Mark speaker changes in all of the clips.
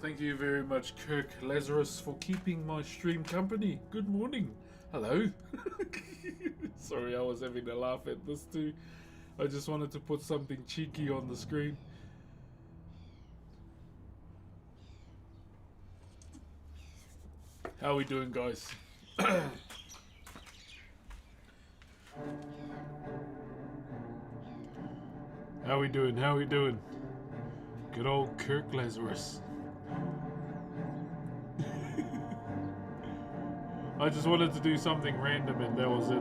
Speaker 1: Thank you very much, Kirk Lazarus, for keeping my stream company. Good morning. Hello. Sorry, I was having a laugh at this too. I just wanted to put something cheeky on the screen. How are we doing, guys? How we doing? How we doing? Good old Kirk Lazarus. I just wanted to do something random and that was it.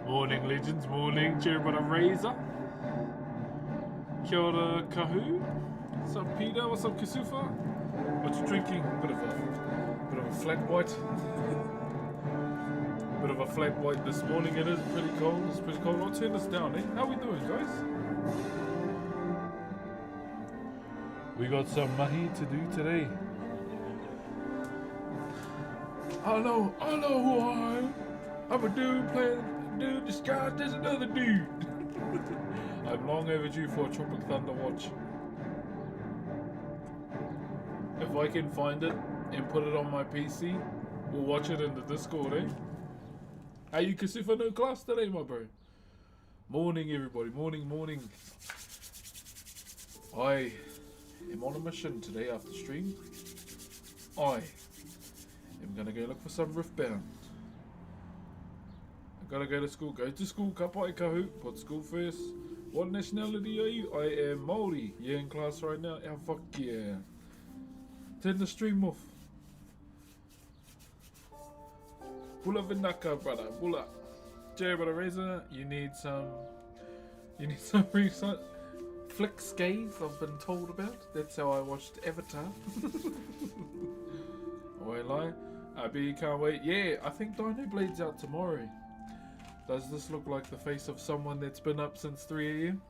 Speaker 1: Morning, legends. Morning, Cherubim Razor. Kia ora, Kahu. What's up, Peter? What's up, Kasufa? What you drinking? Bit of a flat white. Bit of a flat white this morning. It is pretty cold. It's pretty cold. I'll turn this down, eh? How we doing, guys? We got some mahi to do today. I know who I am. I'm a dude playing a dude disguised as another dude. I'm long overdue for a Tropic Thunder watch. If I can find it and put it on my PC, we'll watch it in the Discord, eh? How you Kasufa? No class today, my bro. Morning, everybody. Morning. I am on a mission today after stream. I am gonna go look for some Riftbound. I gotta go to school. Go to school, kapai kahu. Put school first. What nationality are you? I am Maori. Yeah, in class right now. Oh, fuck yeah. Turn the stream off. Bula vinaka, brother. Bula. Cherubim Razor, you need some recent flick skates I've been told about. That's how I watched Avatar. I won't lie. I bet you can't wait. Yeah, I think Dino Blade's out tomorrow. Does this look like the face of someone that's been up since 3 AM?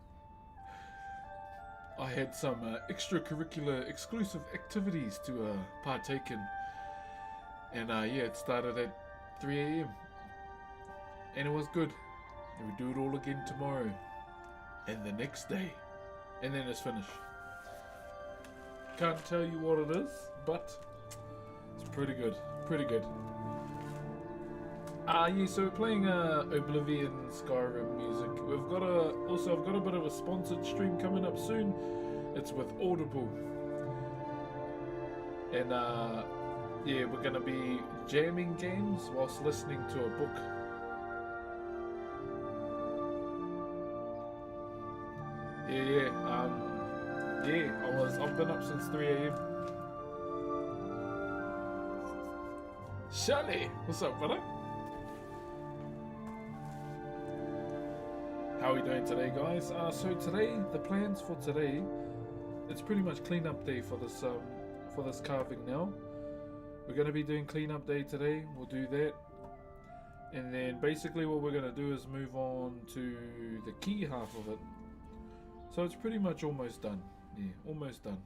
Speaker 1: I had some extracurricular exclusive activities to partake in. And yeah, it started at 3 AM. And it was good. And we do it all again tomorrow. And the next day. And then it's finished. Can't tell you what it is, but it's pretty good. Pretty good. Yeah, so we're playing Oblivion Skyrim music. I've got a bit of a sponsored stream coming up soon. It's with Audible. And yeah, we're gonna be jamming games whilst listening to a book. Yeah, I've been up since 3 AM. Shally, what's up, brother? How are we doing today, guys? So today, the plans for today, it's pretty much cleanup day for this carving now. We're going to be doing cleanup day today. We'll do that. And then basically what we're going to do is move on to the key half of it. So it's pretty much almost done. Yeah, almost done.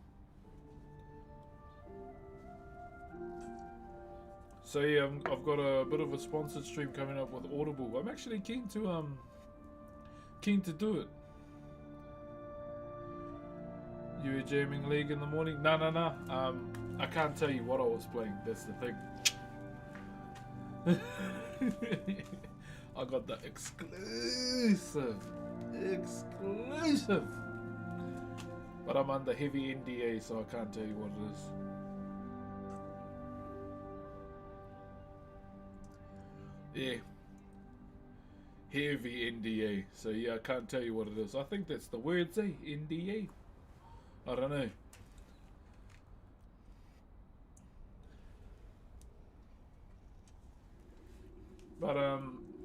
Speaker 1: So yeah, I've got a bit of a sponsored stream coming up with Audible. I'm actually keen to do it. You were jamming League in the morning? No. I can't tell you what I was playing. That's the thing. I got the exclusive. But I'm under heavy NDA, so I can't tell you what it is. Yeah. Heavy NDA. So yeah, I can't tell you what it is. I think that's the word, say NDA. I don't know. But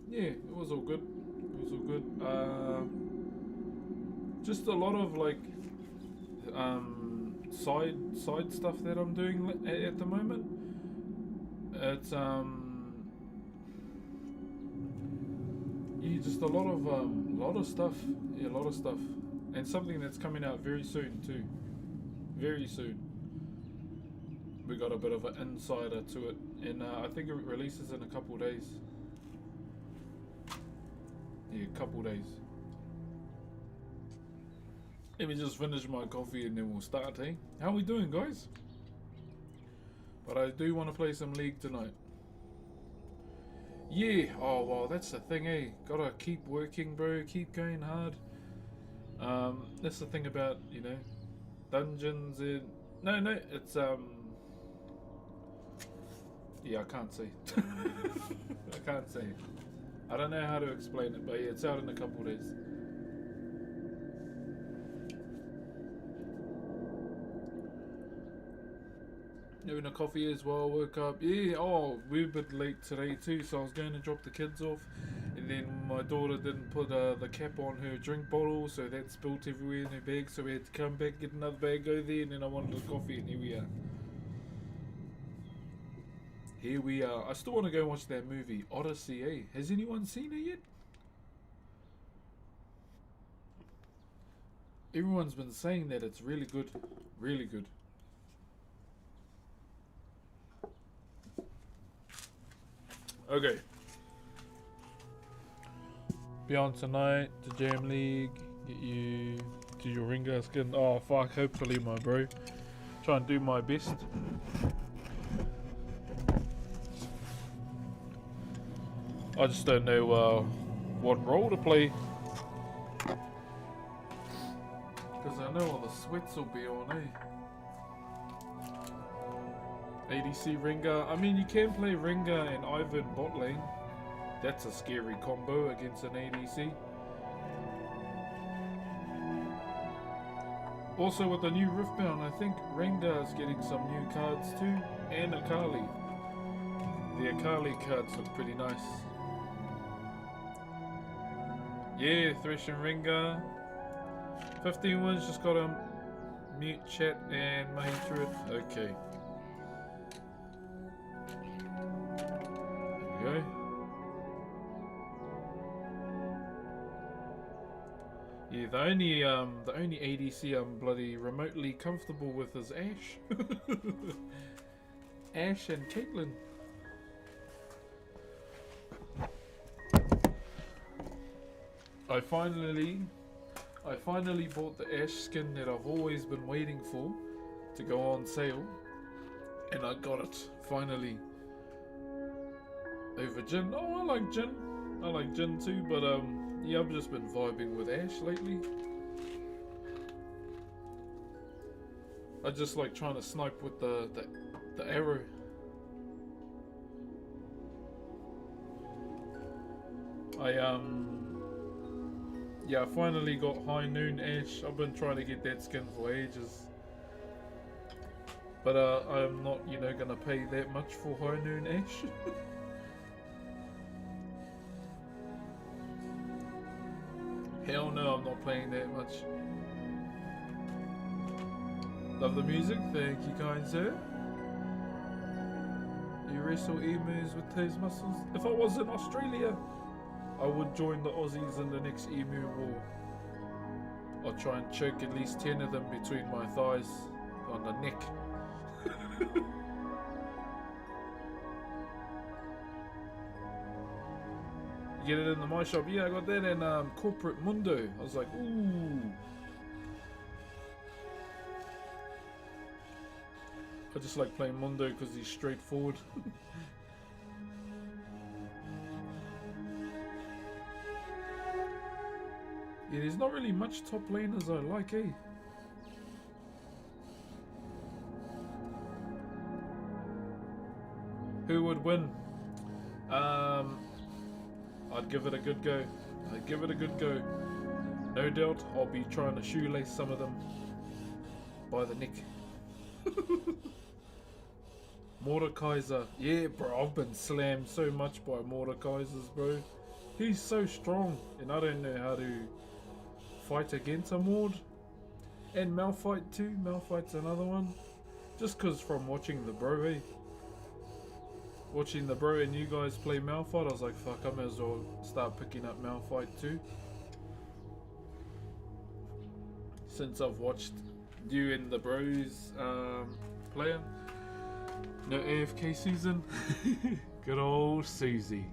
Speaker 1: yeah, it was all good. Just a lot of like side stuff that I'm doing at the moment. It's yeah, just a lot of stuff. Yeah, a lot of stuff. And something that's coming out very soon too. Very soon. We got a bit of an insider to it, and I think it releases in a couple days. Yeah, couple days. Let me just finish my coffee and then we'll start, eh? How we doing, guys? But I do want to play some League tonight. Yeah, oh well, that's the thing, eh? Gotta keep working, bro. Keep going hard. That's the thing about, you know, dungeons and no, it's yeah, I can't say. I can't say. I don't know how to explain it, but yeah, it's out in a couple of days. Having a coffee as well, woke up. Yeah, oh, we're a bit late today too, so I was going to drop the kids off. And then my daughter didn't put the cap on her drink bottle, so that spilt everywhere in her bag, so we had to come back, get another bag, go there, and then I wanted a coffee, and here we are. Here we are. I still want to go watch that movie, Odyssey, eh? Has anyone seen it yet? Everyone's been saying that it's really good. Really good. Okay. Be on tonight to Jam League. Get you to your Ringa skin. Oh fuck, hopefully my bro. Try and do my best. I just don't know what role to play. Because I know all the sweats will be on, eh? ADC Ringa. I mean, you can play Ringa and Ivan bot lane. That's a scary combo against an ADC. Also with the new Riftbound, I think Ringa is getting some new cards too. And Akali. The Akali cards look pretty nice. Yeah, Thresh and Ringa. 15 wins, just gotta mute chat and main through it. Okay. There we go. Yeah, the only ADC I'm bloody remotely comfortable with is Ashe. Ashe and Caitlyn. I finally bought the Ashe skin that I've always been waiting for to go on sale, and I got it finally. Over Jin. Oh, I like Jin. I like Jin too, but yeah, I've just been vibing with Ashe lately. I just like trying to snipe with the arrow. Yeah, I finally got High Noon Ashe. I've been trying to get that skin for ages. But I'm not, you know, gonna pay that much for High Noon Ashe. Hell no, I'm not playing that much. Love the music, thank you kind sir. You wrestle emus with those muscles? If I was in Australia, I would join the Aussies in the next emu war. I'll try and choke at least 10 of them between my thighs on the neck. You get it in the My Shop? Yeah, I got that in Corporate Mundo. I was like, ooh. I just like playing Mundo because he's straightforward. Yeah, there's not really much top laners I like, eh? Who would win? I'd give it a good go. I'd give it a good go. No doubt I'll be trying to shoelace some of them by the neck. Mordekaiser. Yeah, bro, I've been slammed so much by Mordekaisers, bro. He's so strong, and I don't know how to fight against a Mord. And Malphite too. Malphite's another one. Just cause from watching the bro, eh? Watching the bro and you guys play Malphite, I was like, fuck, I may as well start picking up Malphite too. Since I've watched you and the bros playing. No AFK season. Good old Susie.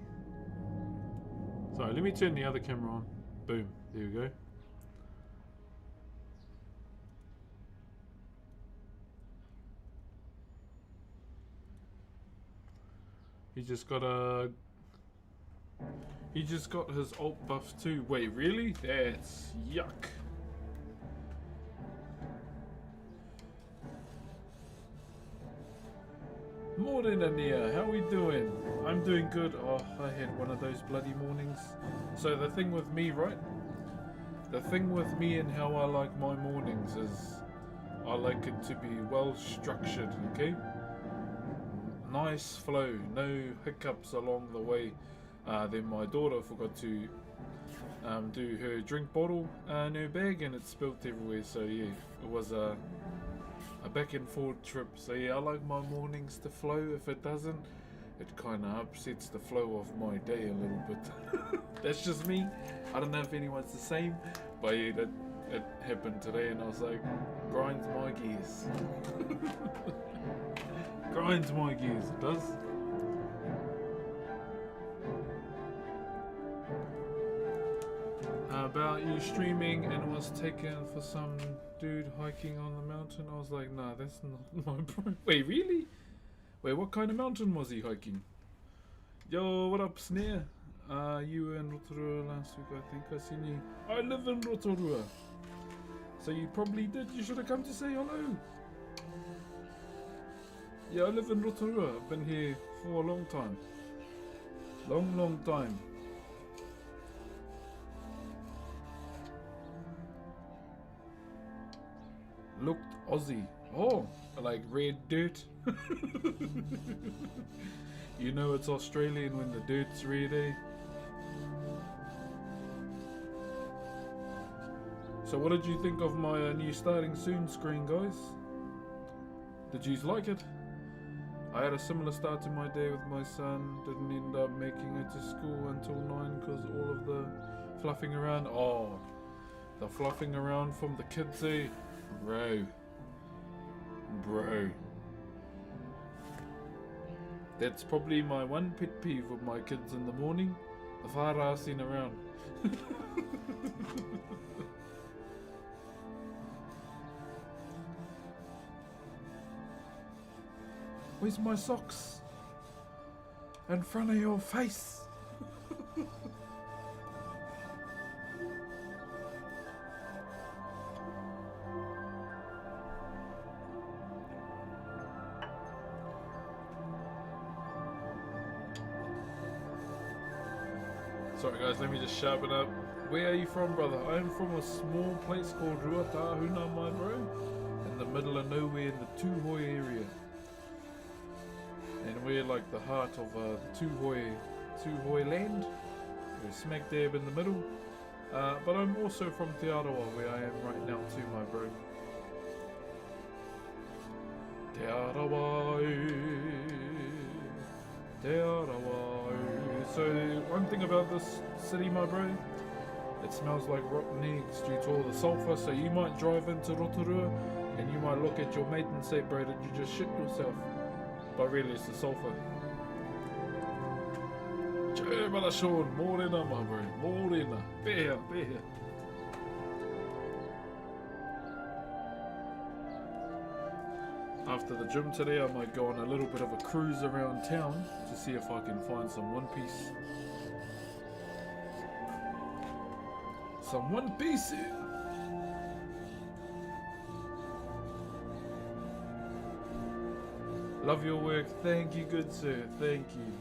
Speaker 1: Sorry, let me turn the other camera on. Boom, there we go. He just got his alt buff too. Wait, really? That's yuck. Morning, Ania. How we doing? I'm doing good. Oh, I had one of those bloody mornings. So the thing with me, right? The thing with me and how I like my mornings is I like it to be well structured, okay? Nice flow, no hiccups along the way. Then my daughter forgot to do her drink bottle in her bag and it spilt everywhere. So yeah, it was a back and forth trip. So yeah, I like my mornings to flow. If it doesn't, it kind of upsets the flow of my day a little bit. That's just me. I don't know if anyone's the same, but yeah, it happened today and I was like, grinds my gears. Grinds my gears, it does. About you streaming and was taken for some dude hiking on the mountain. I was like, nah, that's not my bro. Wait, really? Wait, what kind of mountain was he hiking? Yo, what up, Snare? You were in Rotorua last week, I think. I seen you. I live in Rotorua. So you probably did. You should have come to say hello. Yeah, I live in Rotorua. I've been here for a long time. Long time. Looked Aussie. Oh, like red dirt. You know it's Australian when the dirt's red, eh? So what did you think of my new starting soon screen, guys? Did you like it? I had a similar start to my day with my son. Didn't end up making it to school until 9 because all of the fluffing around. Oh, the fluffing around from the kids, eh? Bro. That's probably my one pet peeve with my kids in the morning. The whārassing around. Where's my socks? In front of your face. Sorry guys, let me just sharpen up. Where are you from, brother? I am from a small place called Ruatahuna, my bro. In the middle of nowhere in the Tūhoe area. And we're like the heart of the Tūhoe land. We're smack dab in the middle. But I'm also from Te Arawa, where I am right now too, my bro. Te Arawa, Te Arawa. So one thing about this city, my bro, it smells like rotten eggs due to all the sulfur. So you might drive into Rotorua and you might look at your mate and say, bro, did you just shit yourself? But really it's the sulfur. Che brother Sean, morena my bro, morena. Be here. After the gym today, I might go on a little bit of a cruise around town to see if I can find some One Piece. Some One Piece! Love your work. Thank you, good sir. Thank you.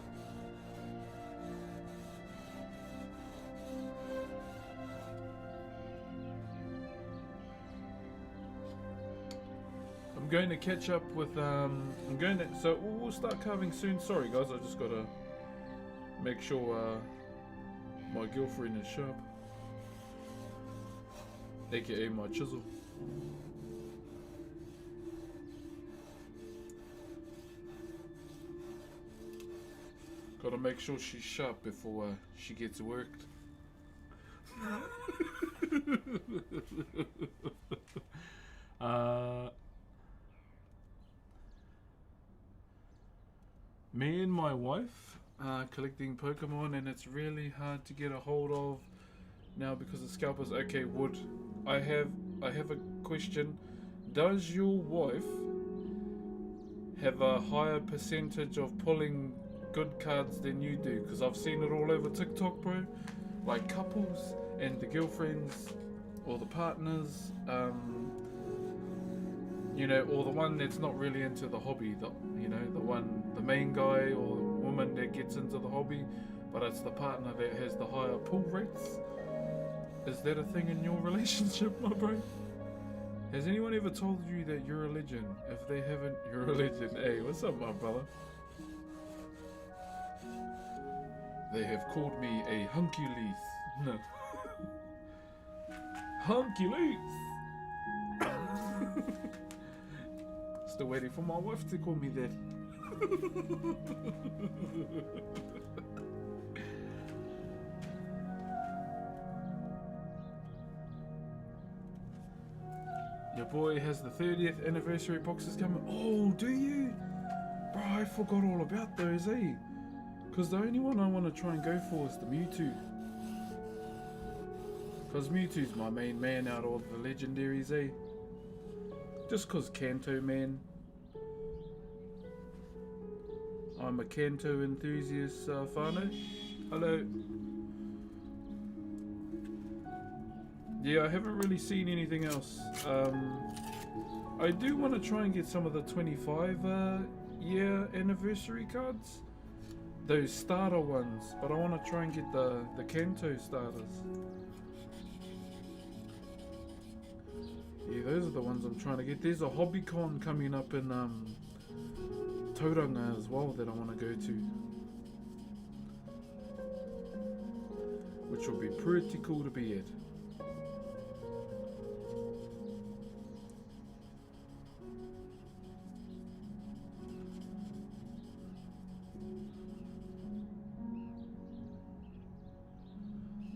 Speaker 1: I'm going to catch up with, so we'll start carving soon. Sorry guys, I just gotta make sure my girlfriend is sharp. AKA my chisel. Gotta make sure she's sharp before she gets worked. Me and my wife are collecting Pokemon and it's really hard to get a hold of now because the scalpers. Okay, Wood, I have a question. Does your wife have a higher percentage of pulling good cards than you do, because I've seen it all over TikTok, bro. Like couples and the girlfriends or the partners, you know, or the one that's not really into the hobby, the main guy or woman that gets into the hobby, but it's the partner that has the higher pull rates. Is that a thing in your relationship, my bro? Has anyone ever told you that you're a legend? If they haven't, you're a legend. Hey, what's up, my brother? They have called me a Huncules. No. Huncules! Still waiting for my wife to call me that. Your boy has the 30th anniversary boxes coming. Oh, do you? Bro, I forgot all about those, eh? Because the only one I want to try and go for is the Mewtwo. Because Mewtwo's my main man out of all the legendaries, eh? Just because Kanto, man. I'm a Kanto enthusiast, Whānau. Hello. Yeah, I haven't really seen anything else. I do want to try and get some of the 25 year anniversary cards. Those starter ones, but I want to try and get the Kanto starters. Yeah, those are the ones I'm trying to get. There's a HobbyCon coming up in Tauranga as well that I want to go to, which will be pretty cool to be at.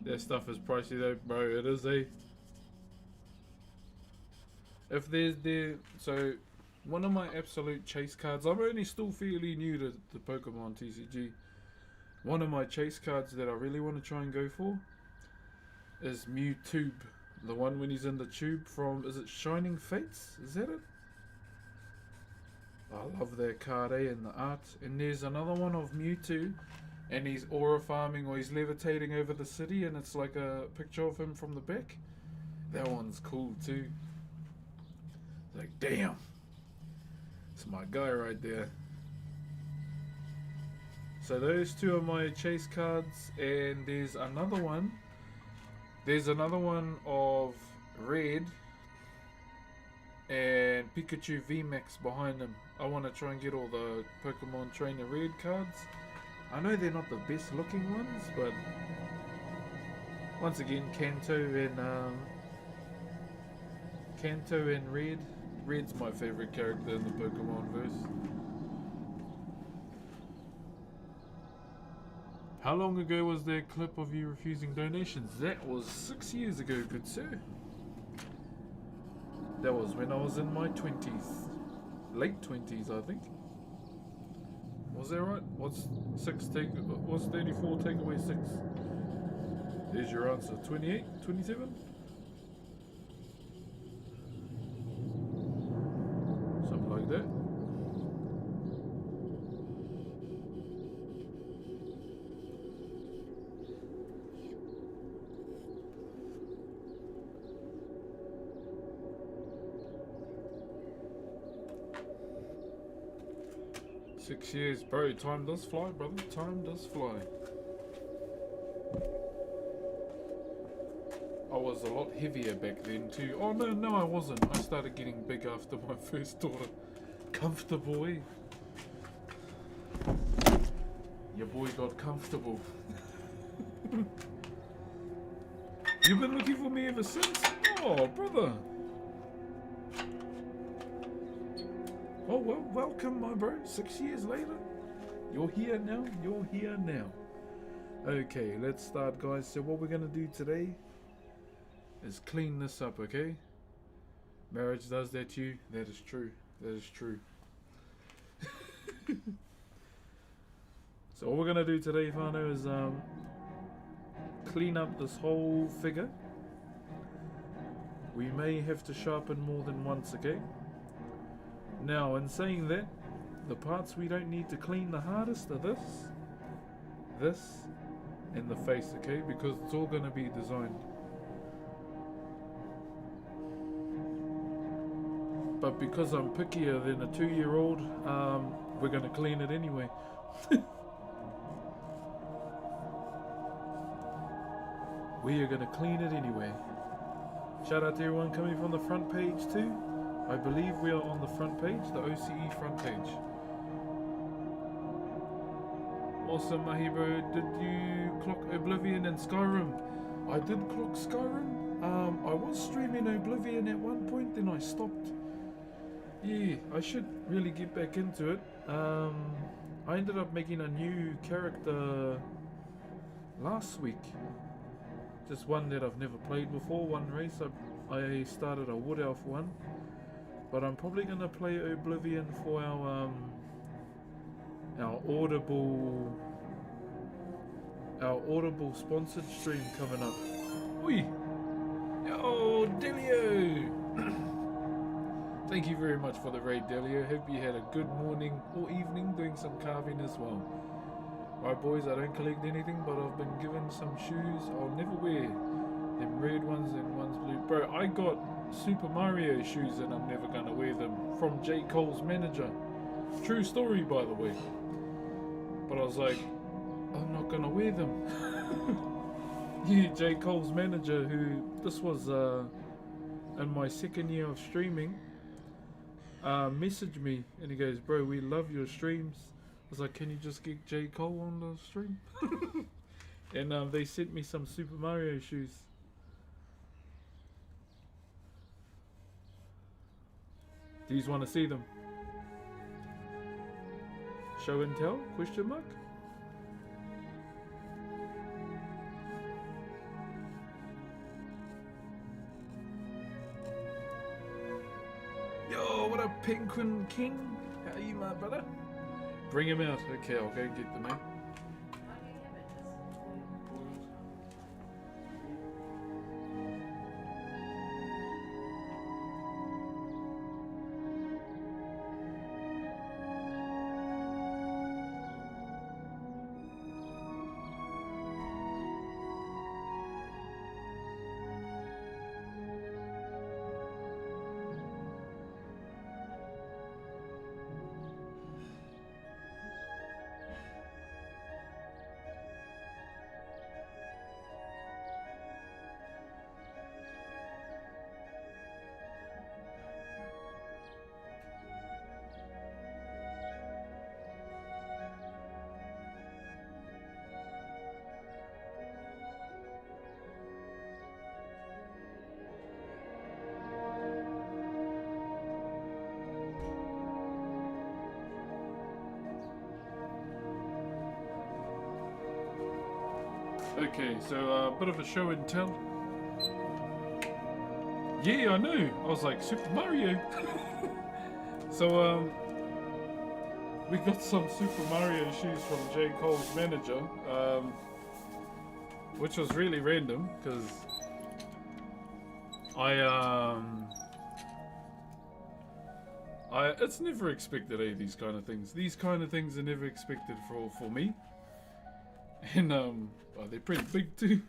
Speaker 1: That stuff is pricey though, bro. It is, eh? If there's so one of my absolute chase cards, I'm only still fairly new to Pokemon TCG. One of my chase cards that I really want to try and go for is Mewtwo. The one when he's in the tube from, is it Shining Fates? Is that it? I love that card, eh? And the art. And there's another one of Mewtwo, and he's aura farming or he's levitating over the city, and it's like a picture of him from the back. That one's cool too. Like, damn, it's my guy right there. So those two are my chase cards, and there's another one. There's another one of Red and Pikachu VMAX behind him. I want to try and get all the Pokemon Trainer Red cards. I know they're not the best looking ones, but once again, Kanto and Red. Red's my favorite character in the Pokemon verse. How long ago was that clip of you refusing donations? That was 6 years ago, good sir. That was when I was in my 20s. Late 20s, I think. Was that right? What's 34 take away 6? There's your answer. 28? 27? Something like that. Six years, bro. Time does fly, brother. Time does fly. I was a lot heavier back then too. Oh no, I wasn't. I started getting big after my first daughter. Comfortable, eh? Your boy got comfortable. You've been looking for me ever since? Oh, brother. Oh, well, welcome, my bro. 6 years later. You're here now. You're here now. Okay, let's start, guys. So what we're going to do today is clean this up, okay? Marriage does that to you. That is true. That is true. So what we're going to do today, Whānau, is clean up this whole figure. We may have to sharpen more than once, okay? Now, in saying that, the parts we don't need to clean the hardest are this, and the face, okay? Because it's all going to be designed. But because I'm pickier than a 2-year-old, we're going to clean it anyway. We are going to clean it anyway. Shout out to everyone coming from the front page too. I believe we are on the front page, the OCE front page. Awesome, Mahi bro. Did you clock Oblivion and Skyrim? I did clock Skyrim. I was streaming Oblivion at one point, then I stopped. Yeah, I should really get back into it. I ended up making a new character last week. Just one that I've never played before, one race. I started a Wood Elf one. But I'm probably going to play Oblivion for our Audible sponsored stream coming up. Oi! Oh, Delio! Thank you very much for the raid, Delio. Hope you had a good morning or evening doing some carving as well. Right, boys, I don't collect anything, but I've been given some shoes I'll never wear. Them red ones and ones blue. Bro, I got Super Mario shoes and I'm never gonna wear them from J. Cole's manager. True story, by the way. But I was like, I'm not gonna wear them. Yeah, J. Cole's manager, who this was in my second year of streaming, messaged me and he goes, bro, we love your streams. I was like, can you just get J. Cole on the stream? And they sent me some Super Mario shoes. Do you want to see them? Show and tell? Question mark? Yo, what up, Penguin King? How are you, my brother? Bring him out. Okay, I'll go get them, mate. Okay, so a bit of a show and tell. Yeah, I know. I was like, Super Mario. So, we got some Super Mario shoes from J. Cole's manager, which was really random because it's never expected, these kind of things. These kind of things are never expected for me. And well, they're pretty big too.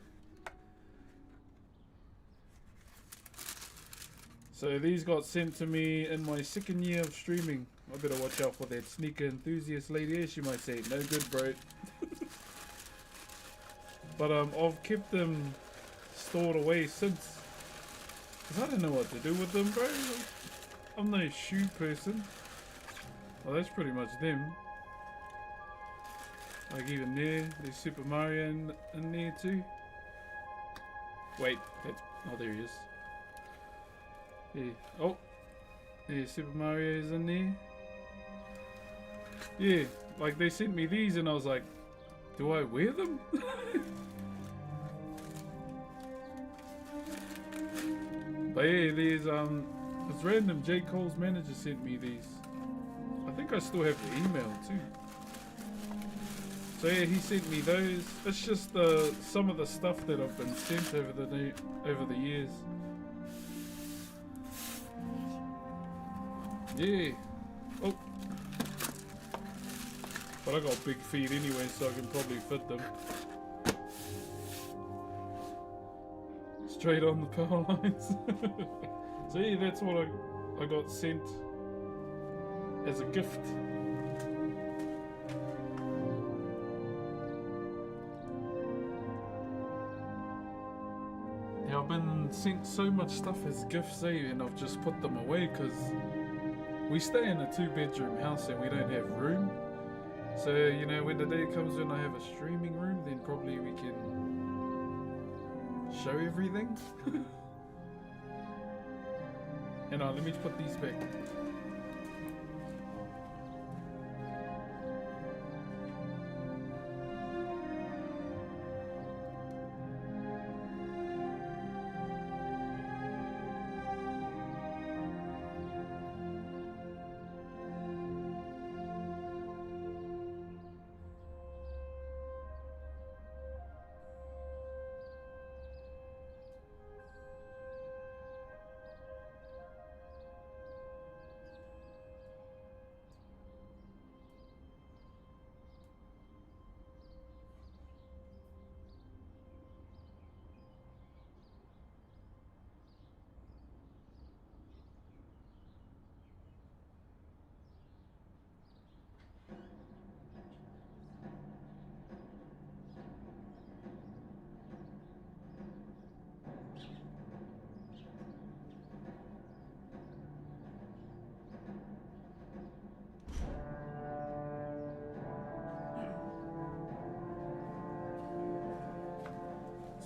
Speaker 1: So these got sent to me in my second year of streaming. I better watch out for that sneaker enthusiast lady. She might say, no good, bro. But I've kept them stored away since. Cause I don't know what to do with them, bro. I'm no shoe person. Well, that's pretty much them. Like even there's Super Mario in there too. Wait, oh there he is. Yeah. Oh, there's Super Mario's in there. Yeah, like they sent me these and I was like, do I wear them? But yeah, there's it's random. J. Cole's manager sent me these. I think I still have the email too. So yeah, he sent me those. It's just some of the stuff that I've been sent over the years. Yeah. Oh. But I got big feet anyway, so I can probably fit them. Straight on the power lines. See, that's what I got sent as a gift. Yeah, I've been sent so much stuff as gifts, and I've just put them away because we stay in a 2-bedroom house and we don't have room. So, you know, when the day comes when I have a streaming room, then probably we can show everything. Hang on, let me put these back.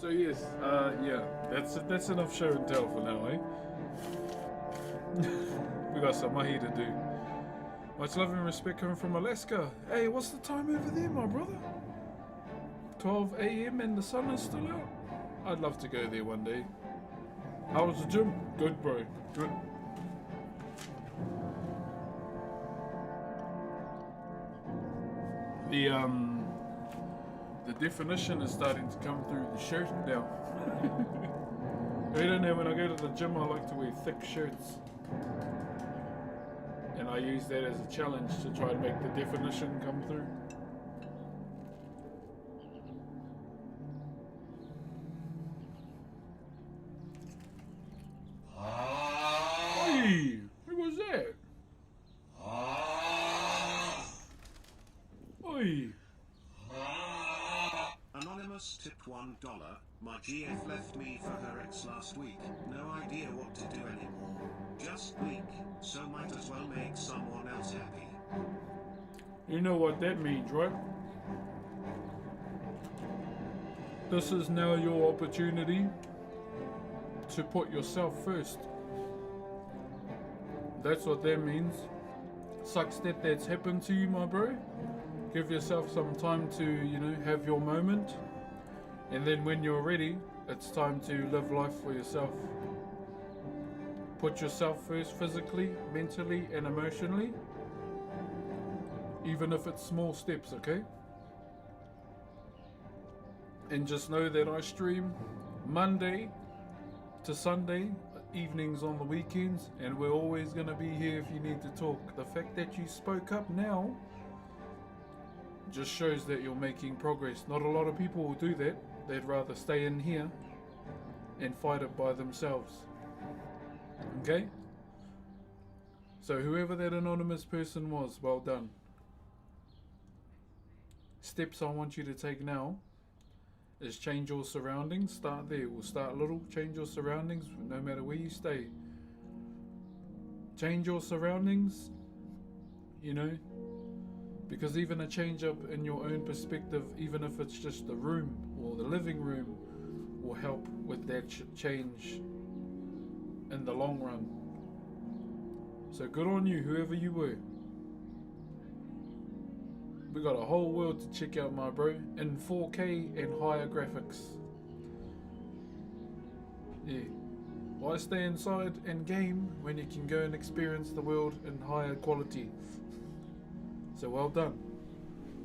Speaker 1: So yes, yeah, that's enough show and tell for now, eh? We got some mahi to do. Much love and respect coming from Alaska. Hey, what's the time over there, my brother? 12 a.m. and the sun is still out? I'd love to go there one day. How was the gym? Good, bro. Good. The definition is starting to come through the shirt now. I don't know, when I go to the gym I like to wear thick shirts. And I use that as a challenge to try and make the definition come through. Oi! Who was that? Oi!
Speaker 2: Anonymous tipped $1. My GF left me for her ex last week. No idea what to do anymore. Just weak, so might as well make someone else happy.
Speaker 1: You know what that means, right? This is now your opportunity to put yourself first. That's what that means. Sucks that that's happened to you, my bro. Give yourself some time to, you know, have your moment. And then when you're ready, it's time to live life for yourself. Put yourself first physically, mentally, and emotionally. Even if it's small steps, okay? And just know that I stream Monday to Sunday, evenings on the weekends, and we're always going to be here if you need to talk. The fact that you spoke up now just shows that you're making progress. Not a lot of people will do that. They'd rather stay in here and fight it by themselves. Okay? So whoever that anonymous person was, well done. Steps I want you to take now is change your surroundings. Start there. We'll start little. Change your surroundings no matter where you stay. Change your surroundings, you know, because even a change up in your own perspective, even if it's just the room or the living room, will help with that change in the long run. So good on you, whoever you were. We got a whole world to check out, my bro, in 4K and higher graphics. Yeah. Why stay inside and game when you can go and experience the world in higher quality? So well done.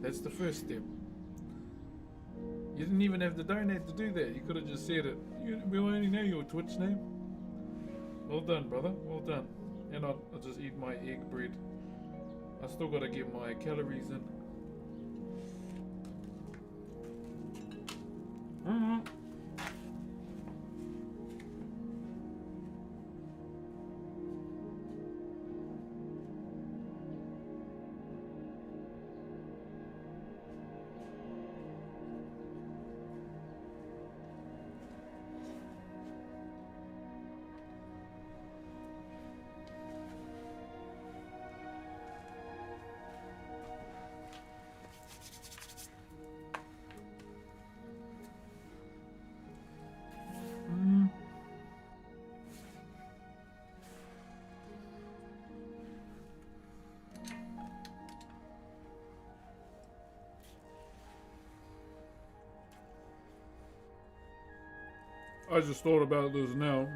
Speaker 1: That's the first step. You didn't even have to donate to do that. You could have just said it. We only know your Twitch name. Well done, brother. Well done. And I'll just eat my egg bread. I still got to get my calories in. I just thought about this now.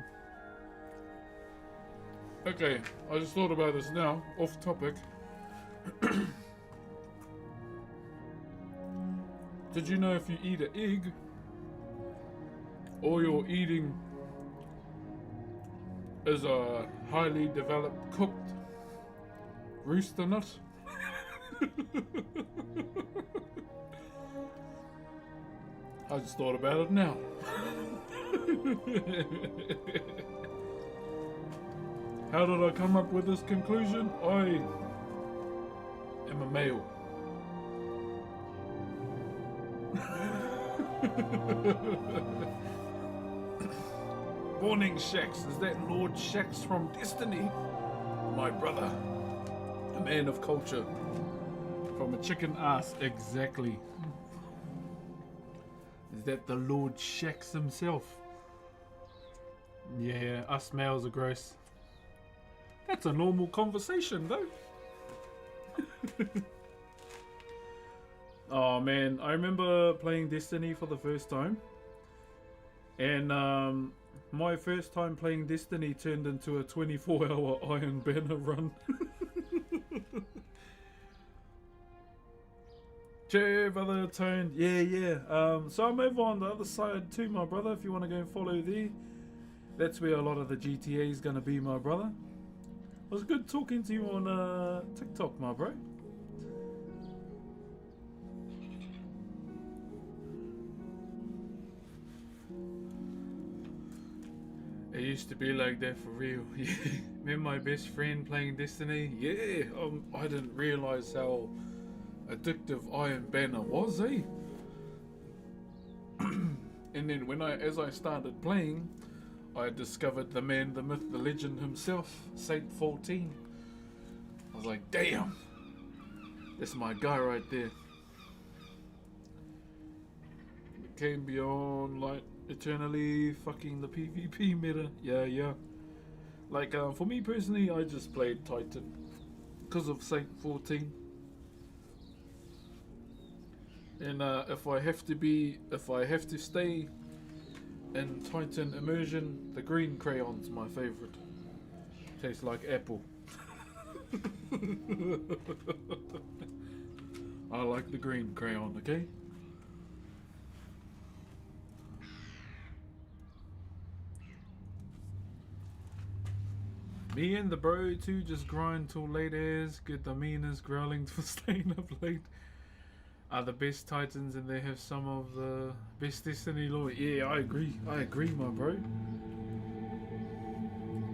Speaker 1: Okay, I just thought about this now, off topic. Did you know if you eat an egg, all you're eating is a highly developed cooked rooster nut? I just thought about it now. How did I come up with this conclusion? I am a male. Morning, Shax. Is that Lord Shax from Destiny? My brother. A man of culture. From a chicken ass, exactly. Is that the Lord Shax himself? Yeah, us males are gross. That's a normal conversation, though. Oh man, I remember playing Destiny for the first time. And my first time playing Destiny turned into a 24-hour Iron Banner run. Cheer, brother, Tone. Yeah. So I'm over on the other side too, my brother, if you want to go and follow there. That's where a lot of the GTA is going to be, my brother. It was good talking to you on TikTok, my bro. It used to be like that for real. Me and my best friend playing Destiny. Yeah, I didn't realise how addictive Iron Banner was, eh? And then as I started playing, I discovered the man, the myth, the legend himself, Saint 14. I was like, damn, that's my guy right there. Came beyond, like, eternally fucking the PvP meta. Yeah. Like, for me personally, I just played Titan because of Saint 14. And if I have to stay in Titan immersion, the green crayon's my favorite. Tastes like apple. I like the green crayon, okay? Me and the bro too just grind till late as, get the meanest growling for staying up late. Are the best Titans and they have some of the best Destiny lore. Yeah, I agree, my bro.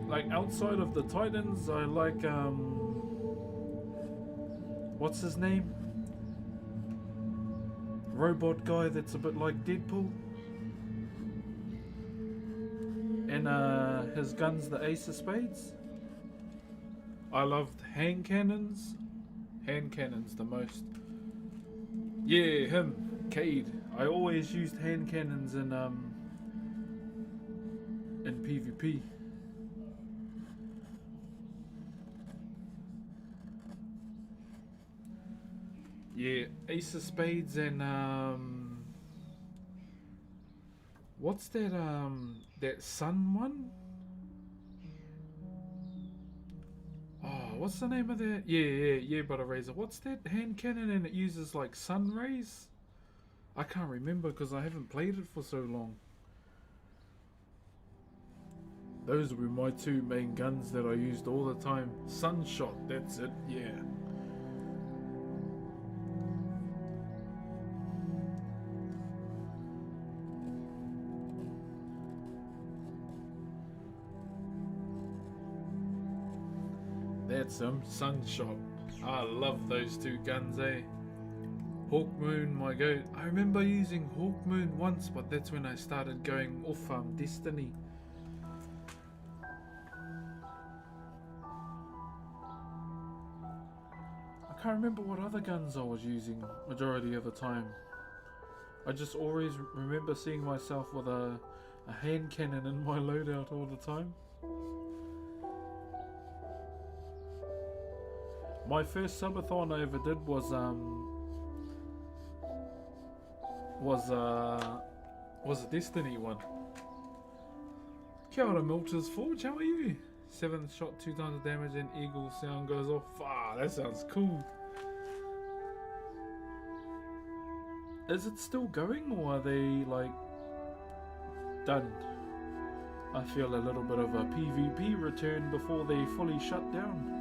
Speaker 1: Like, outside of the Titans, I like, what's his name? Robot guy that's a bit like Deadpool. And his gun's the Ace of Spades. I loved hand cannons. Hand cannons the most. Yeah, him, Cade. I always used hand cannons in PvP. Yeah, Ace of Spades and what's that that sun one? Oh, what's the name of that? Yeah, but a razor. What's that hand cannon and it uses like sun rays? I can't remember because I haven't played it for so long. Those were my two main guns that I used all the time. Sunshot, that's it, yeah. That's him, Sunshot. I love those two guns, eh? Hawkmoon, my goat. I remember using Hawkmoon once, but that's when I started going off Destiny. I can't remember what other guns I was using majority of the time. I just always remember seeing myself with a hand cannon in my loadout all the time. My first subathon I ever did was a Destiny one. Kia ora, Milters Forge, how are you? 7th shot, 2 times the damage, and eagle sound goes off. Ah, that sounds cool. Is it still going, or are they like done? I feel a little bit of a PvP return before they fully shut down.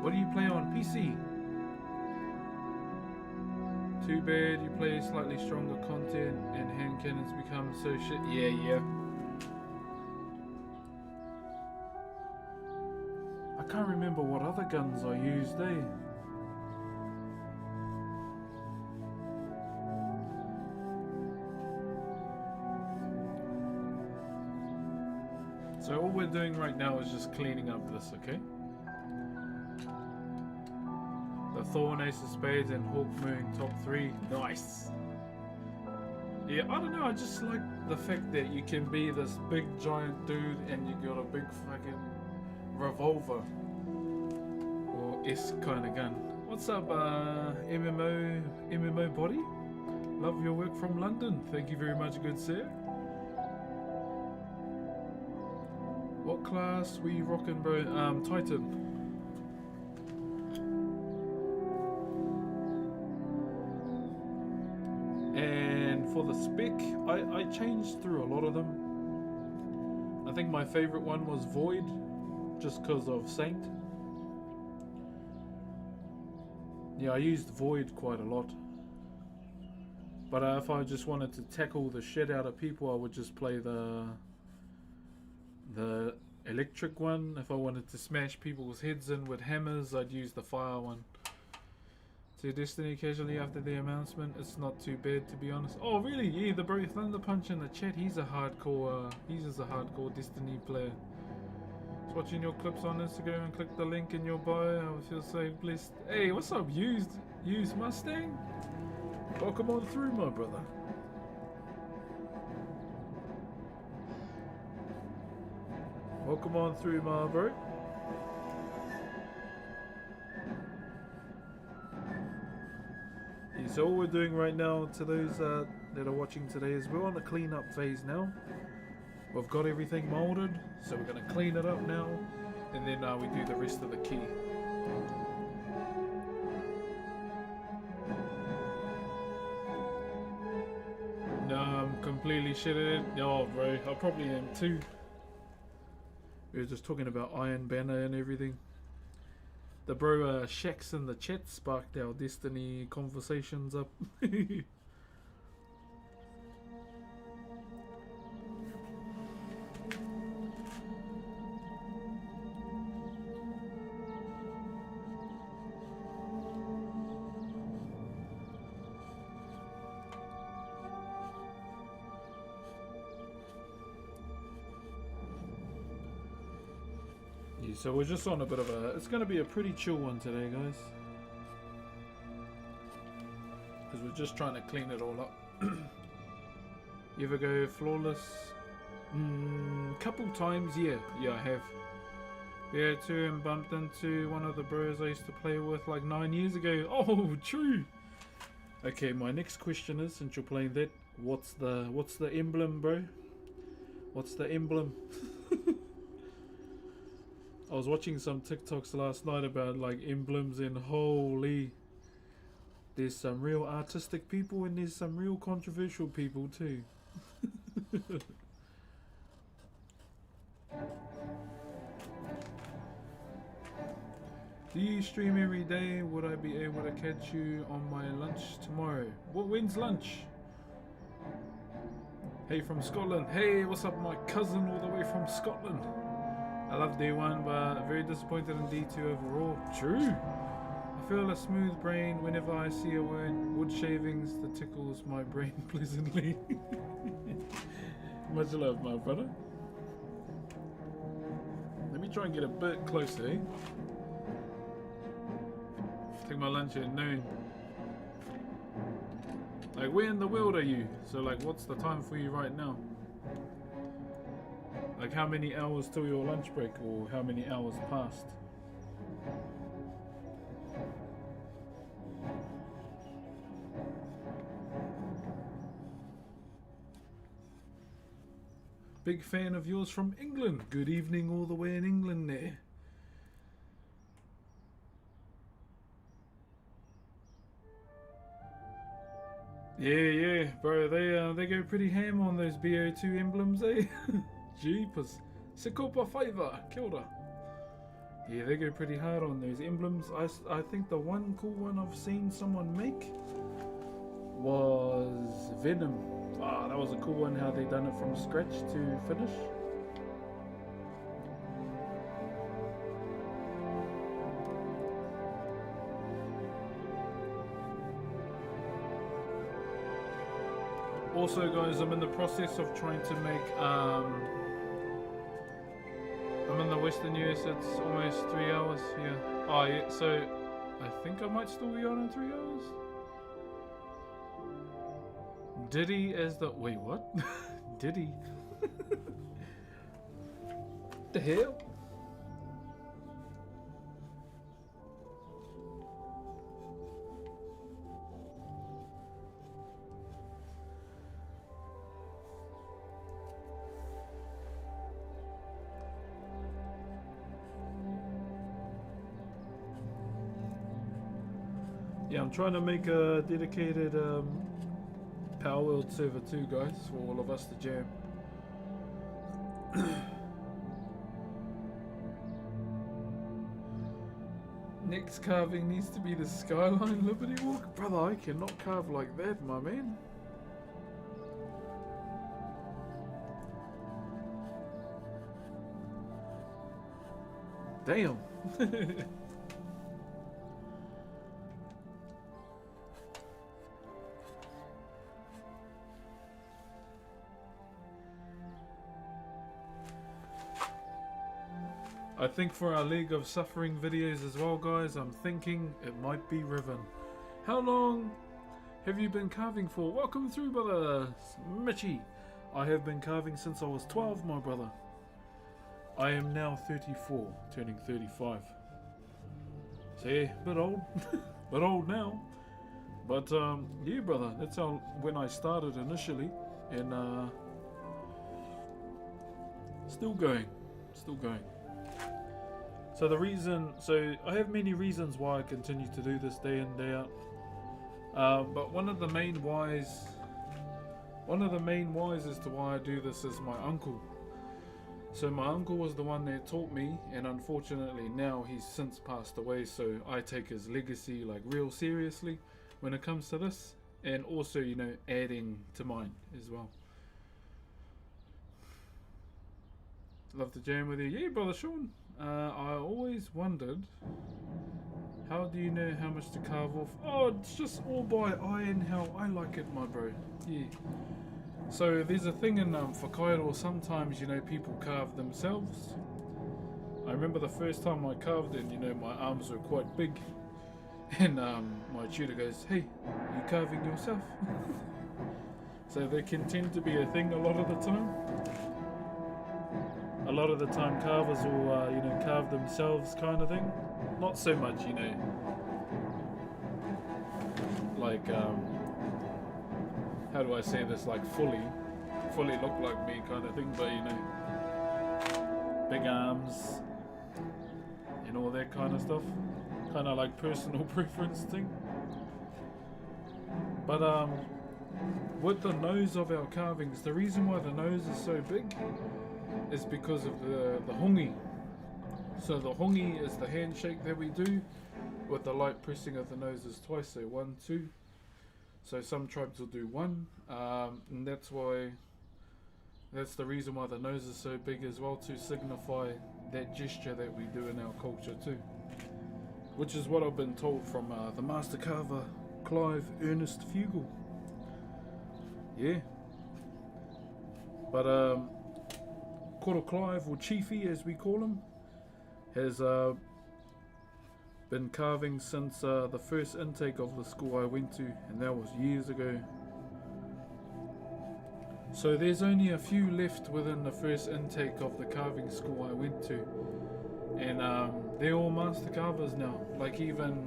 Speaker 1: What do you play on PC? Too bad you play slightly stronger content and hand cannons become so shit. Yeah. I can't remember what other guns I used, eh? So all we're doing right now is just cleaning up this, okay? The Thorn, Ace of Spades, and Hawk Moon top 3. Nice! Yeah, I don't know, I just like the fact that you can be this big giant dude and you got a big fucking revolver. Or S kind of gun. What's up, MMO body? Love your work from London. Thank you very much, good sir. What class we rockin', bro? Titan. And for the spec, I changed through a lot of them. I think my favorite one was Void, just because of Saint. Yeah, I used Void quite a lot. But if I just wanted to tackle the shit out of people, I would just play the electric one. If I wanted to smash people's heads in with hammers, I'd use the fire one. To Destiny casually after the announcement, it's not too bad to be honest. Oh really? Yeah, the bro Thunder Punch in the chat, he's a hardcore Destiny player. Just watching your clips on Instagram and click the link in your bio. I feel so blessed. Hey, what's up, used Mustang? Welcome on through, my brother. Welcome on through, my bro. Yeah, so all we're doing right now, to those that are watching today, is we're on the cleanup phase now. We've got everything molded, so we're going to clean it up now, and then we do the rest of the key. No, I'm completely shitted. Oh, bro, I probably am too. We were just talking about Iron Banner and everything. The bro Shax in the chat sparked our Destiny conversations up. So we're just on a bit of a... It's going to be a pretty chill one today, guys. Because we're just trying to clean it all up. You ever go flawless? Couple times, yeah. Yeah, I have. Yeah, too, and bumped into one of the bros I used to play with like 9 years ago. Oh, true! Okay, my next question is, since you're playing that, what's the emblem, bro? What's the emblem? I was watching some TikToks last night about like emblems, and holy, there's some real artistic people and there's some real controversial people too. Do you stream every day? Would I be able to catch you on my lunch tomorrow? When's lunch? Hey from Scotland. Hey, what's up, my cousin all the way from Scotland? I love D1, but very disappointed in D2 overall. True. I feel a smooth brain whenever I see a word wood shavings that tickles my brain pleasantly. Much love, my brother. Let me try and get a bit closer, eh? Take my lunch at noon. Like, where in the world are you? So, like, what's the time for you right now? Like, how many hours till your lunch break, or how many hours past? big fan of yours from England. Good evening all the way in England there. Yeah, bro, they go pretty ham on those BO2 emblems, eh? Jeepers. Se culpa favour, kia ora. Yeah, they go pretty hard on those emblems. I think the one cool one I've seen someone make was Venom. Ah, that was a cool one, how they done it from scratch to finish. Also, guys, I'm in the process of trying to make, I'm in the Western US, it's almost 3 hours here. Oh yeah, so I think I might still be on in 3 hours. Diddy as the, wait, what? Diddy? The hell? Yeah, I'm trying to make a dedicated Power World server too, guys, for all of us to jam. Next carving needs to be the Skyline Liberty Walk. Brother, I cannot carve like that, my man. Damn. I think for our League of Suffering videos as well, guys, I'm thinking it might be Riven. How long have you been carving for? Welcome through, brother Mitchie. I have been carving since I was 12, my brother. I am now 34, turning 35. So yeah, bit old, bit old now. But yeah, brother, that's how when I started initially, and still going. So the reason, so I have many reasons why I continue to do this day in, day out. But one of the main whys as to why I do this is my uncle. So my uncle was the one that taught me, and unfortunately now he's since passed away, so I take his legacy like real seriously when it comes to this, and also, you know, adding to mine as well. Love to jam with you. Yeah, brother Sean. I always wondered, how do you know how much to carve off? Oh, it's just all by eye and how I like it, my bro. Yeah. So there's a thing in Whakairo, sometimes, you know, people carve themselves. I remember the first time I carved it, you know, my arms were quite big. And my tutor goes, hey, you carving yourself? So they can tend to be a thing a lot of the time. A lot of the time carvers will, you know, carve themselves kind of thing. Not so much, you know, like, how do I say this, like fully look like me kind of thing, but you know, big arms and all that kind of stuff. Kind of like personal preference thing. But with the nose of our carvings, the reason why the nose is so big is because of the hongi. So the hongi is the handshake that we do with the light pressing of the noses twice, so 1, 2. So some tribes will do 1, and that's the reason why the nose is so big as well, to signify that gesture that we do in our culture too. Which is what I've been told from the master carver Clive Ernest Fugel. Yeah. But Koro Clive, or Chiefy as we call him, has been carving since the first intake of the school I went to, and that was years ago. So there's only a few left within the first intake of the carving school I went to, and they're all master carvers now. Like even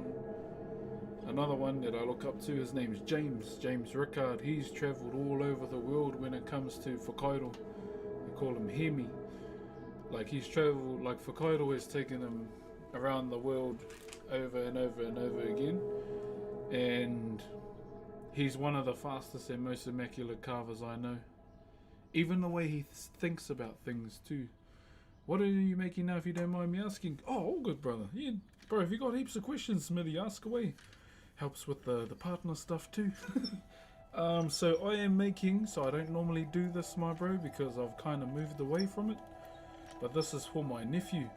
Speaker 1: another one that I look up to, his name's James Rickard. He's travelled all over the world when it comes to Whakairo. He call him Hemi. Like he's traveled, like Whakairo has taken him around the world over and over and over again. And he's one of the fastest and most immaculate carvers I know. Even the way he thinks about things too. What are you making now, if you don't mind me asking? Oh, all good, brother. Yeah, bro, if you got heaps of questions, Smithy, ask away. Helps with the partner stuff too. So I am making, so I don't normally do this, my bro, because I've kind of moved away from it. But this is for my nephew.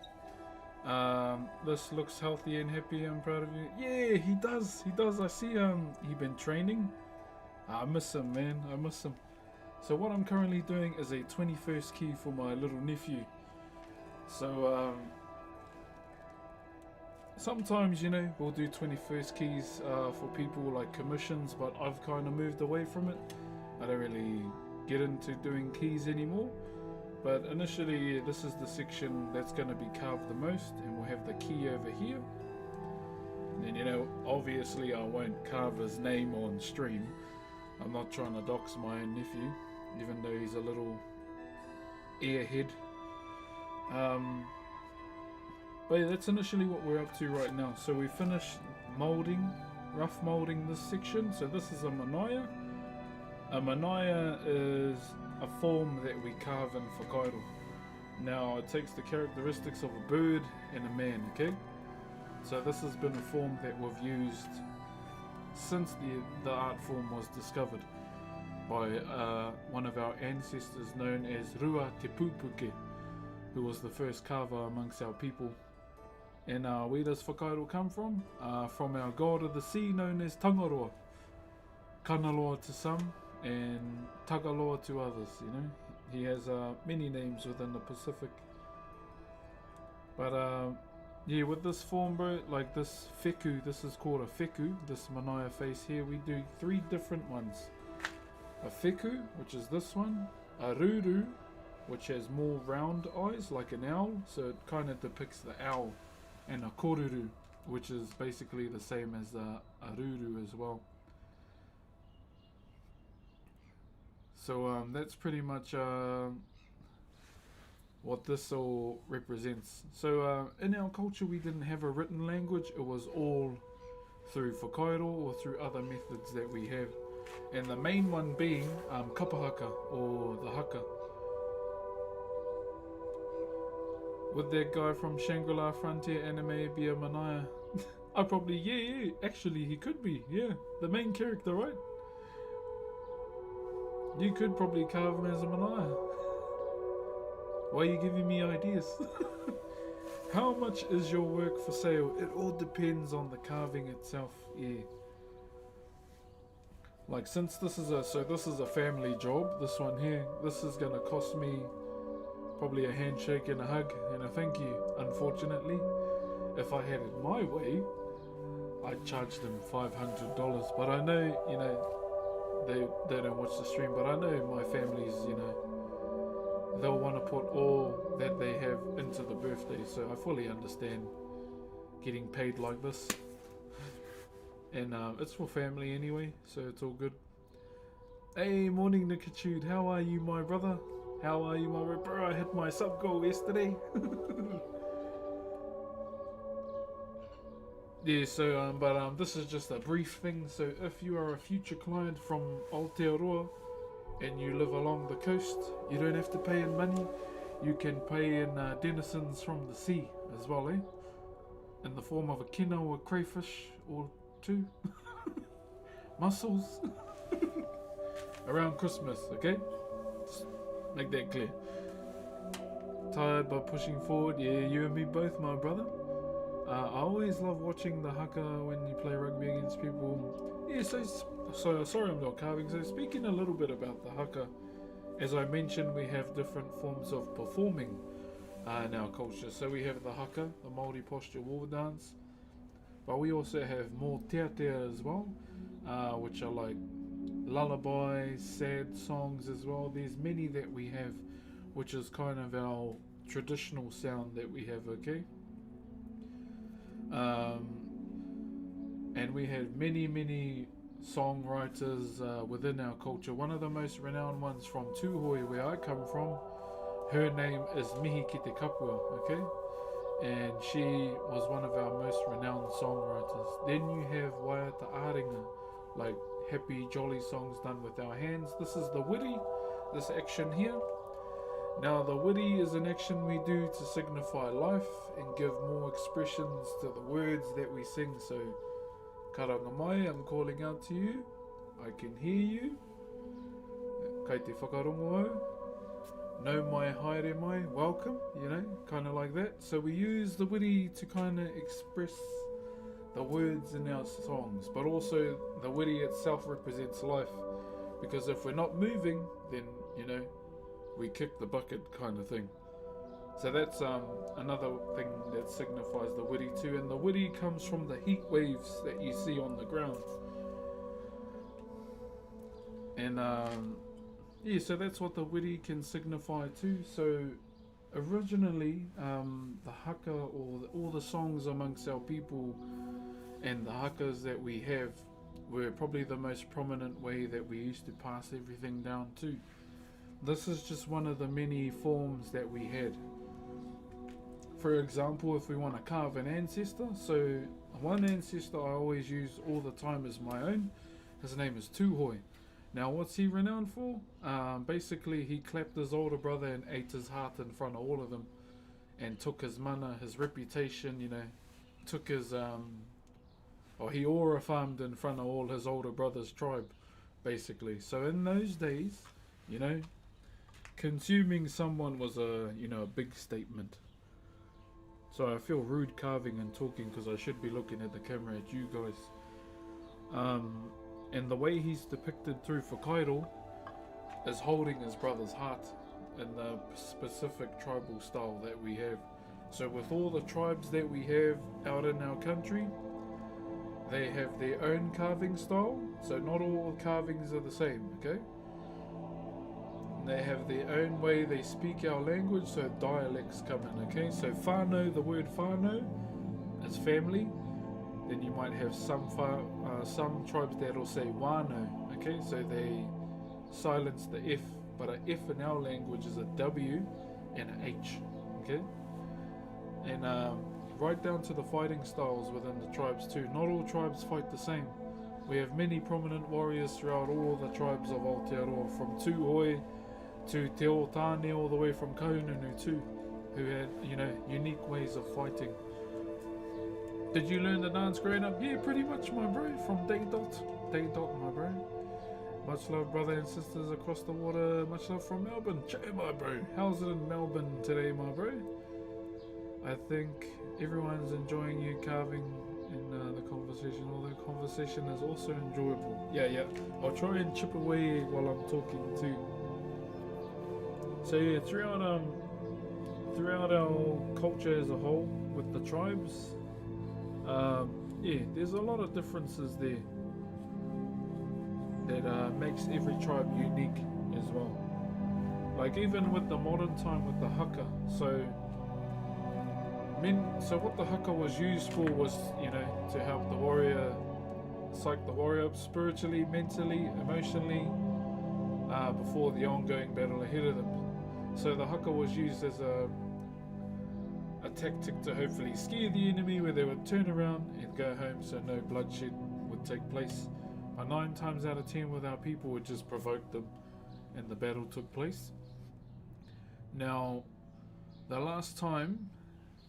Speaker 1: This looks healthy and happy. I'm proud of you. Yeah, he does. He does. I see. He been training. I miss him, man. I miss him. So what I'm currently doing is a 21st key for my little nephew. So sometimes, you know, we'll do 21st keys for people like commissions, but I've kind of moved away from it. I don't really get into doing keys anymore. But initially, this is the section that's going to be carved the most, and we'll have the key over here. And then, you know, obviously I won't carve his name on stream. I'm not trying to dox my own nephew, even though he's a little airhead. But yeah, that's initially what we're up to right now. So we finished molding, rough molding this section. So this is a manaya. A manaya is a form that we carve in Whakairo. Now it takes the characteristics of a bird and a man, okay? So this has been a form that we've used since the art form was discovered by one of our ancestors known as Rua Te Pupuke, who was the first carver amongst our people. And where does Whakairo come from? From our god of the sea known as Tangaroa. Kanaloa to some, and Tagaloa to others, you know. He has many names within the Pacific. But yeah, with this form, bro, like this wheku, this is called a wheku, this manaya face here, we do 3 different ones. A wheku, which is this one, a ruru, which has more round eyes, like an owl, so it kind of depicts the owl, and a koruru, which is basically the same as a ruru as well. So that's pretty much what this all represents. So in our culture we didn't have a written language, it was all through Whakairo or through other methods that we have. And the main one being kapahaka, or the haka. Would that guy from Shangri-La Frontier anime be a manaya? I probably, yeah, actually he could be, yeah. The main character, right? You could probably carve him as a manaya. Why are you giving me ideas? How much is your work for sale? It all depends on the carving itself, yeah. Like since this is a family job, this one here, this is gonna cost me probably a handshake and a hug and a thank you. Unfortunately, if I had it my way, I'd charge them $500. But I know, you know, they don't watch the stream, but I know my family's, you know, they'll want to put all that they have into the birthday, so I fully understand getting paid like this. And it's for family anyway, so it's all good. Hey, morning Nikitude, how are you, my brother? How are you, my bro? I hit my sub goal yesterday. Yeah, so but this is just a brief thing. So if you are a future client from Aotearoa and you live along the coast, you don't have to pay in money. You can pay in denizens from the sea as well, eh? In the form of a kina or a crayfish or 2 mussels around Christmas, okay? Just make that clear. Tired by pushing forward? Yeah, you and me both, my brother. I always love watching the haka when you play rugby against people. Yeah, so sorry I'm not carving. So speaking a little bit about the haka, as I mentioned, we have different forms of performing in our culture. So we have the haka, the Maori posture war dance, but we also have more teatea as well, which are like lullabies, sad songs as well. There's many that we have, which is kind of our traditional sound that we have, okay? And we have many songwriters within our culture. One of the most renowned ones from Tūhoe, where I come from, Her name is Mihi Ki Te Kapua, okay? And she was one of our most renowned songwriters. Then you have Waiata Aringa, like happy, jolly songs done with our hands. This is the wiri, this action here. Now the wiri is an action we do to signify life and give more expressions to the words that we sing. So, karanga mai, I'm calling out to you. I can hear you. Kei te whakarongo au. No mai, haere mai, welcome, kind of like that. So we use the wiri to kind of express the words in our songs, but also the wiri itself represents life. Because if we're not moving, then, we kick the bucket kind of thing. So that's another thing that signifies the wiri too. And the wiri comes from the heat waves that you see on the ground. And so that's what the wiri can signify too. So originally, the haka, or all the songs amongst our people and the hakas that we have, were probably the most prominent way that we used to pass everything down to. This is just one of the many forms that we had. For example, if we want to carve an ancestor, so one ancestor I always use all the time is my own. His name is Tūhoi. Now what's he renowned for? Basically he clapped his older brother and ate his heart in front of all of them, and took his mana, his reputation, took his he aura farmed in front of all his older brother's tribe, basically. So in those days, consuming someone was a big statement. So I feel rude carving and talking because I should be looking at the camera at you guys. And the way he's depicted through Whakairo is holding his brother's heart in the specific tribal style that we have. So with all the tribes that we have out in our country, they have their own carving style. So not all carvings are the same, okay? They have their own way they speak our language, so dialects come in, okay? So whānau, the word whānau is family. Then you might have some tribes that will say wānau, okay? So they silence the F, but a F in our language is a W and a H, okay? And right down to the fighting styles within the tribes too. Not all tribes fight the same. We have many prominent warriors throughout all the tribes of Aotearoa, from Tūhoi to Te Otane, all the way from Kaununu too, who had, unique ways of fighting. Did you learn the dance growing up? Yeah, pretty much, my bro, from Day Dot, my bro. Much love, brother and sisters across the water. Much love from Melbourne. Che, my bro. How's it in Melbourne today, my bro? I think everyone's enjoying you carving in the conversation, although conversation is also enjoyable. Yeah, I'll try and chip away while I'm talking too. So yeah, throughout our culture as a whole with the tribes, there's a lot of differences there that makes every tribe unique as well. Like even with the modern time with the haka, so what the haka was used for was, to help the warrior, psych the warrior up spiritually, mentally, emotionally, before the ongoing battle ahead of them. So the haka was used as a tactic to hopefully scare the enemy, where they would turn around and go home so no bloodshed would take place. But 9 times out of 10 with our people, it just provoked them and the battle took place. Now, the last time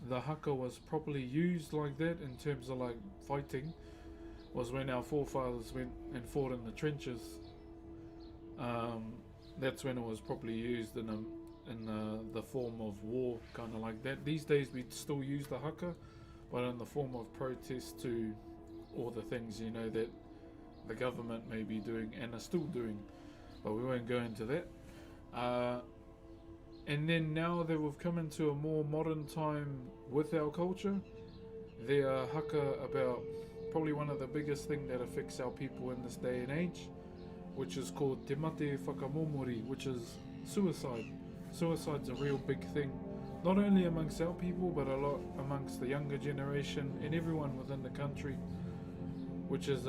Speaker 1: the haka was properly used like that in terms of like fighting was when our forefathers went and fought in the trenches. That's when it was properly used in the form of war, kind of like that. These days we still use the haka, but in the form of protest to all the things that the government may be doing and are still doing, but we won't go into that. And then now that we've come into a more modern time with our culture, there are haka about probably one of the biggest things that affects our people in this day and age, which is called te mate whakamomori, which is suicide. Suicide's a real big thing, not only amongst our people, but a lot amongst the younger generation and everyone within the country, which is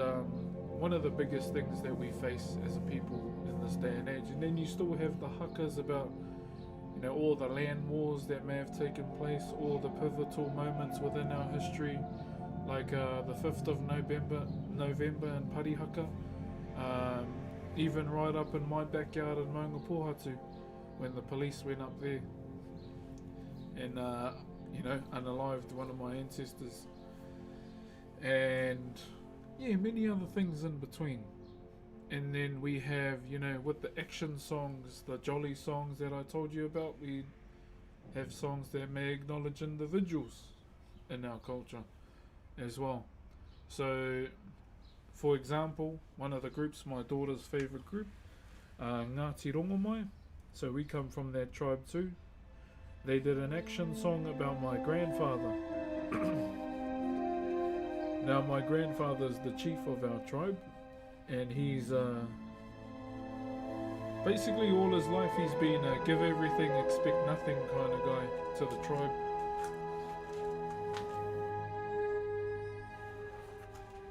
Speaker 1: one of the biggest things that we face as a people in this day and age. And then you still have the hakas about You know, all the land wars that may have taken place, all the pivotal moments within our history, like the 5th of November in Parihaka, um, even right up in my backyard in Maungapohatu, when the police went up there and, you know, unalived one of my ancestors. And yeah, many other things in between. And then we have, you know, with the action songs, the jolly songs that I told you about, we have songs that may acknowledge individuals in our culture as well. So, for example, one of the groups, my daughter's favourite group, Ngāti Rongomai, so we come from that tribe too. They did an action song about my grandfather. Now, my grandfather's the chief of our tribe, and he's basically all his life he's been a give everything, expect nothing kind of guy to the tribe.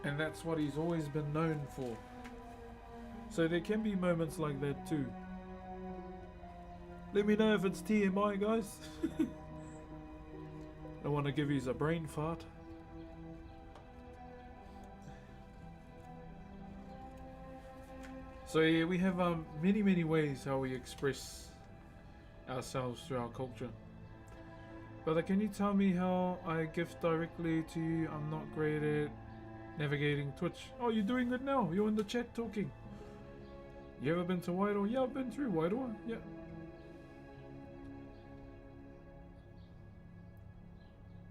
Speaker 1: And that's what he's always been known for. So there can be moments like that too. Let me know if it's TMI, guys. Don't want to give you a brain fart. So yeah, we have many ways how we express ourselves through our culture. Brother, can you tell me how I gift directly to you? I'm not great at navigating Twitch. Oh, you're doing good now. You're in the chat talking. You ever been to Whakairo? Yeah, I've been through Whakairo. Yeah.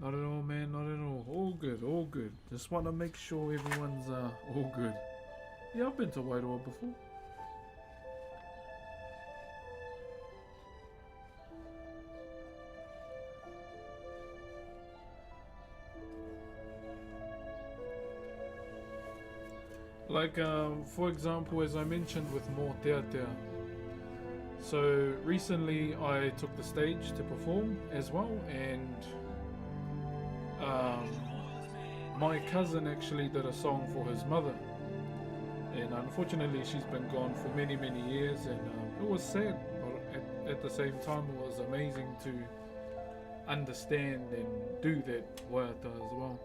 Speaker 1: Not at all, man. Not at all. All good. All good. Just want to make sure everyone's all good. Yeah, I've been to Whakairo before. Like, for example, as I mentioned with Mō Teatea. So, recently I took the stage to perform as well, and my cousin actually did a song for his mother. And unfortunately she's been gone for many years, and it was sad, but at the same time it was amazing to understand and do that waiata as well.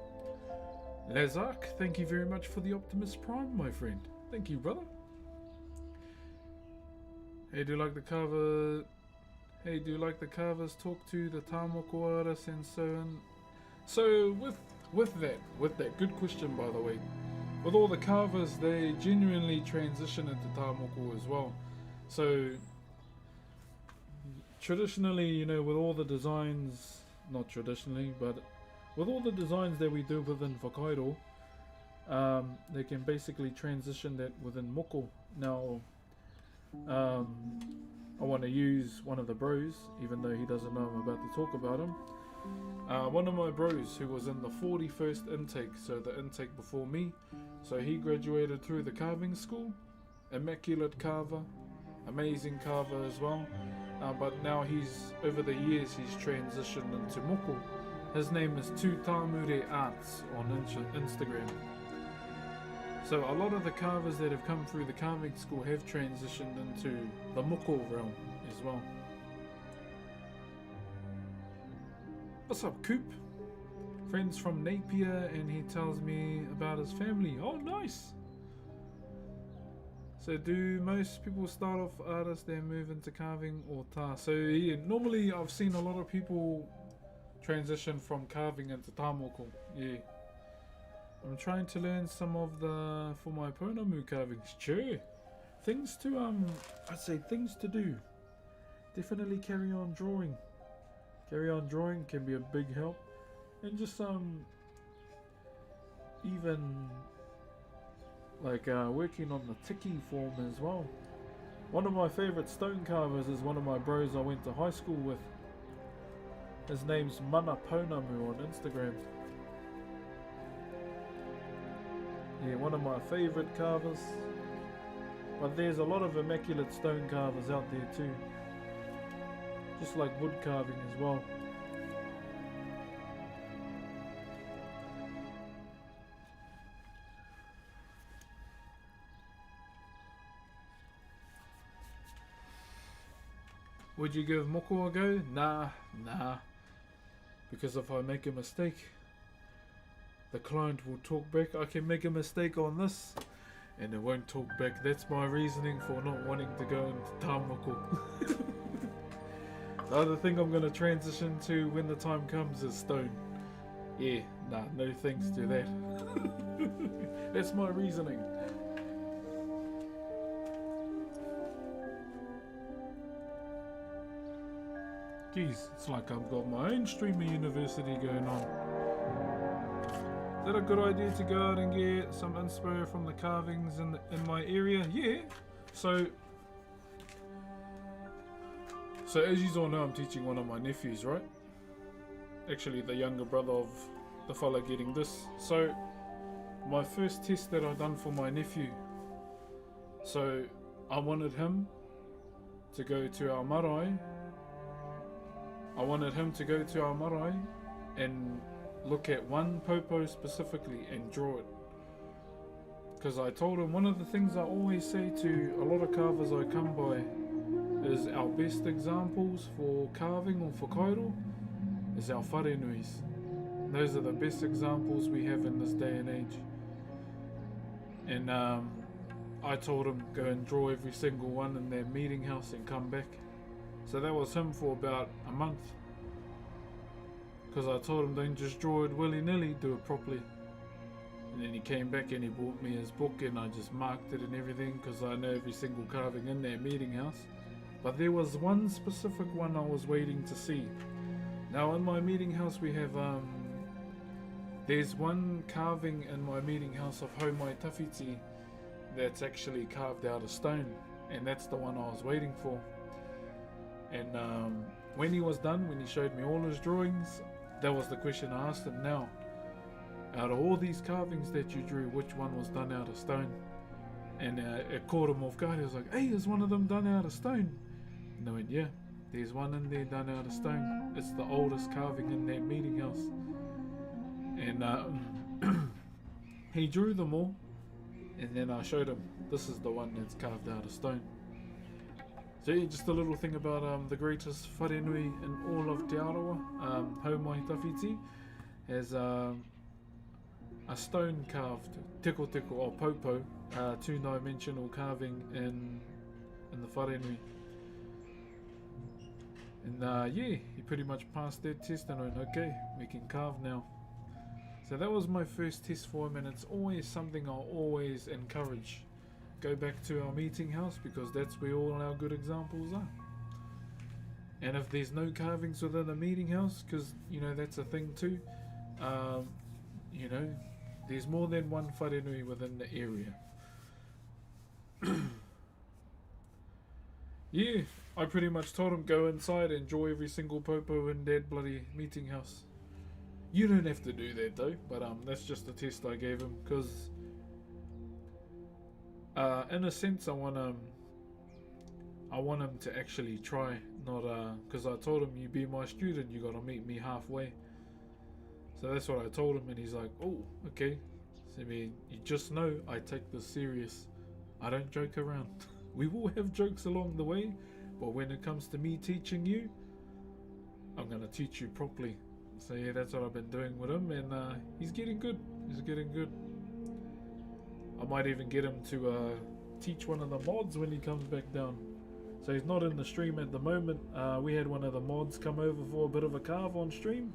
Speaker 1: Lazark, thank you very much for the Optimus Prime, my friend. Thank you, brother. Hey, do you like the cover? Hey, do you like the covers? Talk to the Tāmoko artists and so on. So with that, good question by the way. With all the covers, they genuinely transition into Tāmoko as well. So traditionally, you know, with all the designs, not traditionally, but with all the designs that we do within Whakairo, they can basically transition that within moko. Now, I want to use one of the bros, even though he doesn't know I'm about to talk about him. One of my bros who was in the 41st intake, so the intake before me. So he graduated through the carving school, immaculate carver, amazing carver as well. But now over the years he's transitioned into moko. His name is Tu Tāmure Arts on Instagram. So a lot of the carvers that have come through the carving school have transitioned into the moko realm as well. What's up, Coop? Friends from Napier, and he tells me about his family. Oh, nice! So do most people start off artists, then move into carving or ta? So yeah, normally I've seen a lot of people transition from carving into tāmoko. Yeah. I'm trying to learn some of for my pounamu carvings. Sure. Things to, I'd say things to do. Definitely carry on drawing. Carry on drawing can be a big help. And just, even, like, working on the tiki form as well. One of my favourite stone carvers is one of my bros I went to high school with. His name's Mana Pounamu on Instagram. Yeah, one of my favourite carvers. But there's a lot of immaculate stone carvers out there too. Just like wood carving as well. Would you give moko a go? Nah. Because if I make a mistake, the client will talk back. I can make a mistake on this, and it won't talk back. That's my reasoning for not wanting to go into tamoko. The other thing I'm going to transition to when the time comes is stone. Yeah, nah, no thanks to that. That's my reasoning. Geez, it's like I've got my own streamer university going on. Is that a good idea to go out and get some inspo from the carvings in my area? Yeah. So as you all know, I'm teaching one of my nephews, right? Actually, the younger brother of the fella getting this. So my first test that I done for my nephew. So I wanted him to go to our marae. And look at one popo specifically and draw it. Because I told him one of the things I always say to a lot of carvers I come by is our best examples for carving or for Whakairo is our wharenuis. Those are the best examples we have in this day and age. And I told him go and draw every single one in their meeting house and come back. So that was him for about a month. Because I told him don't just draw it willy-nilly, do it properly. And then he came back and he bought me his book and I just marked it and everything because I know every single carving in their meeting house. But there was one specific one I was waiting to see. Now in my meeting house we have, there's one carving in my meeting house of Hau Mai Tawhiti that's actually carved out of stone. And that's the one I was waiting for. And when he was done, when he showed me all his drawings, that was the question I asked him. Now, out of all these carvings that you drew, which one was done out of stone? And it caught him off guard. He was like, hey, is one of them done out of stone? And I went, yeah, there's one in there done out of stone. It's the oldest carving in that meeting house. And he drew them all. And then I showed him, this is the one that's carved out of stone. So yeah, just a little thing about the greatest wharenui in all of Te Arawa, Hau Mai Tawhiti, has a stone carved teko teko or popo, two-dimensional carving in the wharenui. And yeah, he pretty much passed that test and went, okay, we can carve now. So that was my first test for him, and it's always something I'll always encourage. Go back to our meeting house because that's where all our good examples are. And if there's no carvings within a meeting house, because you know that's a thing too, you know, there's more than one wharenui within the area. Yeah, I pretty much told him go inside and enjoy every single popo in that bloody meeting house. You don't have to do that though, but that's just a test I gave him because in a sense I want him to actually try, not because I told him you be my student, you gotta meet me halfway. So that's what I told him, and he's like, oh, okay. So I mean, you just know I take this serious. I don't joke around. We will have jokes along the way, but when it comes to me teaching you, I'm gonna teach you properly. So yeah, that's what I've been doing with him, and he's getting good. He's getting good. I might even get him to teach one of the mods when he comes back down. So he's not in the stream at the moment. We had one of the mods come over for a bit of a carve on stream.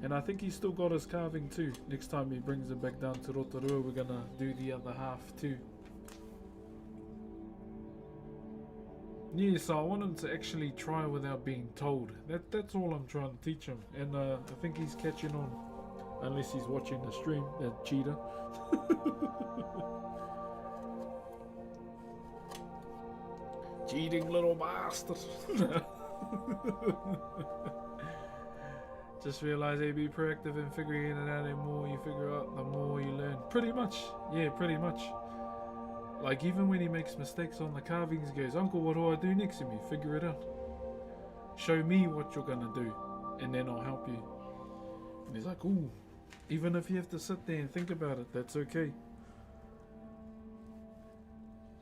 Speaker 1: And I think he's still got his carving too. Next time he brings it back down to Rotorua, we're gonna do the other half too. Yeah, so I want him to actually try without being told. That's all I'm trying to teach him. And I think he's catching on. Unless he's watching the stream, that cheater. Cheating little bastard. Just realize they be proactive in figuring it out, and the more you figure out, the more you learn. Pretty much. Yeah, pretty much. Like even when he makes mistakes on the carvings, he goes, Uncle, what do I do next to me? Figure it out. Show me what you're gonna do, and then I'll help you. And he's like, ooh, even if you have to sit there and think about it, that's okay.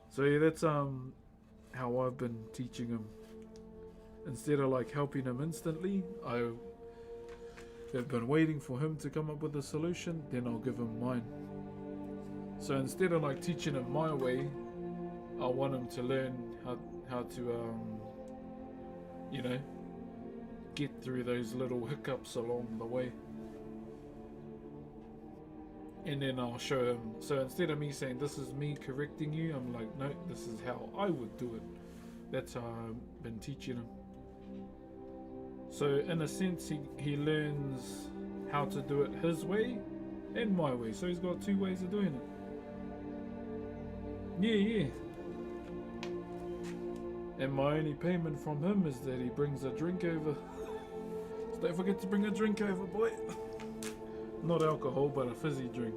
Speaker 1: So yeah, how I've been teaching him. Instead of like helping him instantly, I have been waiting for him to come up with a solution, then I'll give him mine. So instead of like teaching him my way, I want him to learn how to you know, get through those little hiccups along the way. And then I'll show him. So instead of me saying this is me correcting you, I'm like, no, this is how I would do it. That's how I've been teaching him. So in a sense, he learns how to do it his way and my way. So he's got 2 ways of doing it. Yeah. And my only payment from him is that he brings a drink over. So don't forget to bring a drink over, boy. Not alcohol, but a fizzy drink.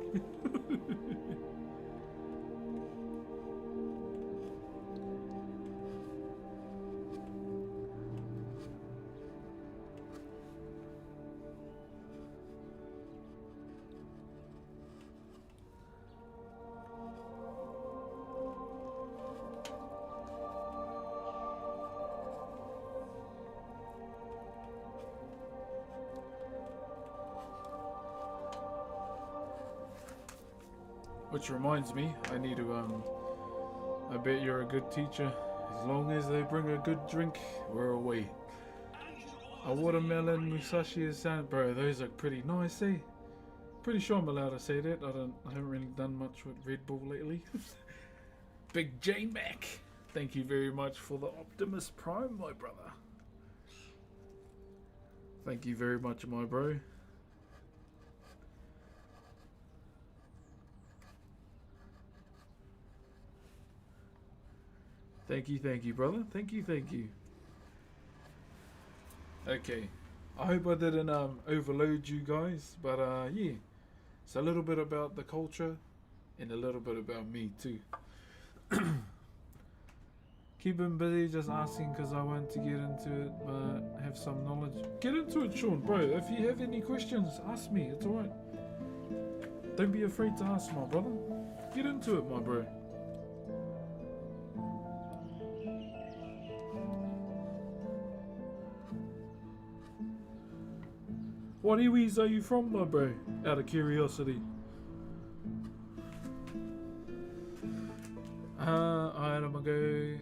Speaker 1: Which reminds me, I need to, I bet you're a good teacher. As long as they bring a good drink, we're away. A watermelon musashi is sound, bro, those are pretty nice, eh? Pretty sure I'm allowed to say that. I haven't really done much with Red Bull lately. Big J Mac, thank you very much for the Optimus Prime, my brother. Thank you very much, my bro. Thank you, brother. Thank you. Okay, I hope I didn't overload you guys, but yeah, it's a little bit about the culture and a little bit about me too. Keep him busy just asking because I want to get into it, but have some knowledge. Get into it, Sean, bro. If you have any questions, ask me. It's alright. Don't be afraid to ask, my brother. Get into it, my bro. What iwis are you from, my bro? Out of curiosity. I had to go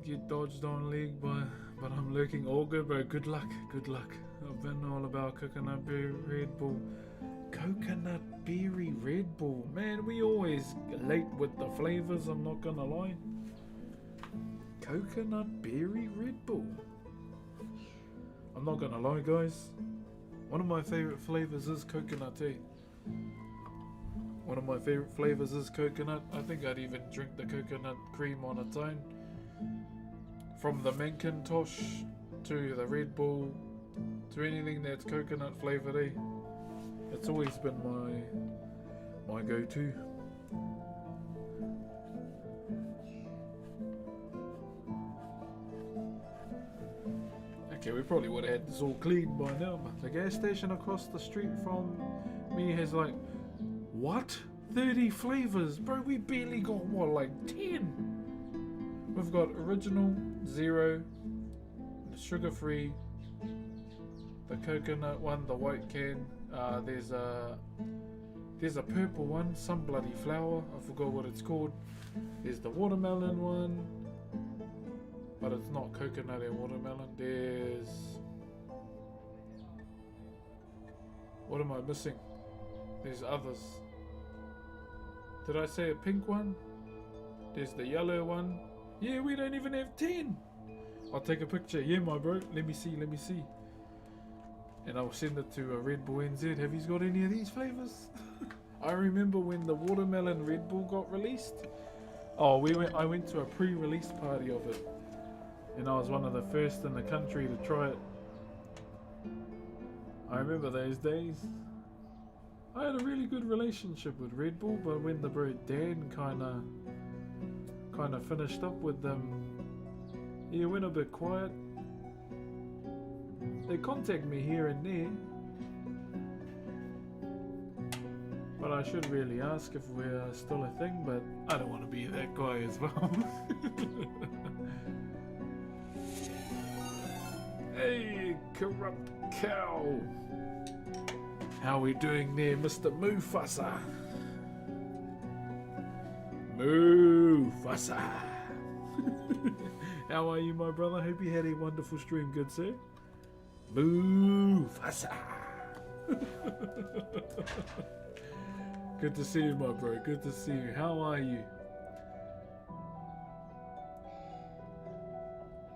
Speaker 1: get dodged on leg but I'm lurking. All good, bro. Good luck. I've been all about coconut berry Red Bull. Coconut berry Red Bull. Man, we always late with the flavors, I'm not gonna lie. Coconut berry Red Bull. I'm not gonna lie, guys. One of my favorite flavors is coconut tea. One of my favorite flavors is coconut. I think I'd even drink the coconut cream on its own. From the Macintosh to the Red Bull to anything that's coconut flavored, eh? It's always been my go-to. Okay, we probably would have had this all cleaned by now, but the gas station across the street from me has like, what? 30 flavors? Bro, we barely got what, like 10? We've got original, zero, the sugar-free, the coconut one, the white can. There's a purple one, some bloody flower, I forgot what it's called. There's the watermelon one, but it's not coconut and watermelon. There's... what am I missing? There's others. Did I say a pink one? There's the yellow one. Yeah, we don't even have 10. I'll take a picture. Yeah, my bro. Let me see. And I'll send it to Red Bull NZ. Have you got any of these flavors? I remember when the watermelon Red Bull got released. Oh, I went to a pre-release party of it. And I was one of the first in the country to try it. I remember those days. I had a really good relationship with Red Bull, but when the bro Dan kind of finished up with them, he went a bit quiet. They contact me here and there, But I should really ask if we're still a thing, but I don't want to be that guy as well. Hey, corrupt cow! How we doing there, Mr. Mufasa? Mufasa! How are you, my brother? Hope you had a wonderful stream, good sir. Mufasa! Good to see you, my bro. Good to see you. How are you?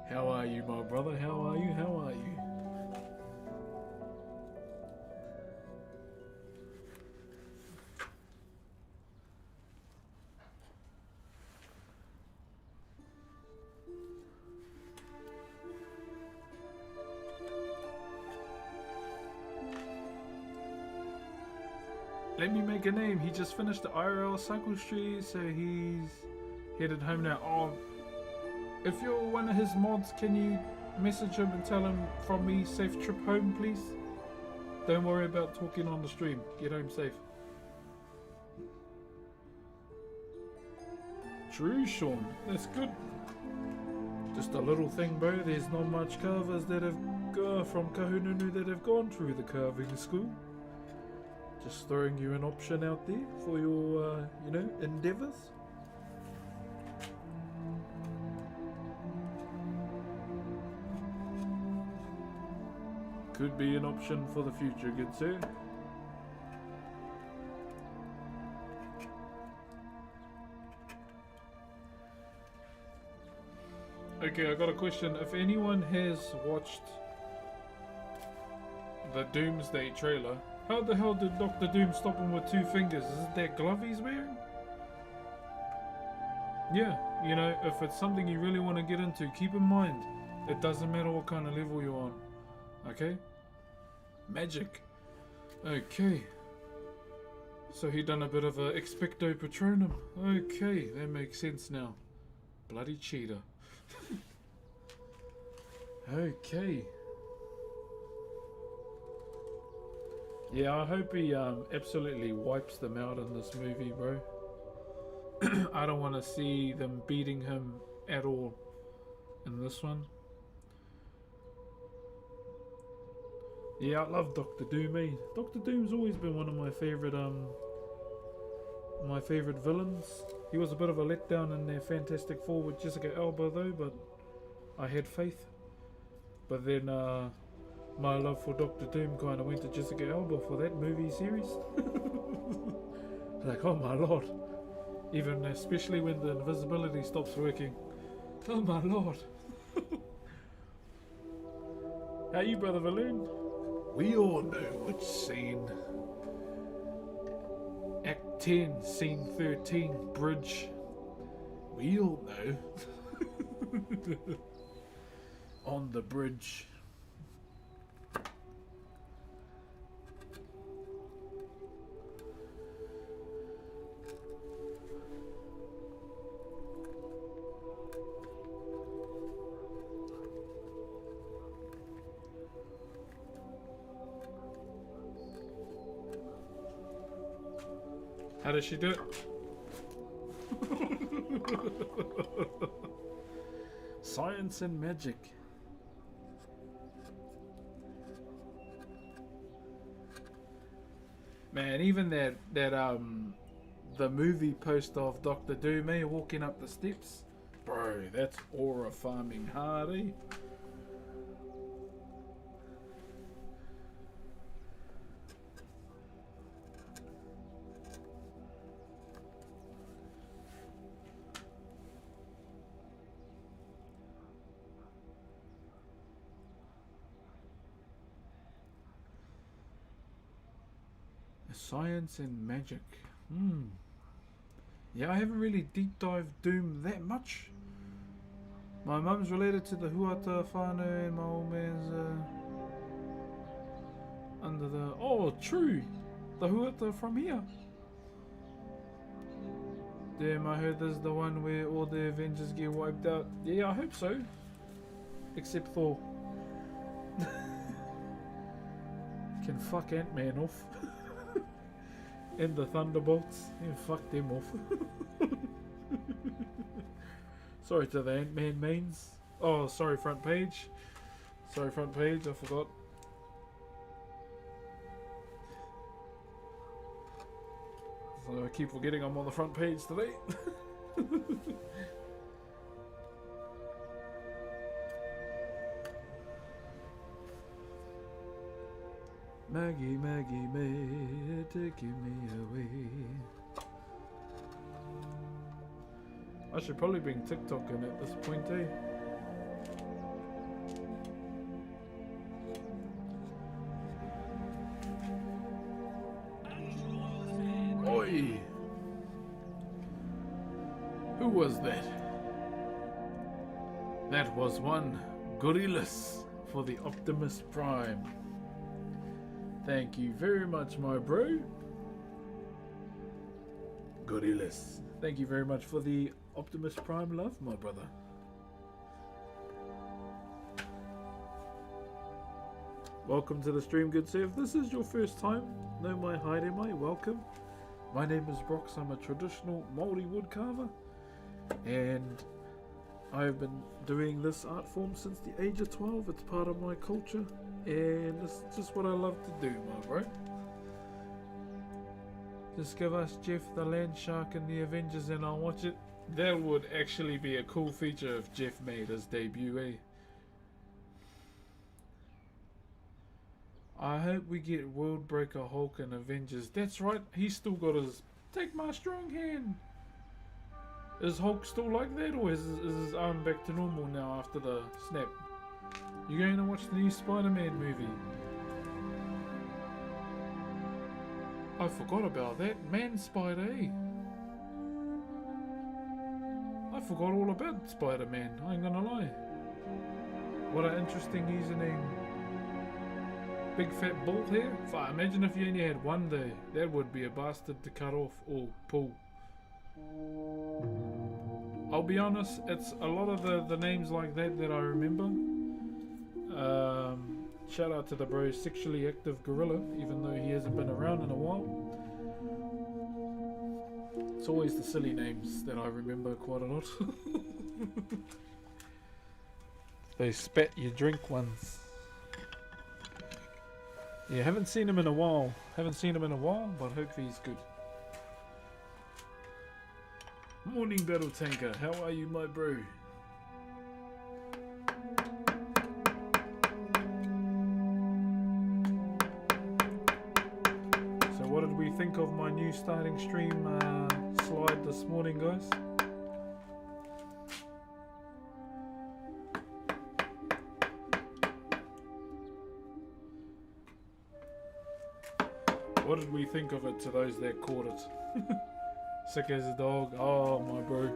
Speaker 1: How are you, my brother? How are you? How are you? Let me make a name. He just finished the IRL cycle street, so he's headed home now. Oh, if you're one of his mods, can you message him and tell him from me, safe trip home, please? Don't worry about talking on the stream. Get home safe. True, Sean. That's good. Just a little thing, bro. There's not much carvers that have from Kahununu that have gone through the carving school. Just throwing you an option out there for your, you know, endeavors. Could be an option for the future, good sir. Okay, I got a question. If anyone has watched the Doomsday trailer, how the hell did Dr. Doom stop him with 2 fingers? Is it that glove he's wearing? Yeah, you know, if it's something you really want to get into, keep in mind, it doesn't matter what kind of level you're on. Okay? Magic. Okay. So he done a bit of a expecto patronum. Okay, that makes sense now. Bloody cheater. Okay. Yeah, I hope he absolutely wipes them out in this movie, bro. I don't want to see them beating him at all in this one. Yeah, I love Dr. Doom, eh? Dr. Doom's always been one of my favorite villains. He was a bit of a letdown in their Fantastic Four with Jessica Alba though, but I had faith. But then my love for Dr. Doom kind of went to Jessica Alba for that movie series. Like, oh my lord. Even especially when the invisibility stops working. Oh my lord. How you, Brother Valoon? We all know which scene. Act 10, Scene 13, Bridge. We all know. On the bridge. How does she do it? Science and magic. Man, even that the movie poster of Dr. Doom, eh, walking up the steps, bro, that's aura farming hard, eh? Science and magic. Yeah, I haven't really deep dived Doom that much. My mum's related to the Huata whānau and my old man's under the... Oh, true! The Huata from here. Damn, I heard this is the one where all the Avengers get wiped out. Yeah, I hope so. Except Thor. Can fuck Ant-Man off. and the Thunderbolts. Yeah, fuck them off. Sorry to the Ant-Man mains. Oh, sorry, front page. Sorry, front page, I forgot. So I keep forgetting I'm on the front page today. Maggie, Maggie, May, taking me away. I should probably bring TikTok in at this point, eh? Oi! Who was that? That was one Gorillas for the Optimus Prime. Thank you very much, my bro. Gorillas. Thank you very much for the Optimus Prime love, my brother. Welcome to the stream, good sir. If this is your first time, no mai haere mai, welcome. My name is Brox. I'm a traditional Maori woodcarver, and I've been doing this art form since the age of 12. It's part of my culture, and it's just what I love to do, my bro. Just give us Jeff the Land Shark in the Avengers and I'll watch it. That would actually be a cool feature if Jeff made his debut, eh? I hope we get World Breaker Hulk and Avengers. That's right, he's still got his take my strong hand. Is Hulk still like that, or is his arm back to normal now after the snap? You going to watch the new Spider-Man movie? I forgot about that. Man Spider, eh? I forgot all about Spider-Man, I ain't gonna lie. What an interesting username. Big fat bald hair? Imagine if you only had one day. That would be a bastard to cut off or pull. I'll be honest, it's a lot of the names like that I remember. Shout out to the bro Sexually Active Gorilla, even though he hasn't been around in a while. It's always the silly names that I remember quite a lot. Those spat you drink ones. Yeah, haven't seen him in a while. But hope he's good. Morning, Battle Tanker. How are you, my bro? So what did we think of my new starting stream slide this morning, guys? What did we think of it to those that caught it? Sick as a dog. Oh, my bro.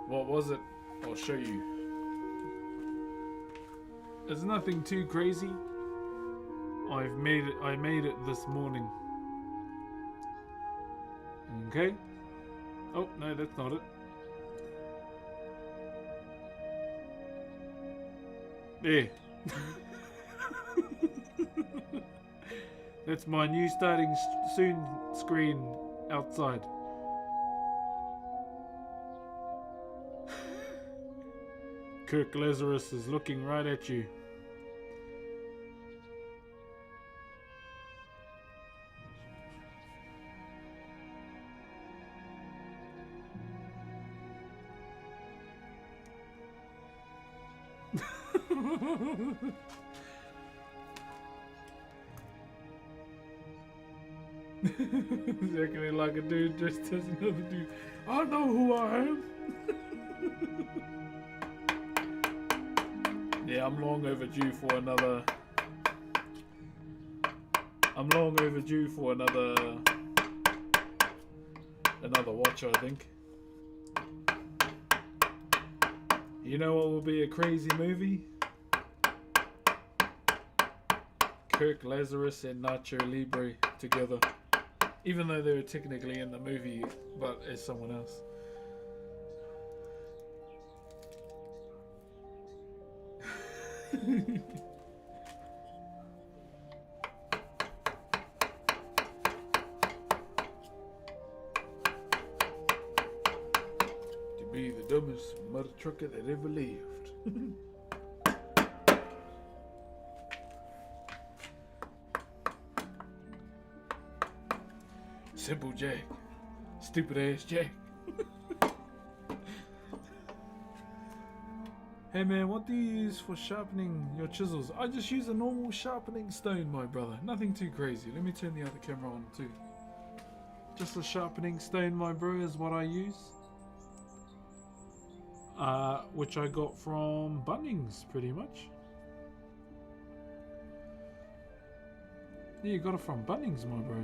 Speaker 1: What was it? I'll show you. It's nothing too crazy. I made it this morning. Okay. Oh, no, that's not it. There. That's my new starting soon screen outside. Kirk Lazarus is looking right at you. Exactly like a dude dressed as another dude. I know who I am. Yeah, I'm long overdue for another. Another watch, I think. You know what will be a crazy movie? Kirk Lazarus and Nacho Libre together. Even though they were technically in the movie, but as someone else. Be the dumbest mother trucker that ever lived. Simple Jack. Stupid ass Jack. Hey man, what do you use for sharpening your chisels? I just use a normal sharpening stone, my brother. Nothing too crazy. Let me turn the other camera on too. Just a sharpening stone, my bro, is what I use. Which I got from Bunnings, pretty much. Yeah, you got it from Bunnings, my bro.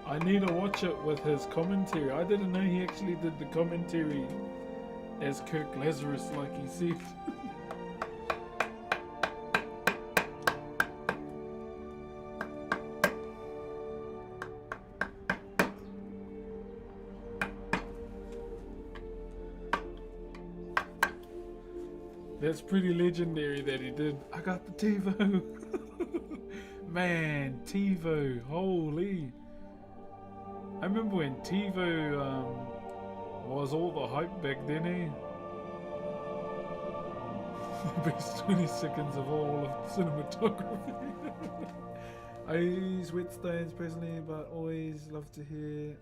Speaker 1: I need to watch it with his commentary. I didn't know he actually did the commentary as Kirk Lazarus, like he said. That's pretty legendary that he did. I got the TiVo. Man, TiVo, holy. I remember when TiVo was all the hype back then, eh? The best 20 seconds of all of cinematography. I use whetstones personally, but always love to hear.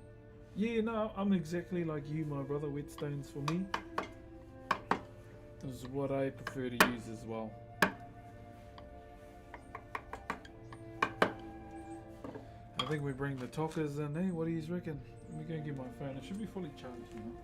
Speaker 1: Yeah, no, I'm exactly like you, my brother. Whetstones for me. This is what I prefer to use as well. I think we bring the talkers in, eh? What do you reckon? Let me go and get my phone. It should be fully charged, you know.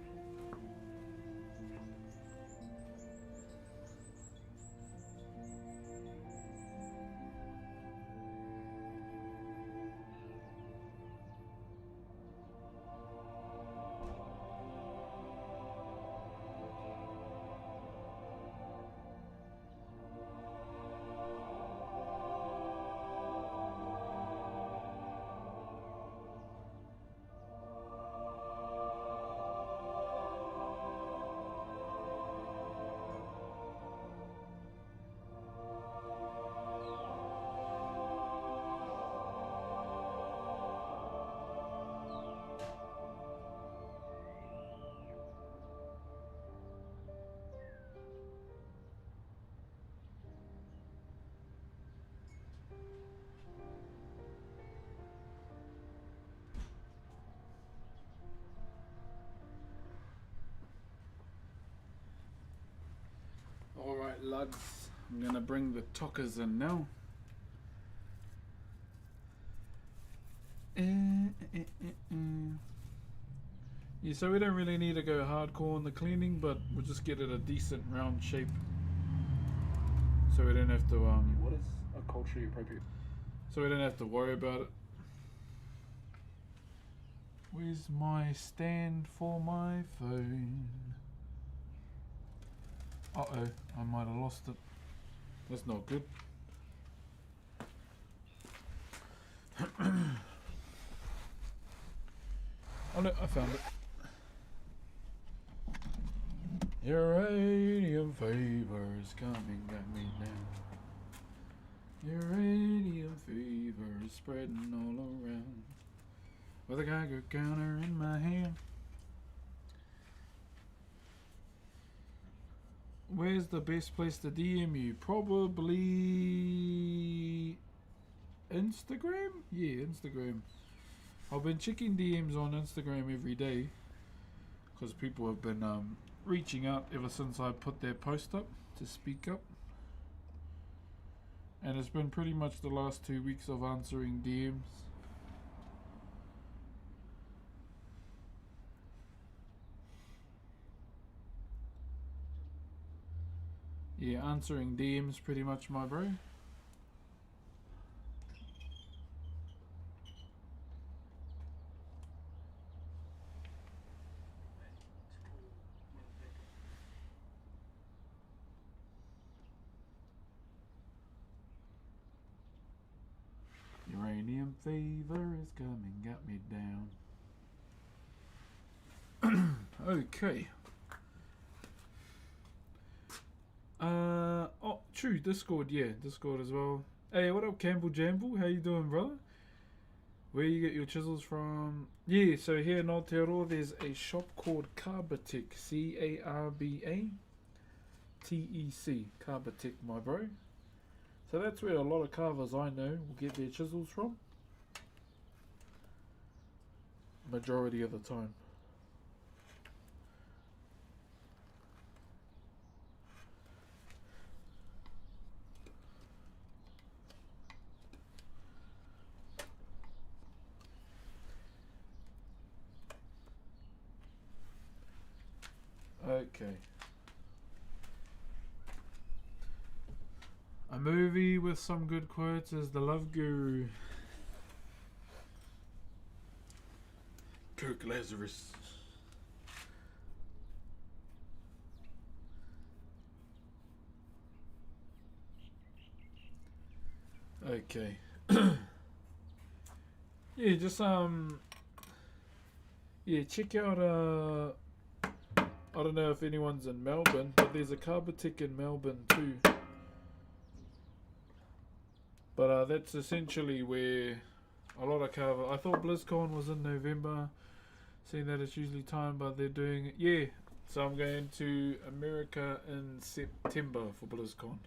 Speaker 1: Alright lads, I'm gonna bring the talkers in now. Yeah, so we don't really need to go hardcore on the cleaning, but we'll just get it a decent round shape. So we don't have to
Speaker 3: What is a culturally appropriate?
Speaker 1: So we don't have to worry about it. Where's my stand for my phone? Uh-oh, I might have lost it. That's not good. Oh no, I found it. Your radium fever is coming, got me now. Your radium fever is spreading all around. With a Geiger counter in my hand. Where's the best place to DM you? Probably Instagram? Yeah, Instagram. I've been checking DMs on Instagram every day because people have been reaching out ever since I put their post up to speak up. And it's been pretty much the last 2 weeks of answering DMs. Yeah, answering DMs pretty much, my bro. Uranium fever is coming, got me down. Okay. Oh, true. Discord, yeah, Discord as well. Hey, what up, Campbell Jamble? How you doing, brother? Where you get your chisels from? Yeah, so here in Aotearoa, there's a shop called Carbatic, Carbatec, Carbatic, my bro. So that's where a lot of carvers I know will get their chisels from. Majority of the time. Okay. A movie with some good quotes is The Love Guru. Kirk Lazarus. Okay. Yeah, just yeah, check out I don't know if anyone's in Melbourne, but there's a Carbatic in Melbourne too. But that's essentially where a lot of carver. I thought BlizzCon was in November, seeing that it's usually time, but they're doing it. Yeah, so I'm going to America in September for BlizzCon.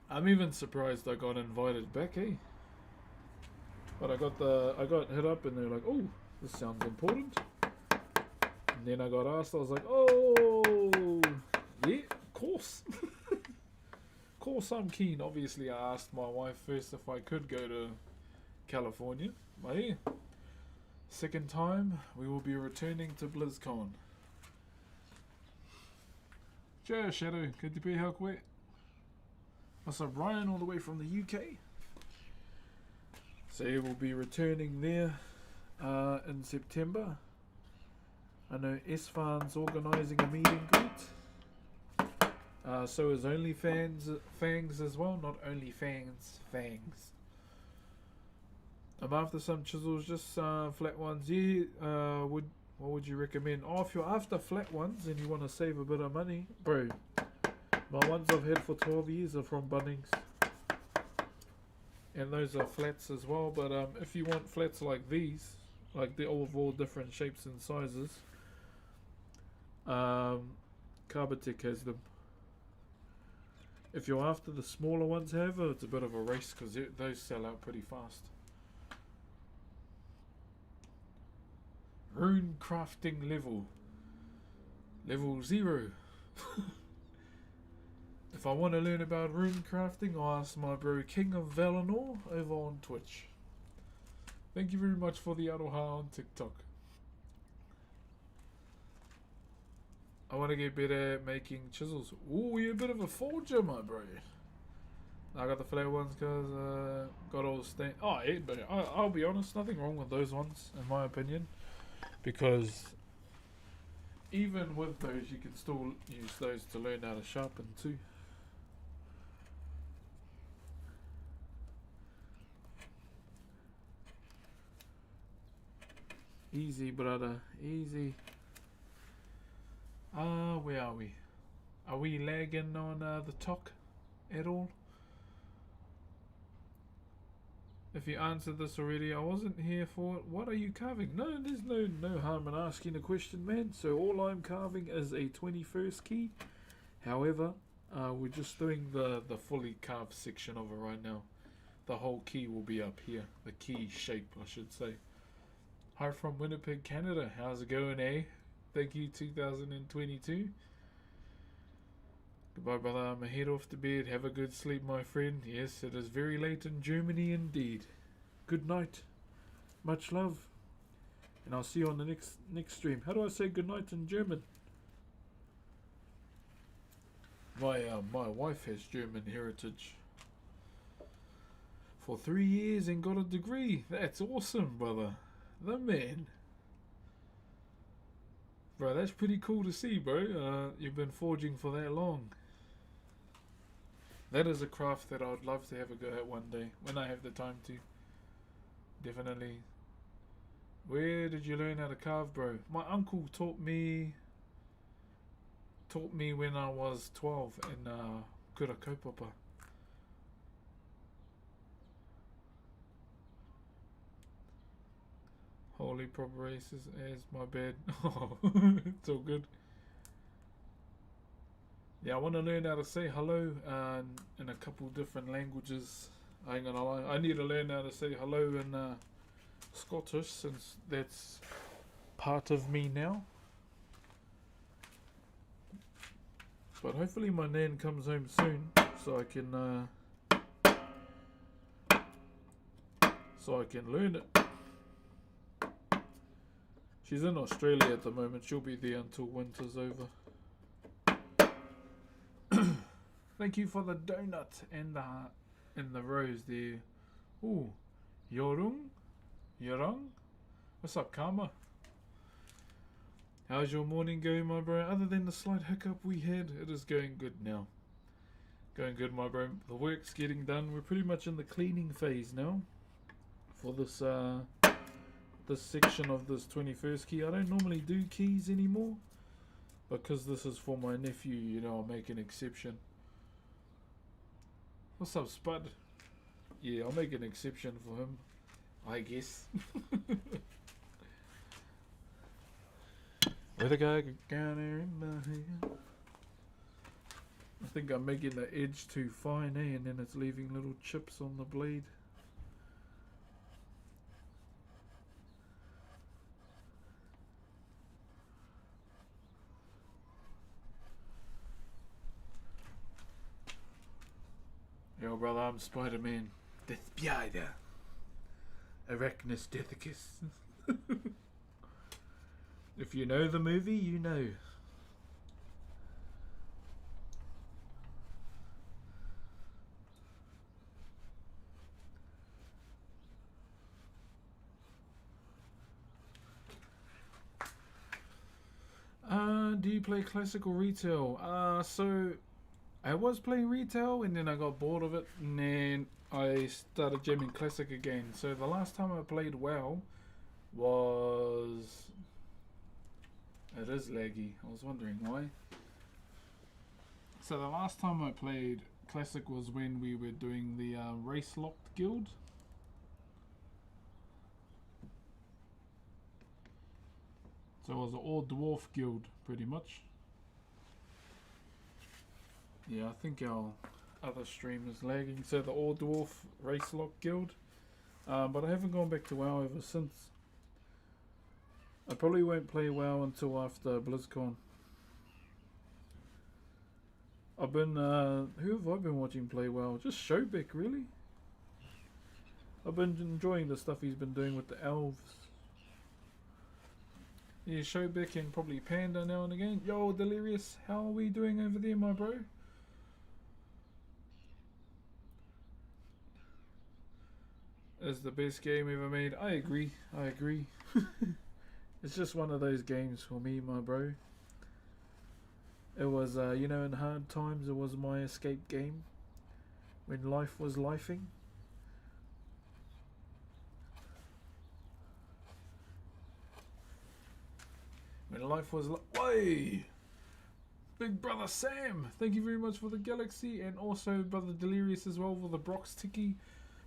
Speaker 1: I'm even surprised I got invited back, eh? But I got hit up and they're like, oh, this sounds important. And then I got asked, I was like, oh, yeah, of course. Of course I'm keen. Obviously I asked my wife first if I could go to California. But yeah, second time we will be returning to BlizzCon. Joe Shadow, good to be how quick. What's up, Ryan, all the way from the UK? So yeah, we'll be returning there in September. I know S-Fan's organising a meet and greet. So is Fangs as well, not only Fangs. I'm after some chisels, just flat ones. Yeah, what would you recommend? Oh, if you're after flat ones and you want to save a bit of money, bro, my ones I've had for 12 years are from Bunnings. And those are flats as well, but if you want flats like these, like they're all different shapes and sizes, Carbatic has them. If you're after the smaller ones, however, it's a bit of a race because those sell out pretty fast. Rune crafting level 0. If I want to learn about rune crafting, I'll ask my bro King of Valinor over on Twitch. Thank you very much for the aroha on TikTok. I want to get better at making chisels. Ooh, you're a bit of a forger, my bro. I got the flat ones because got all the stain. Oh, yeah, but I'll be honest, nothing wrong with those ones, in my opinion. Because even with those, you can still use those to learn how to sharpen too. Easy, brother, easy. Where are we? Are we lagging on the talk at all? If you answered this already, I wasn't here for it. What are you carving? No, there's no harm in asking a question, man. So all I'm carving is a 21st key. However, we're just doing the fully carved section of it right now. The whole key will be up here. The key shape, I should say. Hi from Winnipeg, Canada. How's it going, eh? Thank you, 2022. Goodbye, brother. I'm head off to bed. Have a good sleep, my friend. Yes, it is very late in Germany indeed. Good night. Much love. And I'll see you on the next stream. How do I say good night in German? My wife has German heritage. For 3 years and got a degree. That's awesome, brother. The man. Bro, that's pretty cool to see, bro. You've been forging for that long. That is a craft that I would love to have a go at one day, when I have the time to. Definitely Where did you learn how to carve, bro? My uncle taught me when I was 12 in Kura Kaupapa. Holy proper races as my bad. Oh, it's all good. Yeah, I want to learn how to say hello in a couple different languages. I ain't gonna lie. I need to learn how to say hello in Scottish, since that's part of me now. But hopefully my nan comes home soon, so I can learn it. She's in Australia at the moment. She'll be there until winter's over. Thank you for the donut and the rose there. Ooh, Yorung? What's up, Karma? How's your morning going, my bro? Other than the slight hiccup we had, it is going good now. Going good, my bro. The work's getting done. We're pretty much in the cleaning phase now for this this section of this 21st key. I don't normally do keys anymore because this is for my nephew. You know, I'll make an exception. What's up, Spud? Yeah, I'll make an exception for him, I guess. Where the guy down there in my head? I think I'm making the edge too fine, eh? And then it's leaving little chips on the blade. Yo, brother, I'm Spider-Man. The Spider. Arachnus Deathicus. If you know the movie, you know. Do you play classical retail? So I was playing retail and then I got bored of it and then I started jamming classic again. So the last time I played WoW was... It is laggy. I was wondering why. So the last time I played classic was when we were doing the race locked guild. So it was an all dwarf guild pretty much. Yeah, I think our other stream is lagging. So the all dwarf race lock guild. But I haven't gone back to WoW ever since. I probably won't play WoW until after BlizzCon. I've been, who have I been watching play WoW? Just Showbeck, really. I've been enjoying the stuff he's been doing with the elves. Yeah, Showbeck and probably Panda now and again. Yo, Delirious, how are we doing over there, my bro? It's the best game ever made. I agree. It's just one of those games for me, my bro. It was, you know, in hard times, it was my escape game. When life was lifing. When life was way. Big brother Sam, thank you very much for the galaxy, and also brother Delirious as well for the Brox Tiki.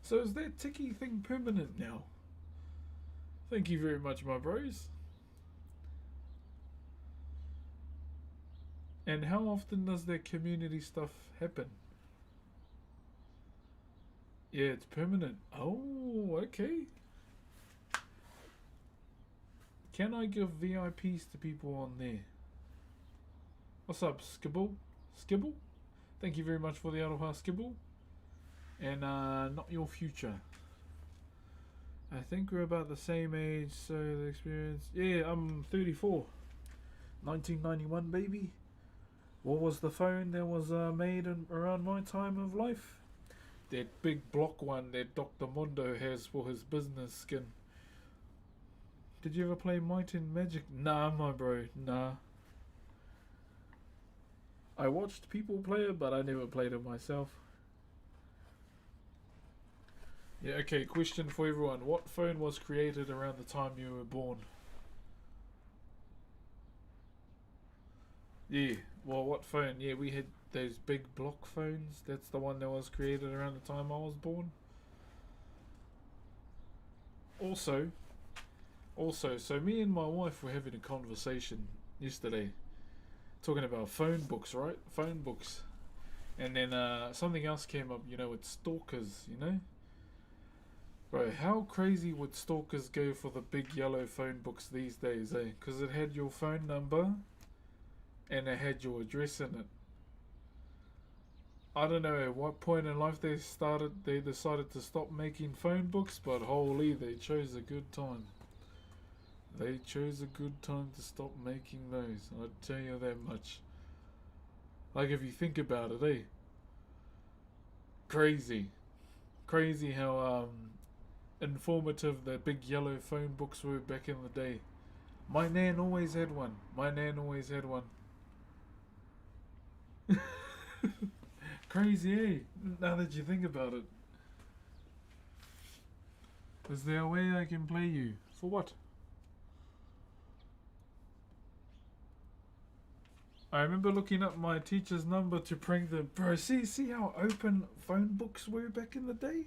Speaker 1: So is that Tiki thing permanent now? Thank you very much, my bros. And how often does that community stuff happen? Yeah, it's permanent. Oh, okay. Can I give VIPs to people on there? What's up, Skibble? Skibble? Thank you very much for the Aroha, Skibble. And not your future. I think we're about the same age, so the experience... Yeah, I'm 34. 1991, baby. What was the phone that was made around my time of life? That big block one that Dr. Mondo has for his business skin. Did you ever play Might and Magic? Nah, my bro, nah. I watched people play it, but I never played it myself. Yeah, okay, question for everyone. What phone was created around the time you were born? Yeah, well, what phone? Yeah, we had those big block phones. That's the one that was created around the time I was born. Also, so me and my wife were having a conversation yesterday talking about phone books, right? Phone books. And then something else came up, with stalkers, Bro, how crazy would stalkers go for the big yellow phone books these days, eh? Because it had your phone number and it had your address in it. I don't know at what point in life they decided to stop making phone books, but holy, they chose a good time. They chose a good time to stop making those. I'll tell you that much. Like, if you think about it, eh? Crazy how informative the big yellow phone books were back in the day. My nan always had one. Crazy, eh? Now that you think about it. Is there a way I can play you? For what? I remember looking up my teacher's number to prank them. Bro, see how open phone books were back in the day?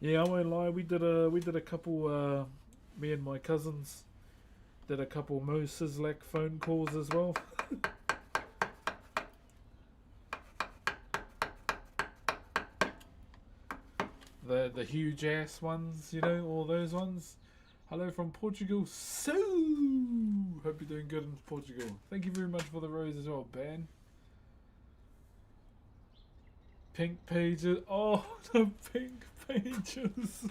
Speaker 1: Yeah, I won't lie. We did a couple. Me and my cousins did a couple Mo Sislak phone calls as well. the huge ass ones, all those ones. Hello from Portugal. So hope you're doing good in Portugal. Thank you very much for the rose as well, Ben. Pink pages. Oh, the pink pages.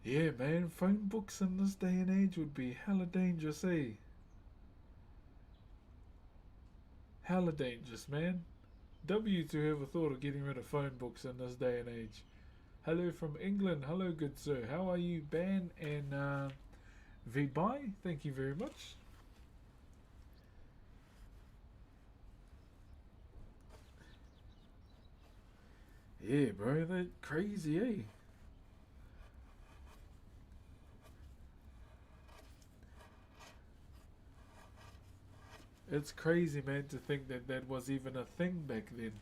Speaker 1: Yeah, man, phone books in this day and age would be hella dangerous, eh? Hella dangerous, man. W to whoever thought of getting rid of phone books in this day and age. Hello from England. Hello, good sir. How are you, Ban and Vibai? Thank you very much. Yeah, bro, that crazy, eh? It's crazy, man, to think that that was even a thing back then.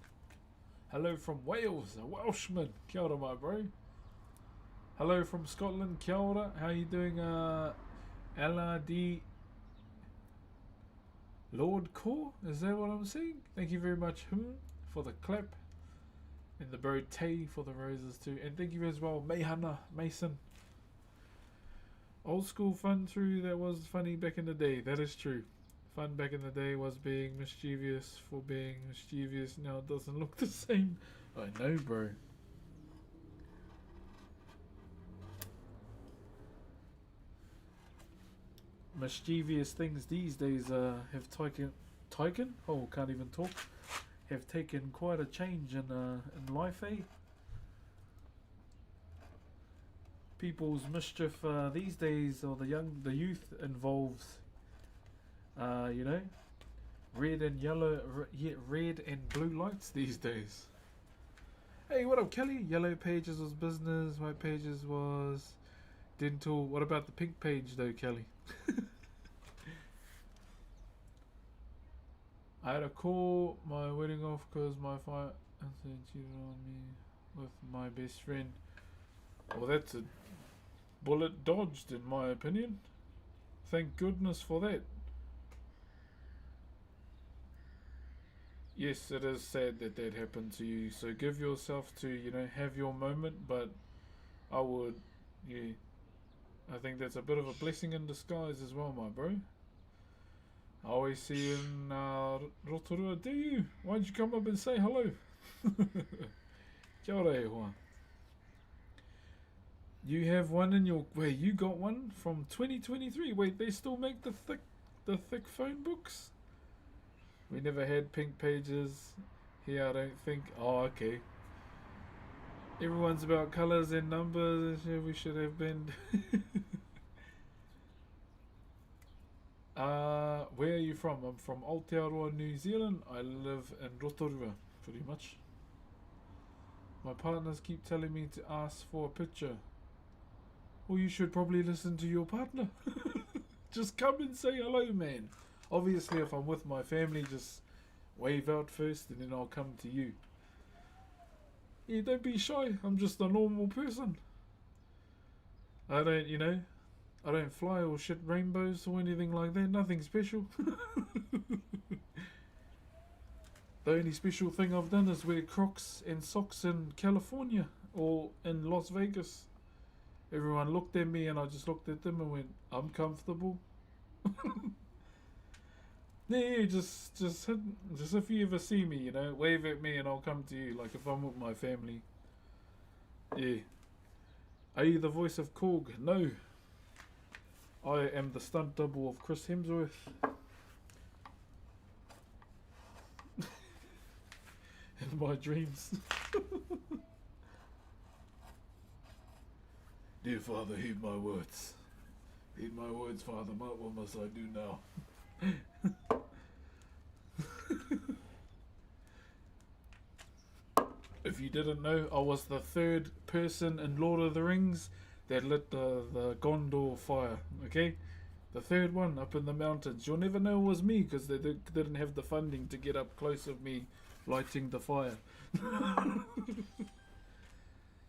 Speaker 1: Hello from Wales, a Welshman. Kia ora, my bro. Hello from Scotland. Kia ora. How you doing, LRD Lord Core? Is that what I'm saying? Thank you very much, for the clap. And the bro Tay for the roses too. And thank you as well, Mayhana, Mason. Old school fun through that was funny back in the day. That is true. Fun back in the day was being mischievous for being mischievous. Now it doesn't look the same. I know, bro. Mischievous things these days have taken. Oh, can't even talk. Have taken quite a change in life, eh? People's mischief these days, or the youth involves, red and yellow, red and blue lights these days. Hey, what up, Kelly? Yellow pages was business, white pages was dental. What about the pink page, though, Kelly? I had to call my wedding off because my fiance cheated on me with my best friend. Well, that's a bullet dodged, in my opinion. Thank goodness for that. Yes, it is sad that that happened to you. So give yourself to, have your moment. But I would, yeah, I think that's a bit of a blessing in disguise as well, my bro. I always see you in Rotorua. Do you? Why'd you come up and say hello? Kia ora e hoa. You have one in your... Wait, you got one from 2023? Wait, they still make the thick phone books? We never had pink pages here, I don't think. Oh, okay. Everyone's about colours and numbers. We should have been... Where are you from? I'm from Aotearoa, New Zealand. I live in Rotorua, pretty much. My partners keep telling me to ask for a picture. Well, you should probably listen to your partner. Just come and say hello, man. Obviously, if I'm with my family, just wave out first and then I'll come to you. Yeah, don't be shy. I'm just a normal person. I don't fly or shit rainbows or anything like that. Nothing special. The only special thing I've done is wear Crocs and socks in California or in Las Vegas. Everyone looked at me and I just looked at them and went, I'm comfortable. Yeah, just if you ever see me, wave at me and I'll come to you. Like if I'm with my family. Yeah. Are you the voice of Korg? No. I am the stunt double of Chris Hemsworth. In my dreams. Dear Father, heed my words. Heed my words, Father. What must I do now? If you didn't know, I was the third person in Lord of the Rings that lit the Gondor fire, okay? The third one up in the mountains. You'll never know it was me because they didn't have the funding to get up close of me lighting the fire.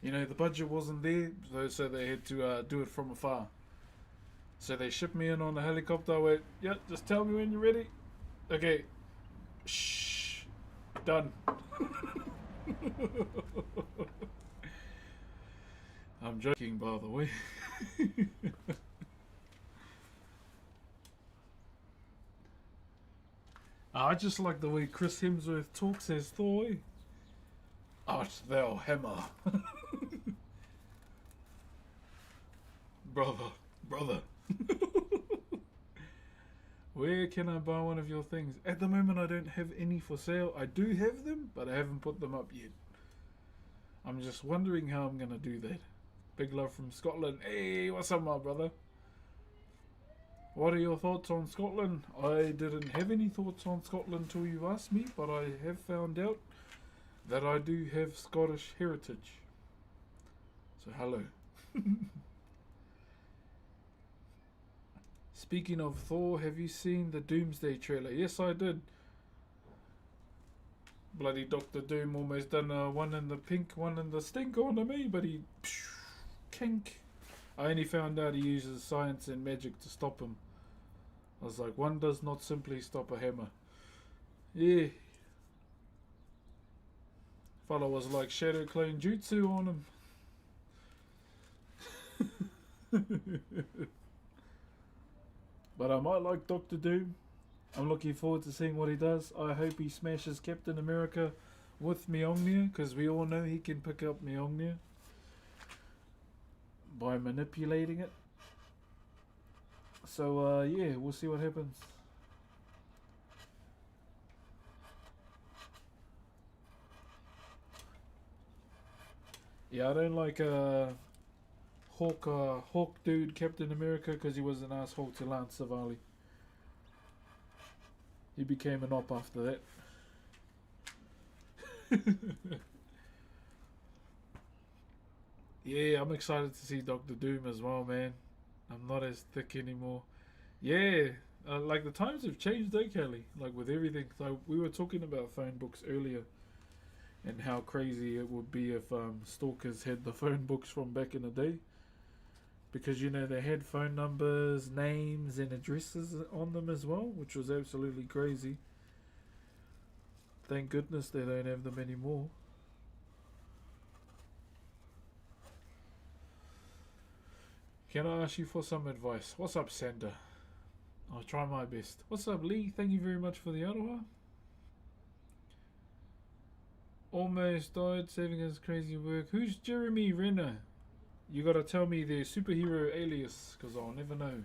Speaker 1: The budget wasn't there, so they had to do it from afar. So they shipped me in on a helicopter. I went, yeah, just tell me when you're ready. Okay. Shh. Done. I'm joking, by the way. I just like the way Chris Hemsworth talks as Thor. Art thou hammer? Brother. Where can I buy one of your things? At the moment I don't have any for sale. I do have them, but I haven't put them up yet. I'm just wondering how I'm gonna do that. Big love from Scotland. Hey, what's up, my brother? What are your thoughts on Scotland? I didn't have any thoughts on Scotland till you asked me, but I have found out that I do have Scottish heritage. So hello. Speaking of Thor, have you seen the Doomsday trailer? Yes, I did. Bloody Doctor Doom almost done one in the pink, one in the stink onto me, but he... kink. I only found out he uses science and magic to stop him. I was like, one does not simply stop a hammer. Yeah. Fella was like Shadow Clone Jutsu on him. But I might like Doctor Doom. I'm looking forward to seeing what he does. I hope he smashes Captain America with Mjolnir, because we all know he can pick up Mjolnir by manipulating it. So yeah, we'll see what happens. Yeah, I don't like Hawk dude Captain America because he was an asshole to Lance Savali. He became an op after that. Yeah, I'm excited to see Doctor Doom as well, man. I'm not as thick anymore. Yeah, like the times have changed, Kelly? Like with everything. So we were talking about phone books earlier, and how crazy it would be if stalkers had the phone books from back in the day. Because they had phone numbers, names, and addresses on them as well, which was absolutely crazy. Thank goodness they don't have them anymore. Can I ask you for some advice? What's up, Sander? I'll try my best. What's up, Lee? Thank you very much for the aroha. Almost died saving his crazy work. Who's Jeremy Renner? You gotta tell me their superhero alias, because I'll never know.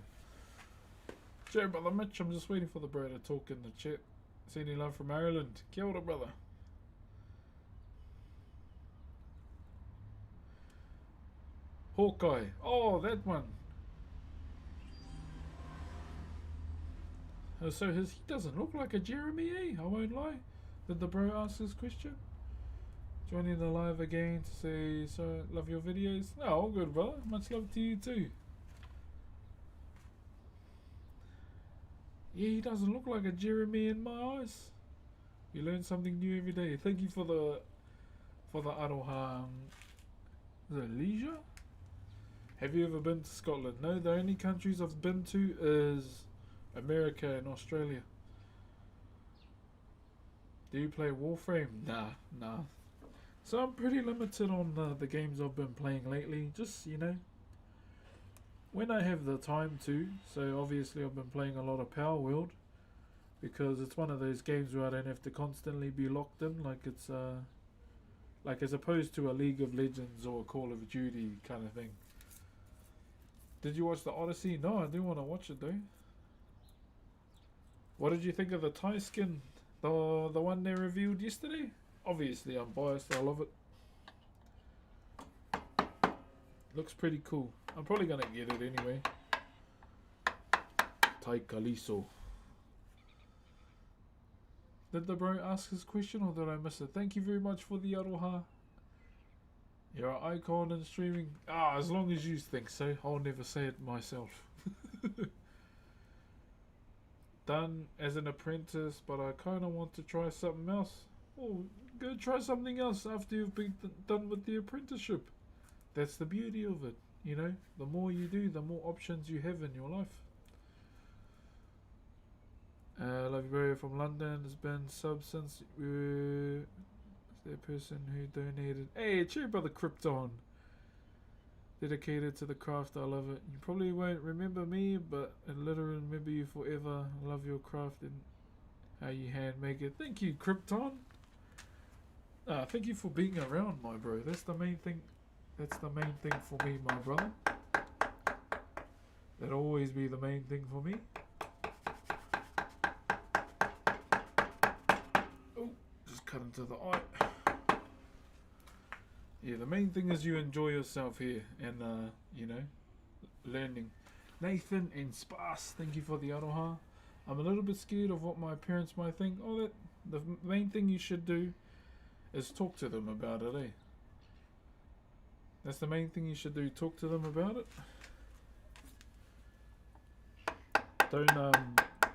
Speaker 1: Joe, brother Mitch, I'm just waiting for the bro to talk in the chat. See any love from Ireland? Kia ora, brother. Hawkeye. Oh, that one. So he doesn't look like a Jeremy, eh? I won't lie. Did the bro ask this question? Joining the live again to say, so love your videos. No, all good, brother. Much love to you too. Yeah, he doesn't look like a Jeremy in my eyes. You learn something new every day. Thank you for the aroha. Is it leisure? Have you ever been to Scotland? No, the only countries I've been to is America and Australia. Do you play Warframe? Nah. So I'm pretty limited on the games I've been playing lately. Just, you know, when I have the time to. So obviously I've been playing a lot of Power World, because it's one of those games where I don't have to constantly be locked in, like it's like as opposed to a League of Legends or a Call of Duty kind of thing. Did you watch the Odyssey? No, I do want to watch it though. What did you think of the Thai skin? The one they revealed yesterday? Obviously I'm biased, I love it. Looks pretty cool. I'm probably gonna get it anyway. Thai Kaliso. Did the bro ask his question or did I miss it? Thank you very much for the aroha. You're an icon in streaming. As long as you think so. I'll never say it myself. Done as an apprentice, but I kind of want to try something else. Oh, go try something else after you've been done with the apprenticeship. That's the beauty of it, you know. The more you do, the more options you have in your life. Love you, bro, from London. Has been sub since the person who donated. Hey, cheer, brother Krypton. Dedicated to the craft, I love it. You probably won't remember me, but I literally remember you forever. I love your craft and how you hand make it. Thank you, Krypton. Thank you for being around, my bro. That's the main thing. That's the main thing for me, my brother. That'll always be the main thing for me. Oh, just cut into the eye. Yeah, the main thing is you enjoy yourself here and, you know, learning. Nathan and Sparse, thank you for the aroha. I'm a little bit scared of what my parents might think. Oh, the main thing you should do is talk to them about it, eh? That's the main thing you should do. Talk to them about it.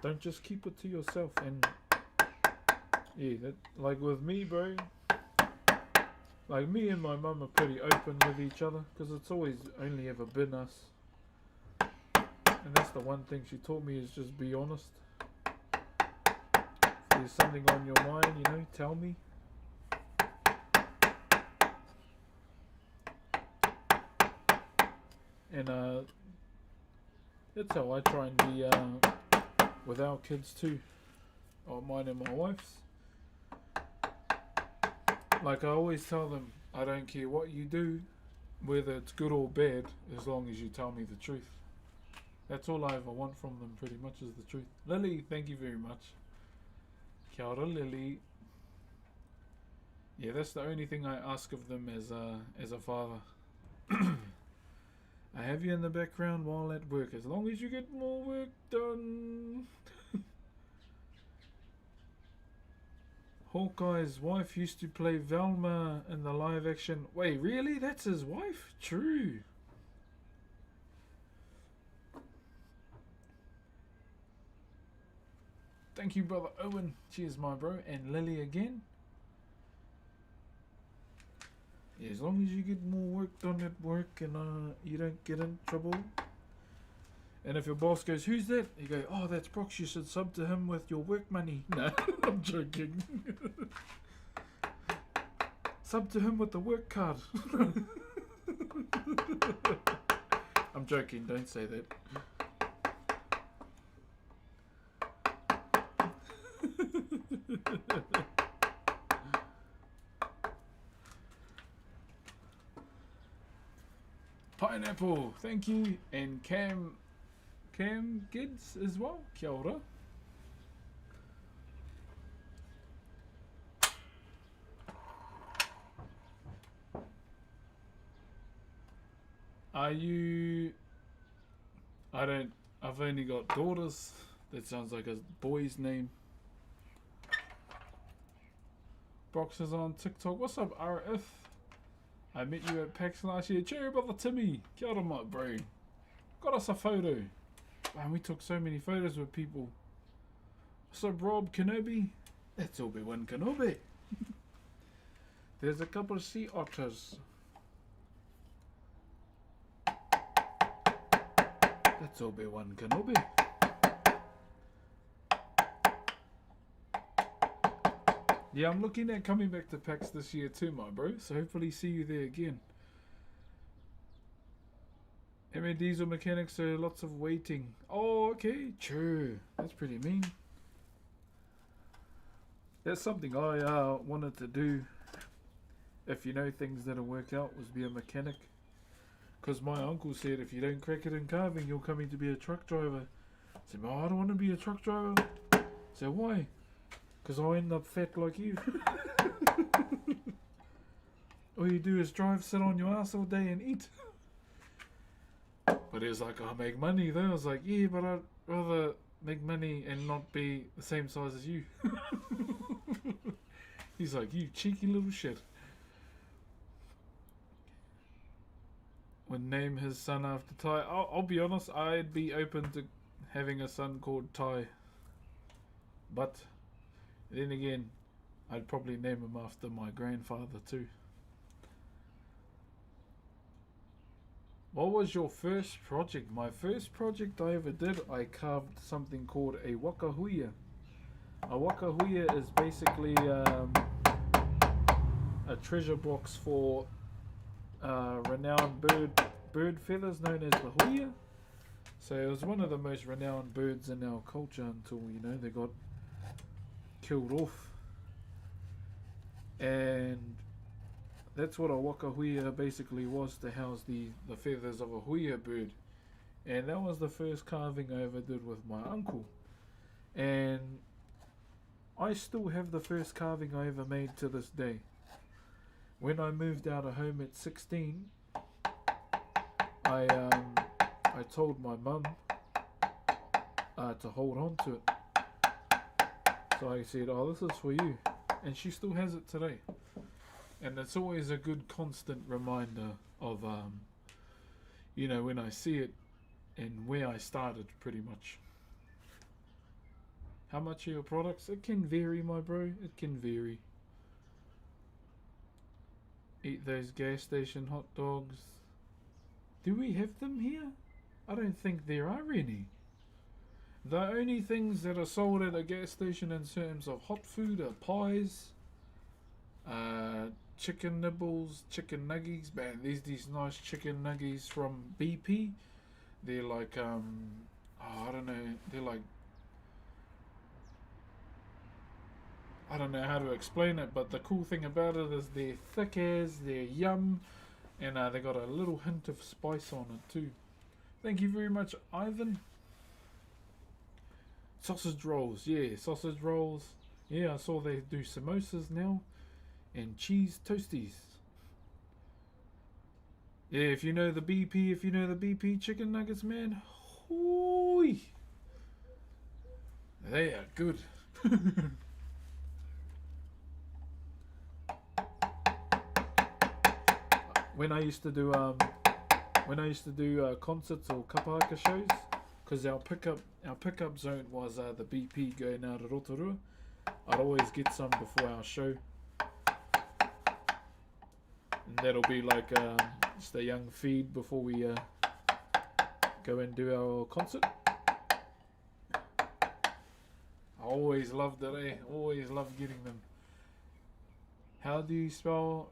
Speaker 1: Don't just keep it to yourself. And yeah, that, like with me, bro. Like me and my mum are pretty open with each other because it's always only ever been us. And that's the one thing she taught me, is just be honest. If there's something on your mind, you know, tell me. And that's how I try and be with our kids too, or mine and my wife's. Like I always tell them, I don't care what you do, whether it's good or bad, as long as you tell me the truth. That's all I ever want from them, pretty much, is the truth. Lily, thank you very much. Kia ora, Lily. Yeah, that's the only thing I ask of them as a father. I have you in the background while at work, as long as you get more work done. Hawkeye's wife used to play Velma in the live action. Wait, really? That's his wife? True. Thank you, brother Owen. Cheers, my bro. And Lily again. Yeah, as long as you get more work done at work and you don't get in trouble. And if your boss goes, who's that? You go, oh, that's Brox. You should sub to him with your work money. No, I'm joking. Sub to him with the work card. I'm joking. Don't say that. Pineapple, thank you. And Cam Gids as well. Kia ora. Are you... I've only got daughters. That sounds like a boy's name. Brox is on TikTok. What's up, RF? I met you at PAX last year. Cheerio, brother Timmy. Kia ora, my bro. Got us a photo. Man, we took so many photos with people. What's up, Rob Kenobi? That's Obi-Wan Kenobi. There's a couple of sea otters. That's Obi-Wan Kenobi. Yeah, I'm looking at coming back to PAX this year too, my bro. So hopefully see you there again. MA diesel mechanics, so lots of waiting. Oh, okay. True. That's pretty mean. That's something I wanted to do. If you know things that'll work out, was be a mechanic. Because my uncle said if you don't crack it in carving, you're coming to be a truck driver. I said, oh, I don't want to be a truck driver. I said, why? Because I'll end up fat like you. All you do is drive, sit on your ass all day and eat. But he was like, I make money though. I was like, yeah, but I'd rather make money and not be the same size as you. He's like, you cheeky little shit. Would name his son after Ty. I'll be honest, I'd be open to having a son called Ty. But then again, I'd probably name him after my grandfather too. What was your first project? My first project I ever did, I carved something called a wakahuia. A wakahuia is basically a treasure box for renowned bird feathers known as the huia. So it was one of the most renowned birds in our culture until, you know, they got killed off. And that's what a wakahuia basically was, to house the feathers of a huia bird. And that was the first carving I ever did with my uncle. And I still have the first carving I ever made to this day. When I moved out of home at 16, I told my mum to hold on to it. So I said, oh, this is for you. And she still has it today. And it's always a good constant reminder of, you know, when I see it and where I started, pretty much. How much are your products? It can vary, my bro. It can vary. Eat those gas station hot dogs. Do we have them here? I don't think there are any. The only things that are sold at a gas station in terms of hot food are pies, chicken nibbles, chicken nuggies. Man, there's these nice chicken nuggies from BP. They're like, I don't know, they're like, I don't know how to explain it, but the cool thing about it is they're thick as, they're yum, and they got a little hint of spice on it too. Thank you very much, Ivan. Sausage rolls, yeah, sausage rolls. Yeah, I saw they do samosas now. And cheese toasties. Yeah, if you know the BP chicken nuggets, man, hooey, they are good. When I used to do concerts or kapahaka shows, because our pickup zone was the BP going out of Rotorua, I'd always get some before our show. And that'll be like just a young feed before we go and do our concert. I always loved it, eh? Always loved getting them. How do you spell?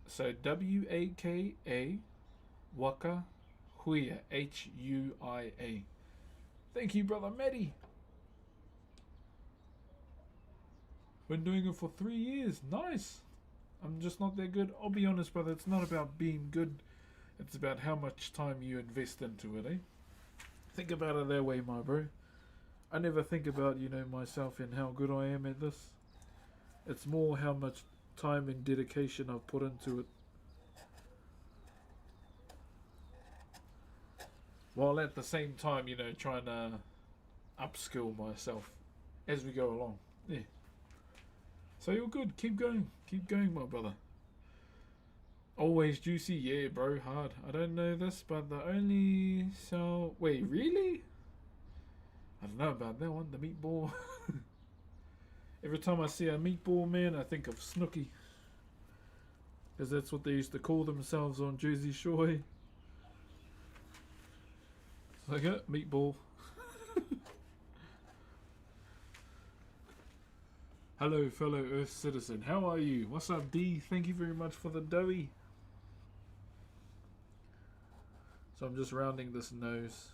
Speaker 1: So W-A-K-A Waka Huia, H-U-I-A. Thank you, brother Matty. Been doing it for 3 years. Nice. I'm just not that good. I'll be honest, brother. It's not about being good. It's about how much time you invest into it, eh? Think about it that way, my bro. I never think about, you know, myself and how good I am at this. It's more how much time and dedication I've put into it. While at the same time, you know, trying to upskill myself as we go along. Yeah. So you're good. Keep going. Keep going, my brother. Always juicy. Yeah, bro. Hard. I don't know this, but the only so wait, really? I don't know about that one. The meatball. Every time I see a meatball, man, I think of Snooky. Because that's what they used to call themselves on Jersey Shore. It's like a meatball. Hello, fellow Earth citizen. How are you? What's up, D? Thank you very much for the doughy. So I'm just rounding this nose.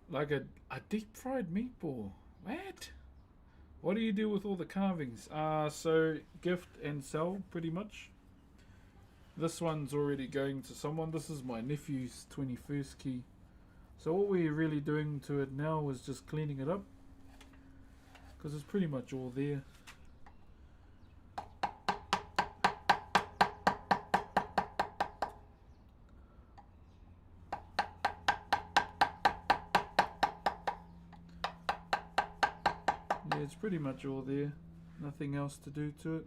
Speaker 1: Like a deep fried meatball. What? What do you do with all the carvings? So gift and sell pretty much. This one's already going to someone. This is my nephew's 21st key. So what we're really doing to it now is just cleaning it up. Because it's pretty much all there. Yeah, it's pretty much all there. Nothing else to do to it.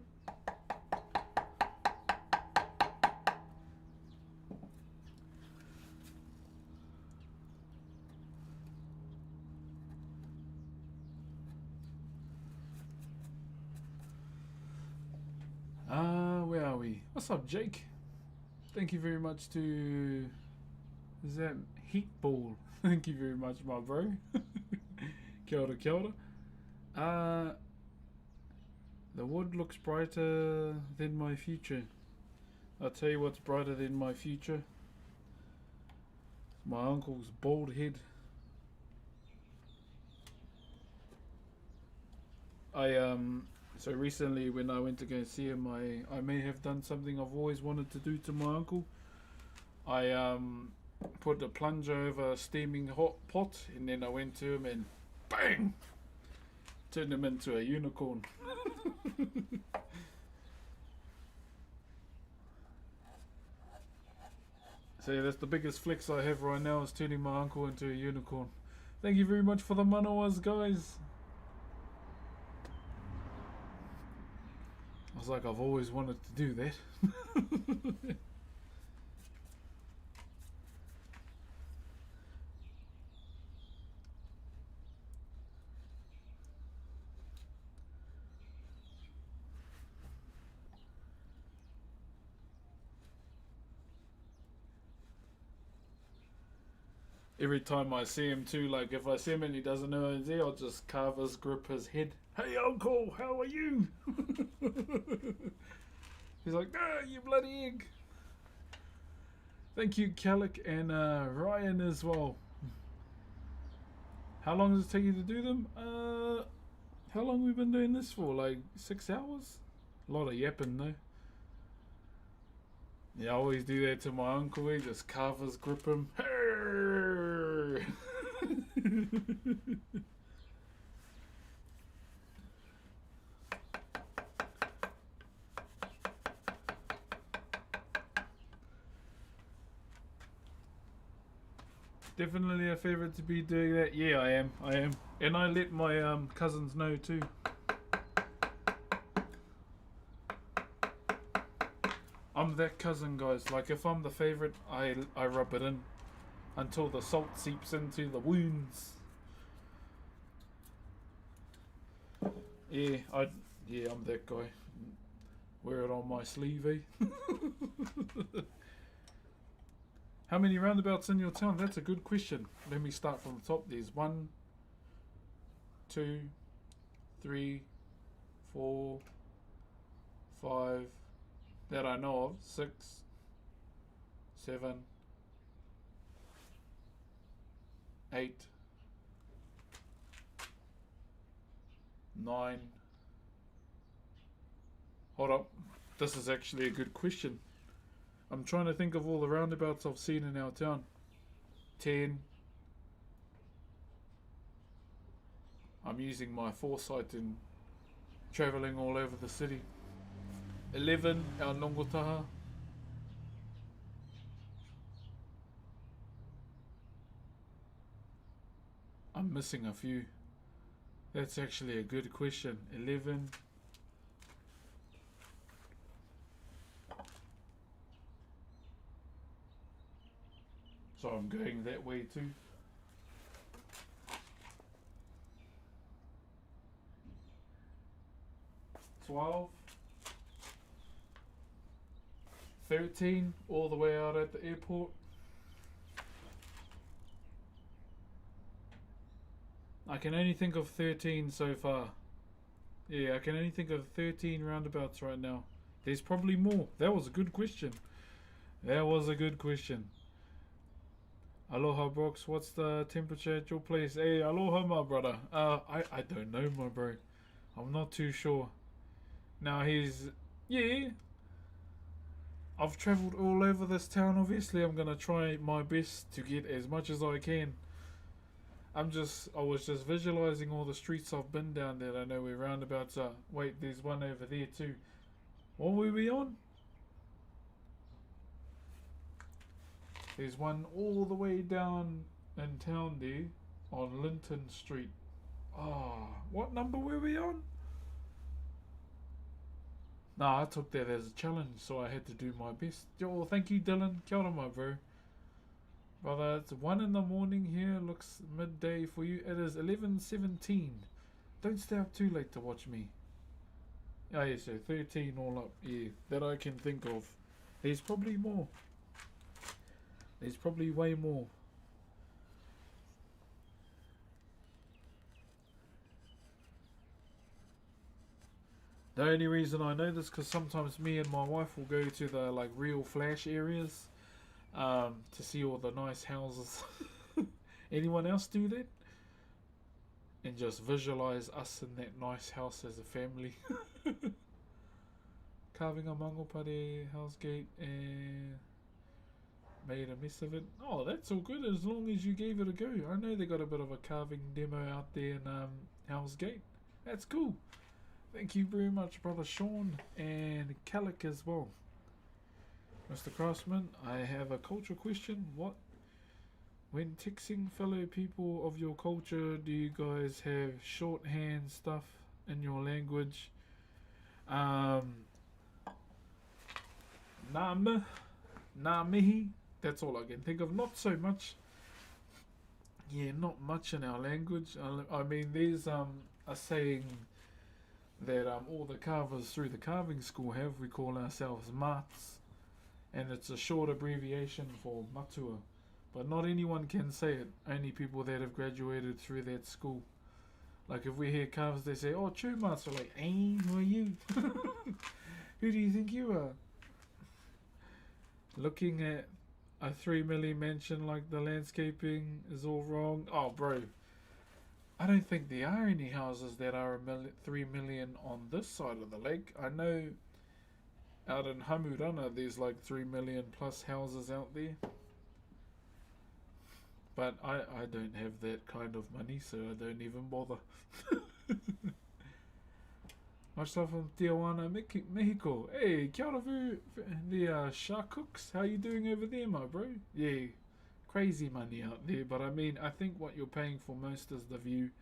Speaker 1: Where are we? What's up, Jake? Thank you very much to... Is that Heat Ball? Thank you very much, my bro. Kia ora, kia ora. The wood looks brighter than my future. I'll tell you what's brighter than my future. My uncle's bald head. So recently when I went to go see him, I may have done something I've always wanted to do to my uncle. I put a plunger over a steaming hot pot, and then I went to him and bang! Turned him into a unicorn. So yeah, that's the biggest flex I have right now, is turning my uncle into a unicorn. Thank you very much for the manawas, guys. I was like, I've always wanted to do that. Every time I see him too, like if I see him and he doesn't know he's there, I'll just carve his grip his head. Hey uncle, how are you? He's like, ah, you bloody egg. Thank you, Calic and Ryan as well. How long does it take you to do them? How long have we been doing this for? Like 6 hours? A lot of yapping though. Yeah, I always do that to my uncle. He just carve his grip him. Definitely a favourite to be doing that. Yeah, I am. And I let my cousins know too. I'm that cousin, guys. Like if I'm the favourite, I rub it in until the salt seeps into the wounds. Yeah, I'm that guy. Wear it on my sleeve, eh? How many roundabouts in your town? That's a good question. Let me start from the top. There's 1, 2, 3, 4, 5, that I know of. 6, 7, 8, 9. Hold up. This is actually a good question. I'm trying to think of all the roundabouts I've seen in our town. 10. I'm using my foresight in travelling all over the city. 11, our Nongotaha. I'm missing a few. That's actually a good question. 11. So I'm going that way too. 12. 13, all the way out at the airport. I can only think of 13 so far. Yeah, I can only think of 13 roundabouts right now. There's probably more. That was a good question. That was a good question. Aloha, Brox. What's the temperature at your place? Hey, aloha, my brother. I don't know, my bro. I'm not too sure. Now, yeah. I've travelled all over this town. Obviously, I'm going to try my best to get as much as I can. I was just visualising all the streets I've been down there. I know where roundabouts are. Wait, there's one over there too. What were we on? There's one all the way down in town there on Linton Street. What number were we on? Nah, I took that as a challenge, so I had to do my best. Yo, thank you, Dylan. Kia ora, my bro. Brother, it's 1 in the morning here. Looks midday for you. It is 11:17. Don't stay up too late to watch me. Oh yeah, so 13 all up. Yeah, that I can think of. There's probably more. There's probably way more. The only reason I know this because sometimes me and my wife will go to the like real flash areas to see all the nice houses. Anyone else do that? And just visualize us in that nice house as a family. Carving a mangopare house gate and made a mess of it. Oh, that's all good as long as you gave it a go. I know they got a bit of a carving demo out there in Hell's Gate. That's cool. Thank you very much, brother Sean and Calic as well. Mr. Craftsman, I have a culture question. When texting fellow people of your culture, do you guys have shorthand stuff in your language? Nā mihi. That's all I can think of. Not so much. Yeah, not much in our language. I mean, there's a saying that all the carvers through the carving school have. We call ourselves mats, and it's a short abbreviation for matua. But not anyone can say it. Only people that have graduated through that school. Like if we hear carvers, they say, "Oh, true mats." We're like, "Hey, who are you? Who do you think you are?" Looking at a 3 million mansion like the landscaping is all wrong. Oh, bro. I don't think there are any houses that are 3 million on this side of the lake. I know out in Hamurana there's like 3 million plus houses out there. But I don't have that kind of money, so I don't even bother. Much love from Tijuana, Mexico. Hey, kia ora the shark cooks. How you doing over there, my bro? Yeah, crazy money out there. But I mean, I think what you're paying for most is the view.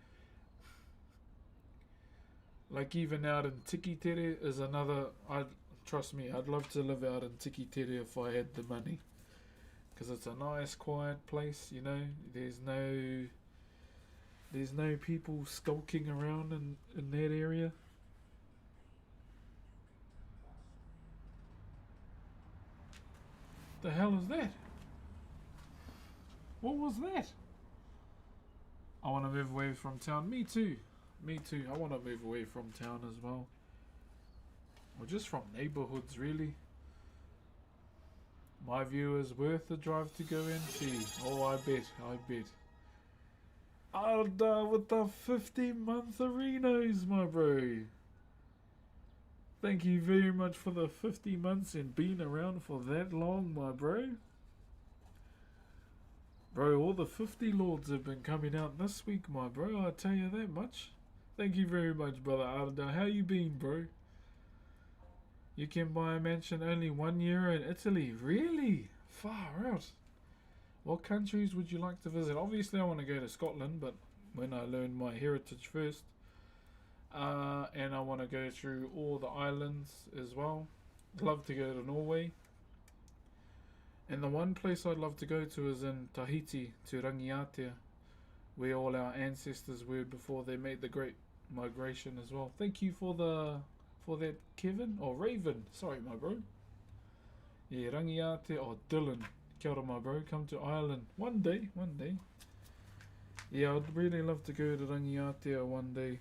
Speaker 1: Like even out in Tikitere is another. Trust me, I'd love to live out in Tikitere if I had the money. Because it's a nice, quiet place, you know. There's no people skulking around in that area. The hell is that? What was that? I want to move away from town. Me too. Me too. I want to move away from town as well. Or just from neighborhoods, really. My view is worth the drive to go and see. Oh, I bet. With the 15-month arenas, my bro. Thank you very much for the 50 months and being around for that long, my bro. Bro, all the 50 lords have been coming out this week, my bro. I tell you that much. Thank you very much, brother Arda. How you been, bro? You can buy a mansion only €1 in Italy. Really? Far out. What countries would you like to visit? Obviously, I want to go to Scotland, but when I learn my heritage first. And I want to go through all the islands as well. I'd love to go to Norway. And the one place I'd love to go to is in Tahiti, to Rangiatea, where all our ancestors were before they made the great migration as well. Thank you for that, Kevin or Raven. Sorry, my bro. Yeah, Rangiatea or Dylan. Kia ora, my bro. Come to Ireland one day. Yeah, I'd really love to go to Rangiatea one day,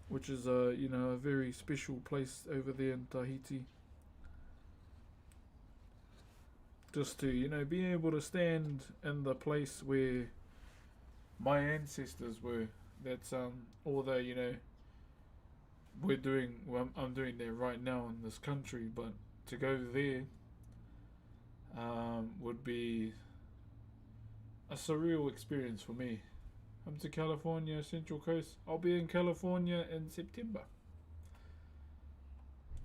Speaker 1: which is a very special place over there in Tahiti. Just to be able to stand in the place where my ancestors were. That's although I'm doing that right now in this country, but to go there would be a surreal experience for me. Come to California, Central Coast. I'll be in California in September.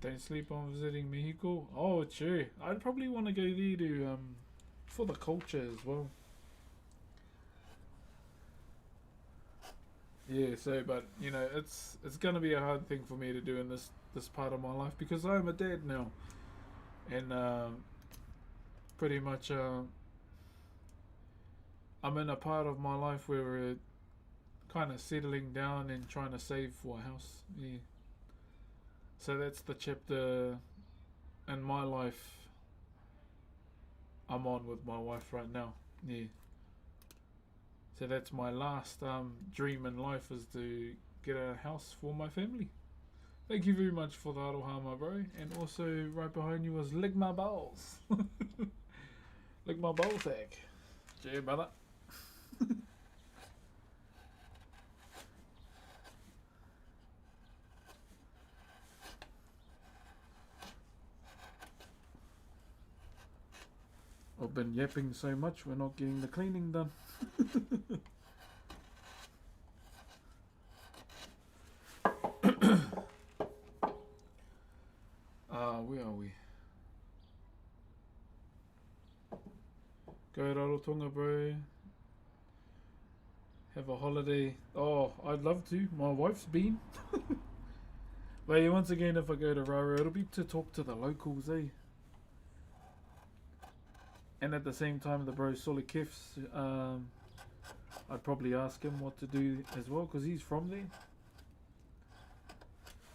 Speaker 1: Don't sleep on visiting Mexico. Oh, true. I'd probably want to go there to for the culture as well. Yeah. So, but it's gonna be a hard thing for me to do in this part of my life because I'm a dad now, and pretty much I'm in a part of my life where we're kind of settling down and trying to save for a house. Yeah. So that's the chapter in my life I'm on with my wife right now. Yeah. So that's my last dream in life, is to get a house for my family. Thank you very much for the aroha, my bro. And also right behind you was lick my balls. Lick my ball sack. Gee, brother. I've been yapping so much, we're not getting the cleaning done. Where are we? Go Rarotonga, bro. Have a holiday. Oh, I'd love to. My wife's been. But yeah, once again, if I go to Raro, it'll be to talk to the locals, eh? And at the same time, the bro Solikifs, I'd probably ask him what to do as well, because he's from there.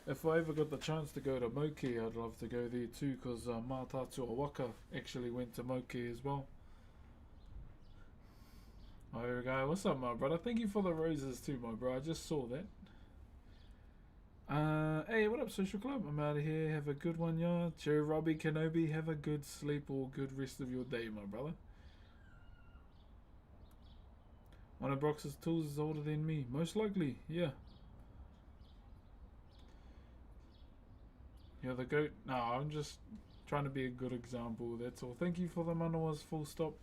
Speaker 1: If I ever got the chance to go to Moke, I'd love to go there too, because Mātātua Waka actually went to Moke as well. Oh, here we go. What's up, my brother? Thank you for the roses too, my bro. I just saw that. Hey, what up, Social Club? I'm out of here. Have a good one, yeah. Cheer, Robbie Kenobi. Have a good sleep or good rest of your day, my brother. One of Brox's tools is older than me. Most likely, yeah. You're the goat? No, I'm just trying to be a good example, that's all. Thank you for the manawas, full stop.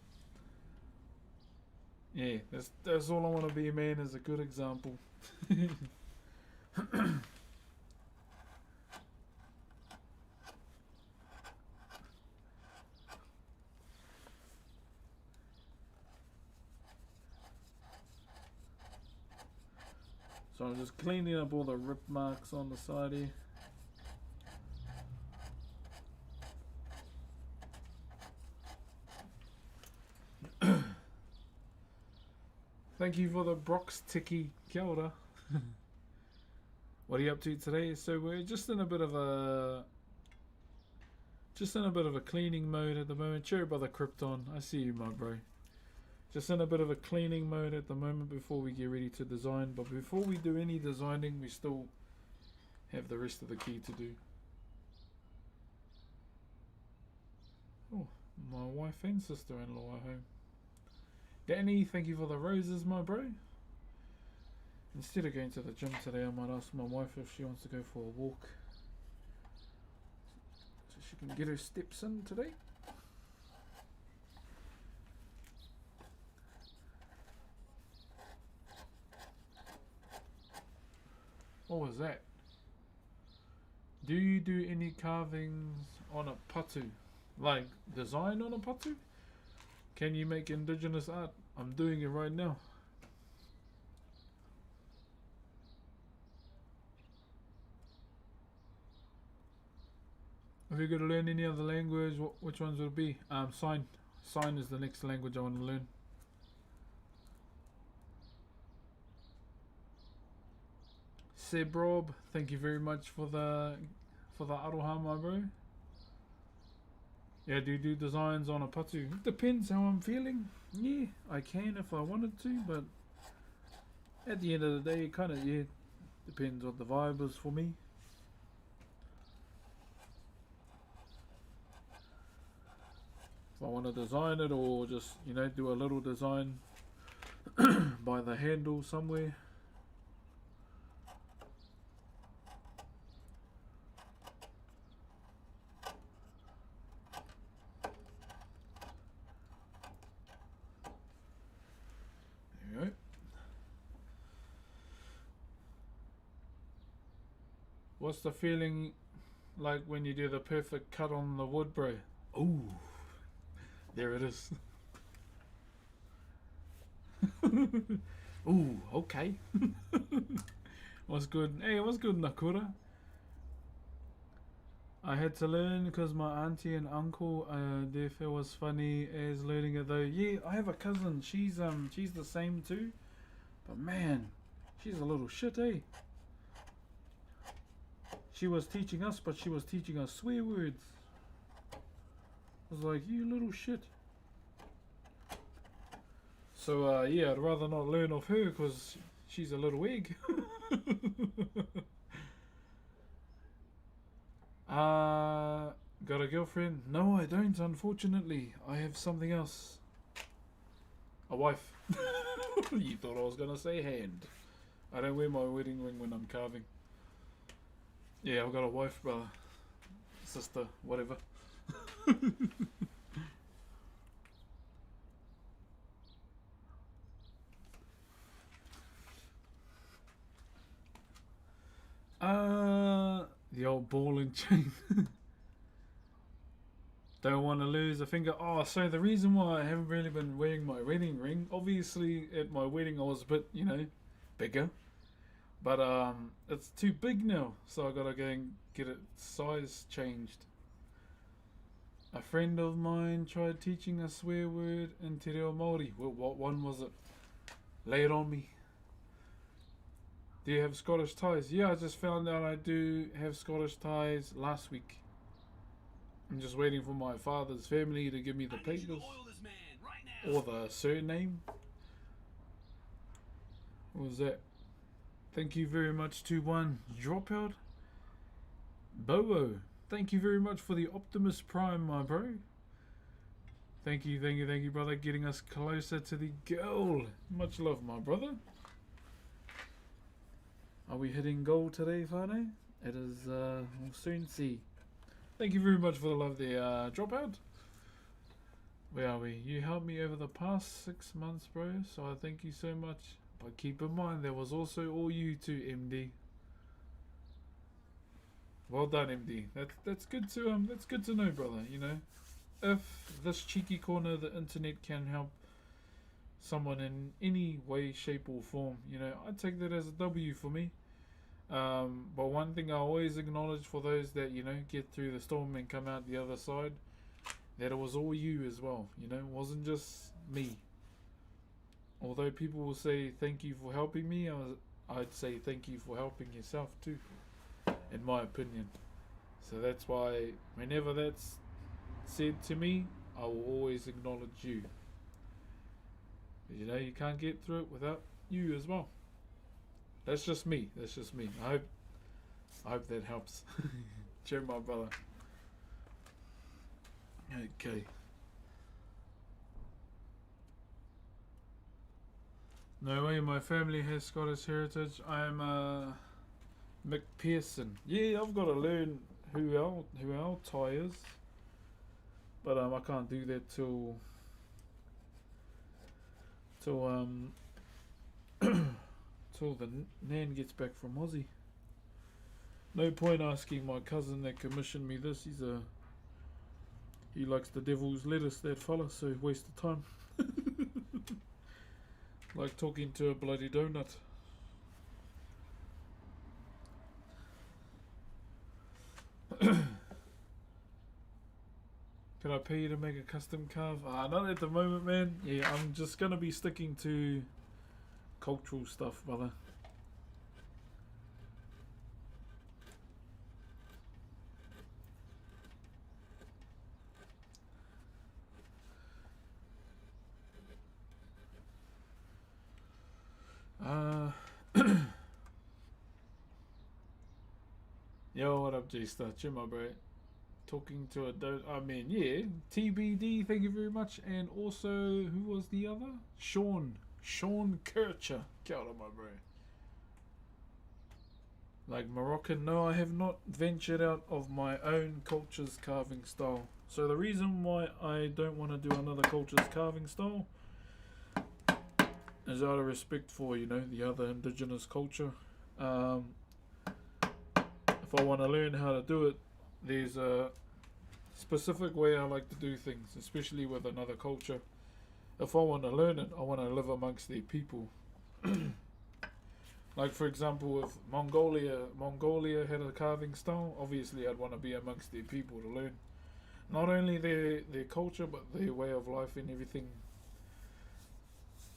Speaker 1: Yeah, that's all I want to be, man, is a good example. So I'm just cleaning up all the rip marks on the side here. Thank you for the Brox Tiki. Kia ora. What are you up to today? So we're just in a bit of a cleaning mode at the moment. Cheer, brother Krypton. I see you, my bro. Just in a bit of a cleaning mode at the moment before we get ready to design. But before we do any designing, we still have the rest of the key to do. Oh, my wife and sister-in-law are home. Danny, thank you for the roses, my bro. Instead of going to the gym today, I might ask my wife if she wants to go for a walk so she can get her steps in today. What was that? Do you do any carvings on a patu? Like design on a patu? Can you make indigenous art? I'm doing it right now. If you're going to learn any other language, which ones would it be? Sign. Sign is the next language I want to learn. Seb Rob, thank you very much for the aroha, my bro. Yeah, do you do designs on a patu? It depends how I'm feeling. Yeah, I can if I wanted to, but at the end of the day, it kind of, yeah, depends what the vibe is for me. If I want to design it or just, you know, do a little design by the handle somewhere. There we go. What's the feeling like when you do the perfect cut on the wood, bro? Ooh, there it is. Ooh, okay. What's good? Hey, what's good, Nakura? I had to learn because my auntie and uncle, therefore was funny as learning it though. Yeah, I have a cousin. She's the same too, but man, she's a little shit, eh? She was teaching us, but she was teaching us swear words. I was like, you little shit. So yeah, I'd rather not learn off her because she's a little egg. Got a girlfriend? No, I don't, unfortunately. I have something else. A wife. You thought I was gonna say hand. I don't wear my wedding ring when I'm carving. Yeah, I've got a wife, brother, sister, whatever. The old ball and chain. Don't want to lose a finger. Oh, so the reason why I haven't really been wearing my wedding ring, obviously at my wedding I was a bit, you know, bigger. But it's too big now, so I gotta go and get it size changed. A friend of mine tried teaching a swear word in Te Reo Maori. Well, what one was it? Lay it on me. Do you have Scottish ties? Yeah, I just found out I do have Scottish ties last week. I'm just waiting for my father's family to give me the papers or the surname. What was that? Thank you very much to one dropout. Bowo, thank you very much for the Optimus Prime, my bro. Thank you, brother, getting us closer to the goal. Much love, my brother. Are we hitting goal today, Fane? It is, we'll soon see. Thank you very much for the love there, dropout. Where are we? You helped me over the past 6 months, bro, so I thank you so much. But keep in mind, there was also all you too, MD. Well done, MD. That's good to know, brother. You know, if this cheeky corner of the internet can help someone in any way, shape, or form, you know, I take that as a W for me. But one thing I always acknowledge for those that, you know, get through the storm and come out the other side, that it was all you as well. You know, it wasn't just me. Although people will say thank you for helping me, I'd say thank you for helping yourself too, in my opinion. So that's why whenever that's said to me, I will always acknowledge you. You know, you can't get through it without you as well. That's just me. I hope that helps. Cheer, my brother. Okay. No way, my family has Scottish heritage. I'm McPherson. Yeah, I've got to learn who our tie is, but I can't do that till till the nan gets back from Aussie. No point asking my cousin that commissioned me this. He likes the devil's lettuce, that fella, so waste of time. Like talking to a bloody donut. Can I pay you to make a custom carve? Not at the moment, man. Yeah, I'm just gonna be sticking to cultural stuff, brother. Yo, what up, J-Star? Chima, bro. Talking to a yeah, TBD, thank you very much. And also, who was the other? Sean Kircher. Kia ora, my bro. Like Moroccan, no, I have not ventured out of my own culture's carving style. So the reason why I don't want to do another culture's carving style is out of respect for, the other indigenous culture. If I want to learn how to do it, there's a specific way I like to do things, especially with another culture. If I want to learn it, I want to live amongst their people. Like for example, with Mongolia had a carving style. Obviously, I'd want to be amongst their people to learn not only their culture, but their way of life and everything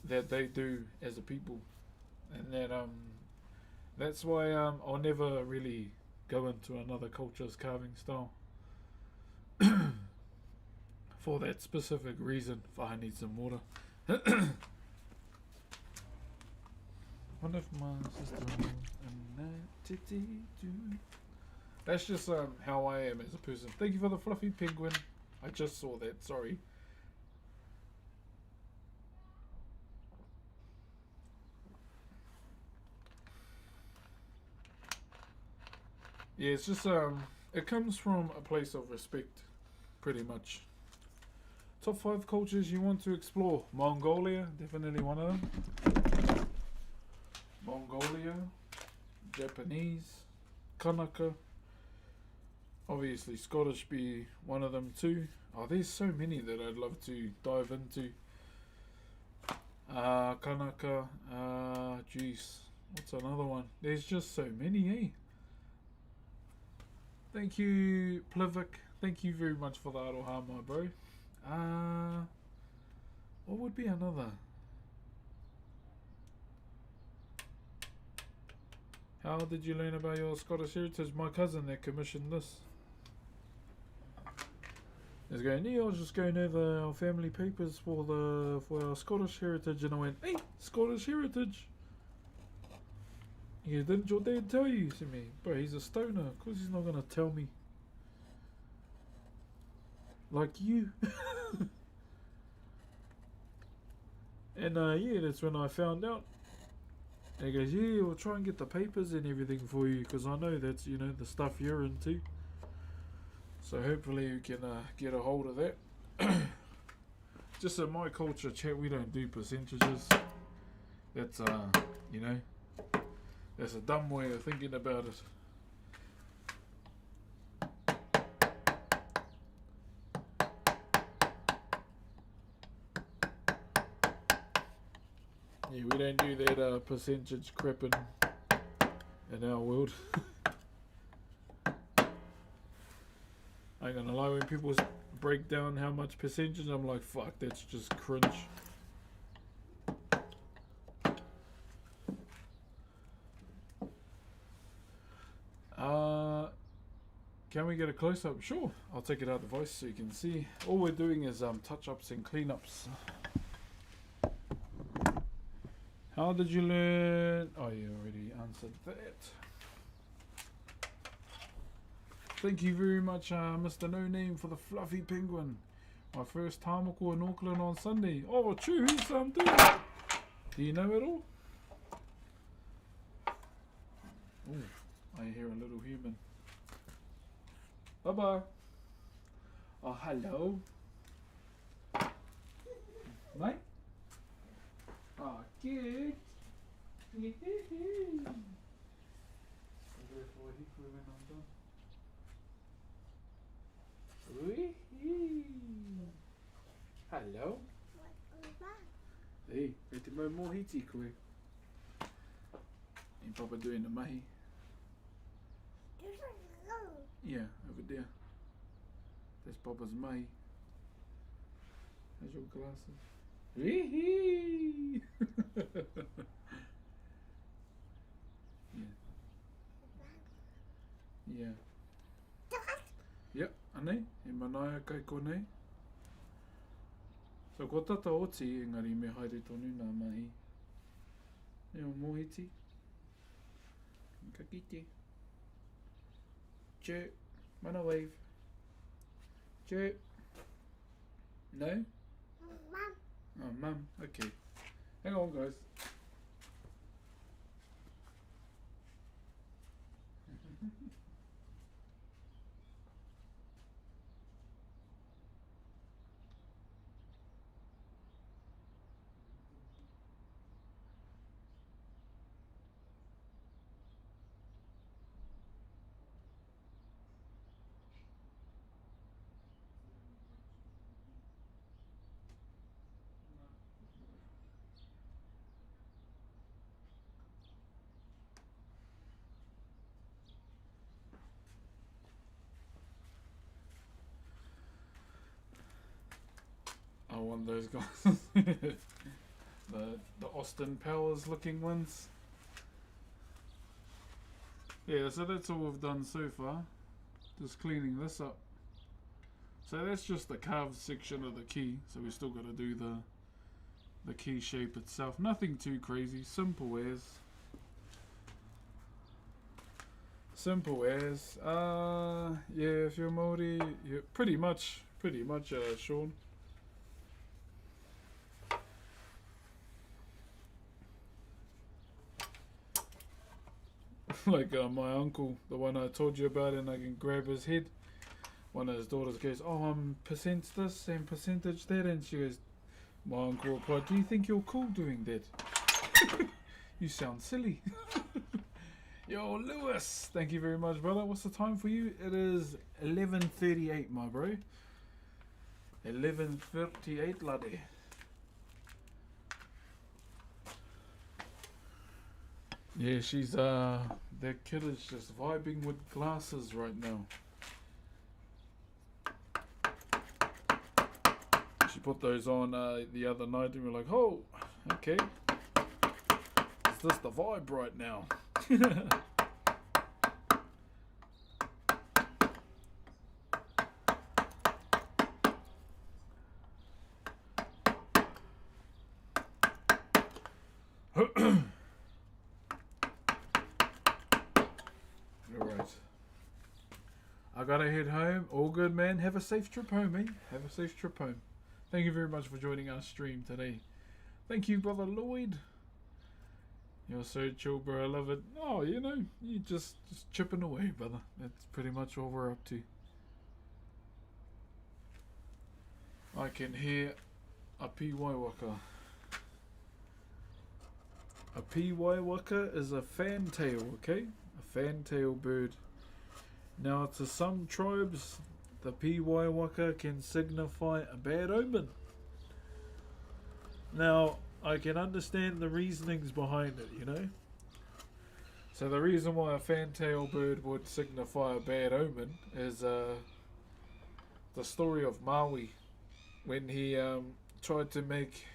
Speaker 1: that they do as a people. And that's why I'll never really go into another culture's carving style. For that specific reason. If I need some water. Wonder if my sister That's just how I am as a person. Thank you for the fluffy penguin. I just saw that, sorry. Yeah, it's just it comes from a place of respect, pretty much. Top 5 cultures you want to explore. Mongolia, definitely one of them. Mongolia, Japanese, Kanaka. Obviously Scottish be one of them too. Oh, there's so many that I'd love to dive into. Kanaka, jeez, what's another one? There's just so many, eh? Thank you, Plivik. Thank you very much for the aroha, my bro. What would be another? How did you learn about your Scottish heritage? My cousin that commissioned this. He's going, yeah, I was just going over our family papers for our Scottish heritage, and I went, hey, Scottish heritage. He goes, didn't your dad tell you? To me, bro, he's a stoner. Of course he's not gonna tell me. Like you. And yeah, that's when I found out. And he goes, yeah, we'll try and get the papers and everything for you, because I know that's, the stuff you're into. So hopefully you can get a hold of that. Just in my culture, chat, we don't do percentages. That's, that's a dumb way of thinking about it. Yeah, we don't do that percentage crap in our world. I ain't gonna lie, when people break down how much percentage, I'm like, fuck, that's just cringe. Can we get a close-up? Sure, I'll take it out of the voice so you can see. All we're doing is touch-ups and clean-ups. How did you learn? Oh, you already answered that. Thank you very much, Mr. No Name, for the fluffy penguin. My first tamako in Auckland on Sunday. Oh, true, he's doing it. Do you know it all? Ooh, I hear a little human. Bye-bye. Oh, hello. Mate? Oh, cute. Hello. Hey, e te mau mohiti koe. And Papa doing the mahi. Yeah, over there. That's Papa's mahi. How's your glasses? Wee-hee! Yeah. Yep, anei, e manaia kai konei. So ko tata oti engari me haere tonu nā mahi. E o mohiti. Ka kite. Chirp. Mana wave. Chirp. No? Mum. Oh, Mum. Okay. Hang on, guys. I want those guys. the Austin Powers looking ones. Yeah, so that's all we've done so far. Just cleaning this up. So that's just the carved section of the key. So we still got to do the key shape itself. Nothing too crazy. Simple as. Simple as. Yeah, if you're Maori, yeah, pretty much, Sean. Like my uncle, the one I told you about, and I can grab his head. One of his daughters goes, "Oh, I'm percent this and percentage that," and she goes, my uncle replied, "Do you think you're cool doing that?" You sound silly. Yo, Lewis, thank you very much, brother. What's the time for you? It is 11:38, my bro. 11:38, laddie. Yeah, she's that kid is just vibing with glasses right now. She put those on the other night and we're like, oh, okay. Is this the vibe right now? Alright. I gotta head home. All good, man. Have a safe trip home, eh? Have a safe trip home. Thank you very much for joining our stream today. Thank you, brother Lloyd. You're so chill, bro. I love it. Oh, you know, you just chipping away, brother. That's pretty much all we're up to. I can hear a piwaiwaka. A piwaiwaka is a fantail, okay? A fantail bird. Now, to some tribes, the piwaiwaka can signify a bad omen. Now, I can understand the reasonings behind it, you know? So the reason why a fantail bird would signify a bad omen is the story of Maui, when he tried to make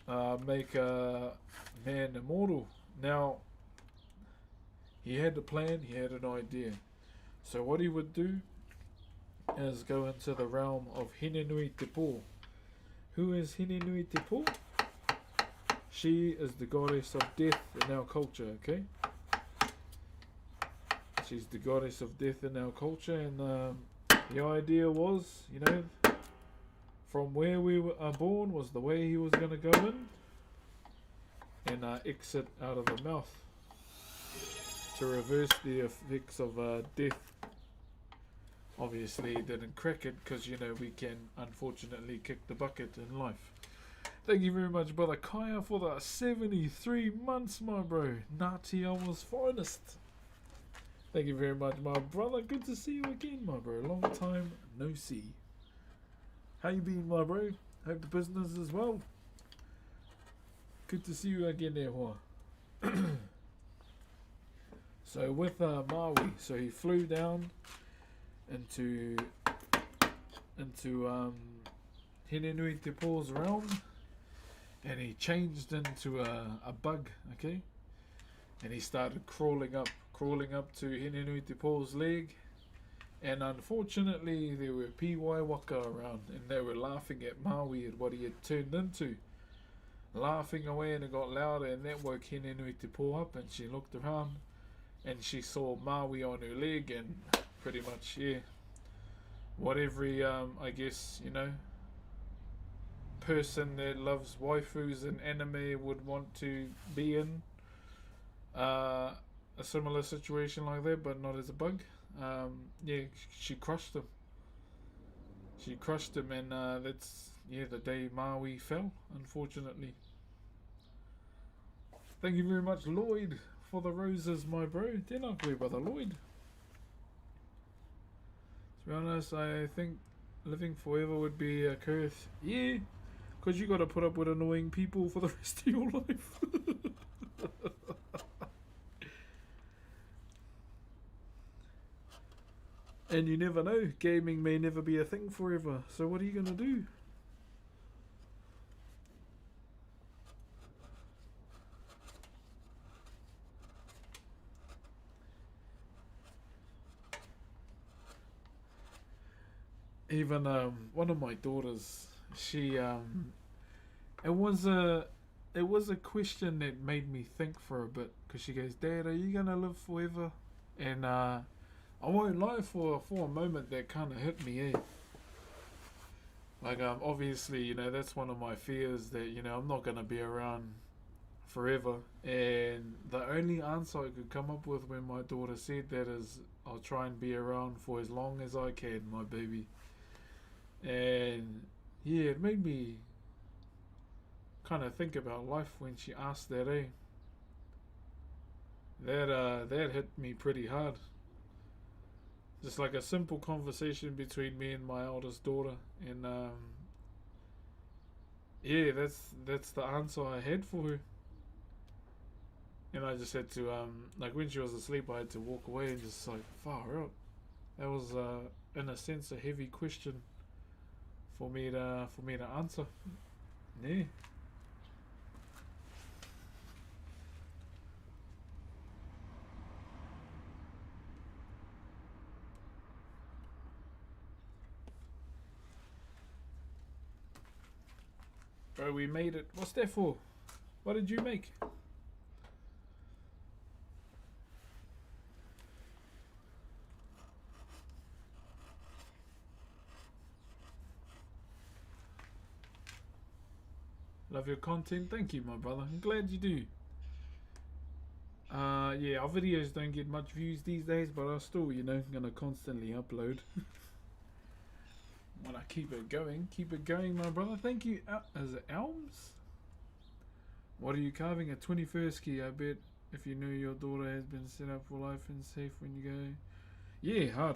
Speaker 1: a man immortal. Now, he had a plan, he had an idea. So what he would do is go into the realm of Hinenui Te Po. Who is Hinenui Te Po? She is the goddess of death in our culture, okay? She's the goddess of death in our culture, and the idea was, you know, from where we are born was the way he was going to go in. and exit out of the mouth to reverse the effects of death. Obviously, it didn't crack it because, you know, we can unfortunately kick the bucket in life. Thank you very much, brother Kaya, for the 73 months, my bro. Ngāti Awa's finest. Thank you very much, my brother. Good to see you again, my bro. Long time no see. How you been, my bro? Hope the business as well. Good to see you again there, Hoa. So with Maui, so he flew down into Hinenui Te Pō's realm, and he changed into a bug, okay? And he started crawling up to Hinenui Te Pō's leg, and unfortunately there were Piwai Waka around, and they were laughing at Maui at what he had turned into. Laughing away, and it got louder, and that woke Hinenui Te Pō up, and she looked around and she saw Maui on her leg, and pretty much, yeah, what every I guess, you know, person that loves waifus in anime would want to be in a similar situation like that, but not as a bug. Yeah, she crushed him. And that's, yeah, the day Maui fell, unfortunately. Thank you very much, Lloyd, for the roses, my bro. Tēnā koe, brother Lloyd. To be honest, I think living forever would be a curse. Yeah, because you got to put up with annoying people for the rest of your life. And you never know, gaming may never be a thing forever, so what are you going to do? Even one of my daughters, she it was a question that made me think for a bit, because she goes, "Dad, are you going to live forever?" And I won't lie, for a moment that kind of hit me, eh? Like, obviously, you know, that's one of my fears, that, you know, I'm not going to be around forever. And the only answer I could come up with when my daughter said that is, I'll try and be around for as long as I can, my baby. And yeah, it made me kind of think about life when she asked that, eh? That hit me pretty hard. Just like a simple conversation between me and my eldest daughter, and yeah, that's the answer I had for her. And I just had to like, when she was asleep, I had to walk away and just like, far out. That was in a sense a heavy question for me to answer. Yeah. Bro, we made it. What's that for? What did you make? Love your content. Thank you, my brother. I'm glad you do. Yeah, our videos don't get much views these days, but I'm still, you know, gonna constantly upload. Wanna keep it going, my brother. Thank you. Is it Elms? What are you carving? A 21st key, I bet. If you know your daughter has been set up for life and safe when you go. Yeah,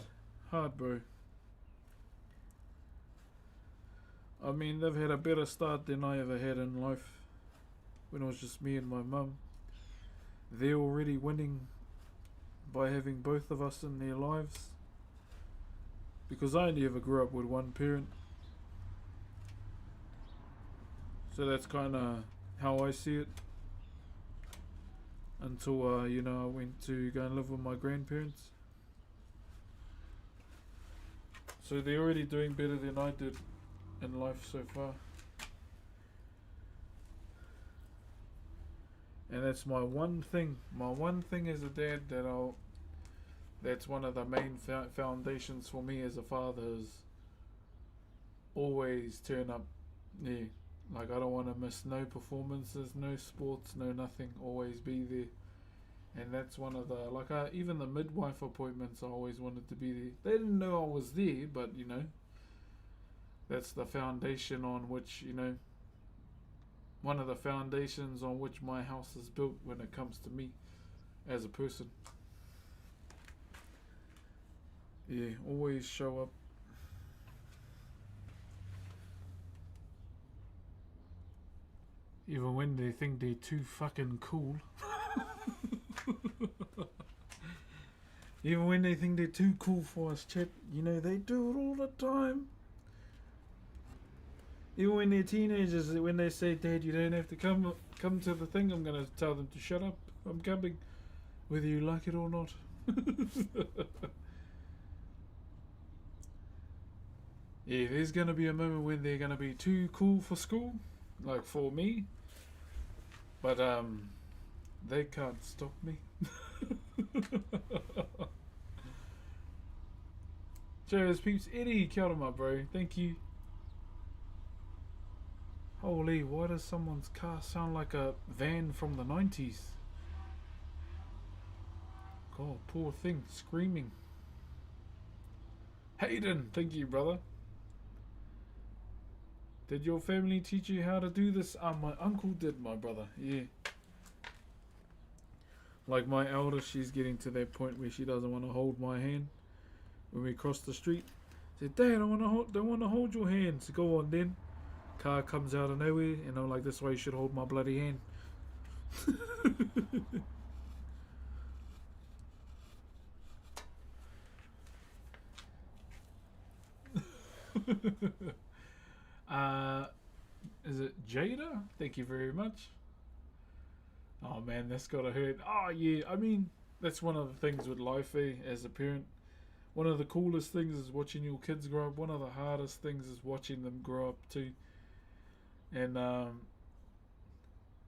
Speaker 1: hard, bro. I mean, they've had a better start than I ever had in life when it was just me and my mum. They're already winning by having both of us in their lives, because I only ever grew up with one parent. So that's kind of how I see it. Until, you know, I went to go and live with my grandparents. So they're already doing better than I did in life so far. And that's my one thing as a dad, that's one of the main foundations for me as a father, is always turn up. Yeah, Like, I don't want to miss no performances, no sports, no nothing. Always be there. And that's one of the, like, even the midwife appointments, I always wanted to be there. They didn't know I was there, but, you know, that's the foundation on which, you know, one of the foundations on which my house is built when it comes to me as a person. Yeah, always show up. Even when they think they're too fucking cool. Even when they think they're too cool for us, chat, you know, they do it all the time. Even when they're teenagers, when they say, Dad, you don't have to come to the thing, I'm going to tell them to shut up. I'm coming, whether you like it or not. Yeah, there's going to be a moment when they're going to be too cool for school, like for me. But they can't stop me. Cheers, peeps. Eddie, kia ora, my bro. Thank you. Holy, why does someone's car sound like a van from the 90s? God, poor thing, screaming. Hayden, thank you, brother. Did your family teach you how to do this? My uncle did, my brother. Yeah. Like my elder, she's getting to that point where she doesn't want to hold my hand when we cross the street. I said, Dad, I don't want to hold your hand. So go on then. Car comes out of nowhere, and I'm like, this way you should hold my bloody hand. Is it Jada? Thank you very much. Oh man, that's gotta hurt. Oh yeah, I mean, that's one of the things with life, as a parent. One of the coolest things is watching your kids grow up. One of the hardest things is watching them grow up too. And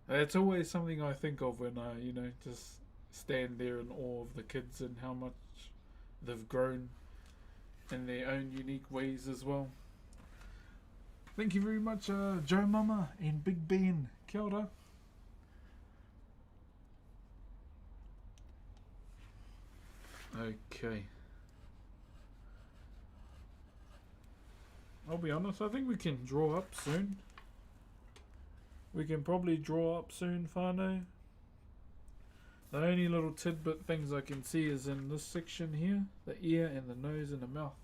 Speaker 1: it's always something I think of when I, you know, just stand there in awe of the kids and how much they've grown in their own unique ways as well. Thank you very much, Joe Mama and Big Ben. Kia ora. Okay. I'll be honest, I think we can draw up soon. We can probably draw up soon, whānau. The only little tidbit things I can see is in this section here. The ear and the nose and the mouth.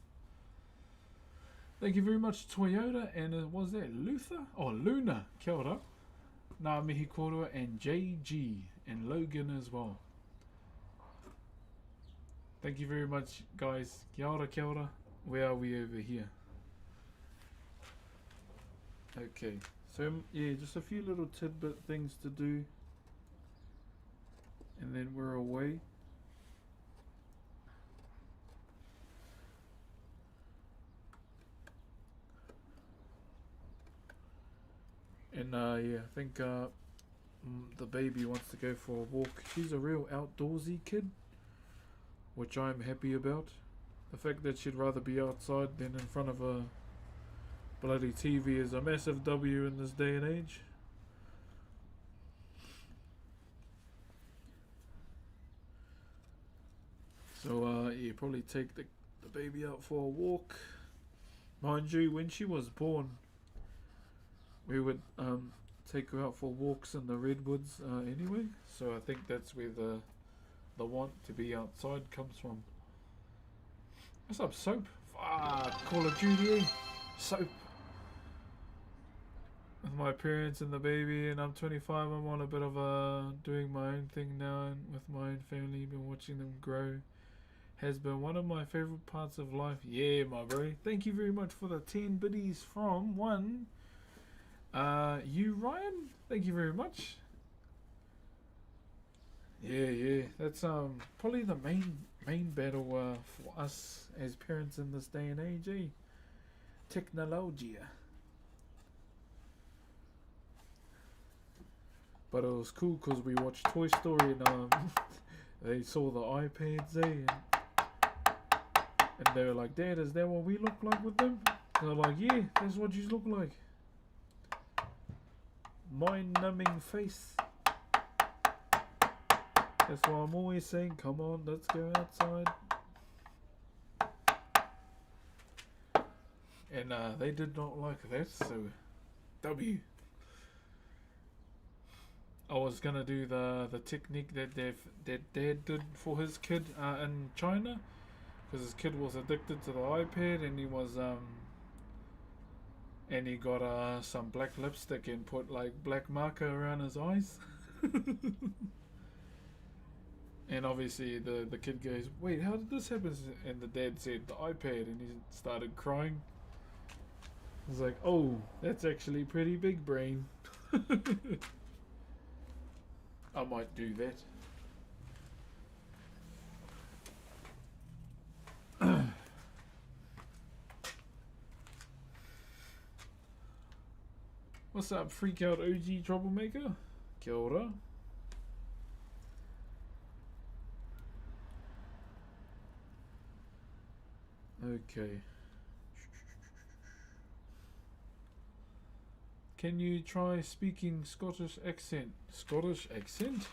Speaker 1: Thank you very much, Toyota, and was that Luther? Oh, Luna, kia ora. Ngā mihi korua, and JG, and Logan as well. Thank you very much, guys. Kia ora, kia ora. Where are we over here? Okay, so yeah, just a few little tidbit things to do. And then we're away. And yeah, I think the baby wants to go for a walk. She's a real outdoorsy kid, which I'm happy about. The fact that she'd rather be outside than in front of a bloody TV is a massive W in this day and age. So yeah, probably take the baby out for a walk. Mind you, when she was born, we would take her out for walks in the redwoods anyway. So I think that's where the want to be outside comes from. What's up, Soap? Call of Duty, Soap. With my parents and the baby, and I'm 25. I'm on a bit of a doing my own thing now, and with my own family, been watching them grow. Has been one of my favorite parts of life. Yeah, my bro. Thank you very much for the 10 biddies from one. You, Ryan. Thank you very much. Yeah. That's probably the main battle for us as parents in this day and age. Technology. But it was cool because we watched Toy Story and they saw the iPads, and they were like, Dad, is that what we look like with them? And they're like, yeah, that's what you look like. mind-numbing face. That's why I'm always saying, come on, let's go outside. And they did not like that, so W. I was gonna do the technique that Dad did for his kid in China, because his kid was addicted to the iPad, and he was and he got some black lipstick and put like black marker around his eyes. And obviously the kid goes, wait, how did this happen? And the dad said, the iPad, and he started crying. I was like, oh, that's actually pretty big brain. I might do that. What's up, freak out OG troublemaker? Kia ora. Okay. Can you try speaking Scottish accent? Scottish accent?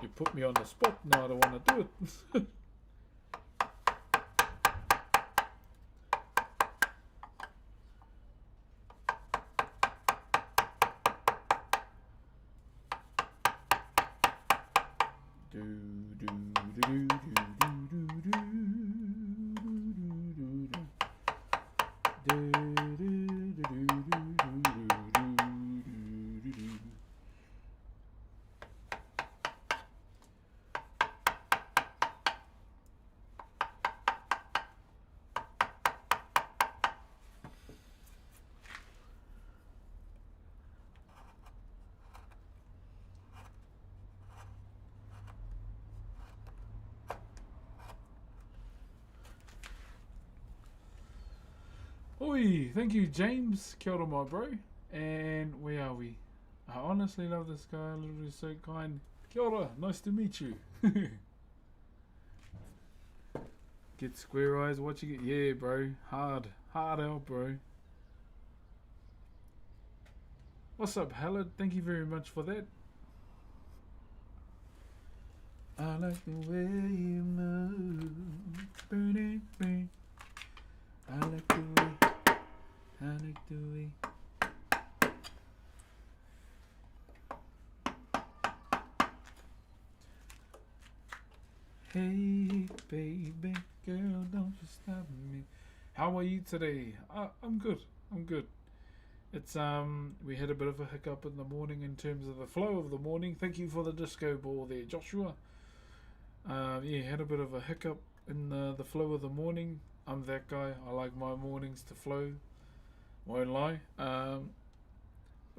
Speaker 1: You put me on the spot, now I don't want to do it. Oi, thank you, James. Kia ora, my bro. And where are we? I honestly love this guy. Literally so kind. Kia ora, nice to meet you. Get square eyes watching it. Yeah, bro. Hard out, bro. What's up, Hallard? Thank you very much for that. I like the way you move. I like the way. I like the way. Hey, baby girl, don't you stop me. How are you today? I'm good. I'm good. It's we had a bit of a hiccup in the morning in terms of the flow of the morning. Thank you for the disco ball there, Joshua. Yeah, had a bit of a hiccup in the flow of the morning. I'm that guy. I like my mornings to flow. Won't lie. But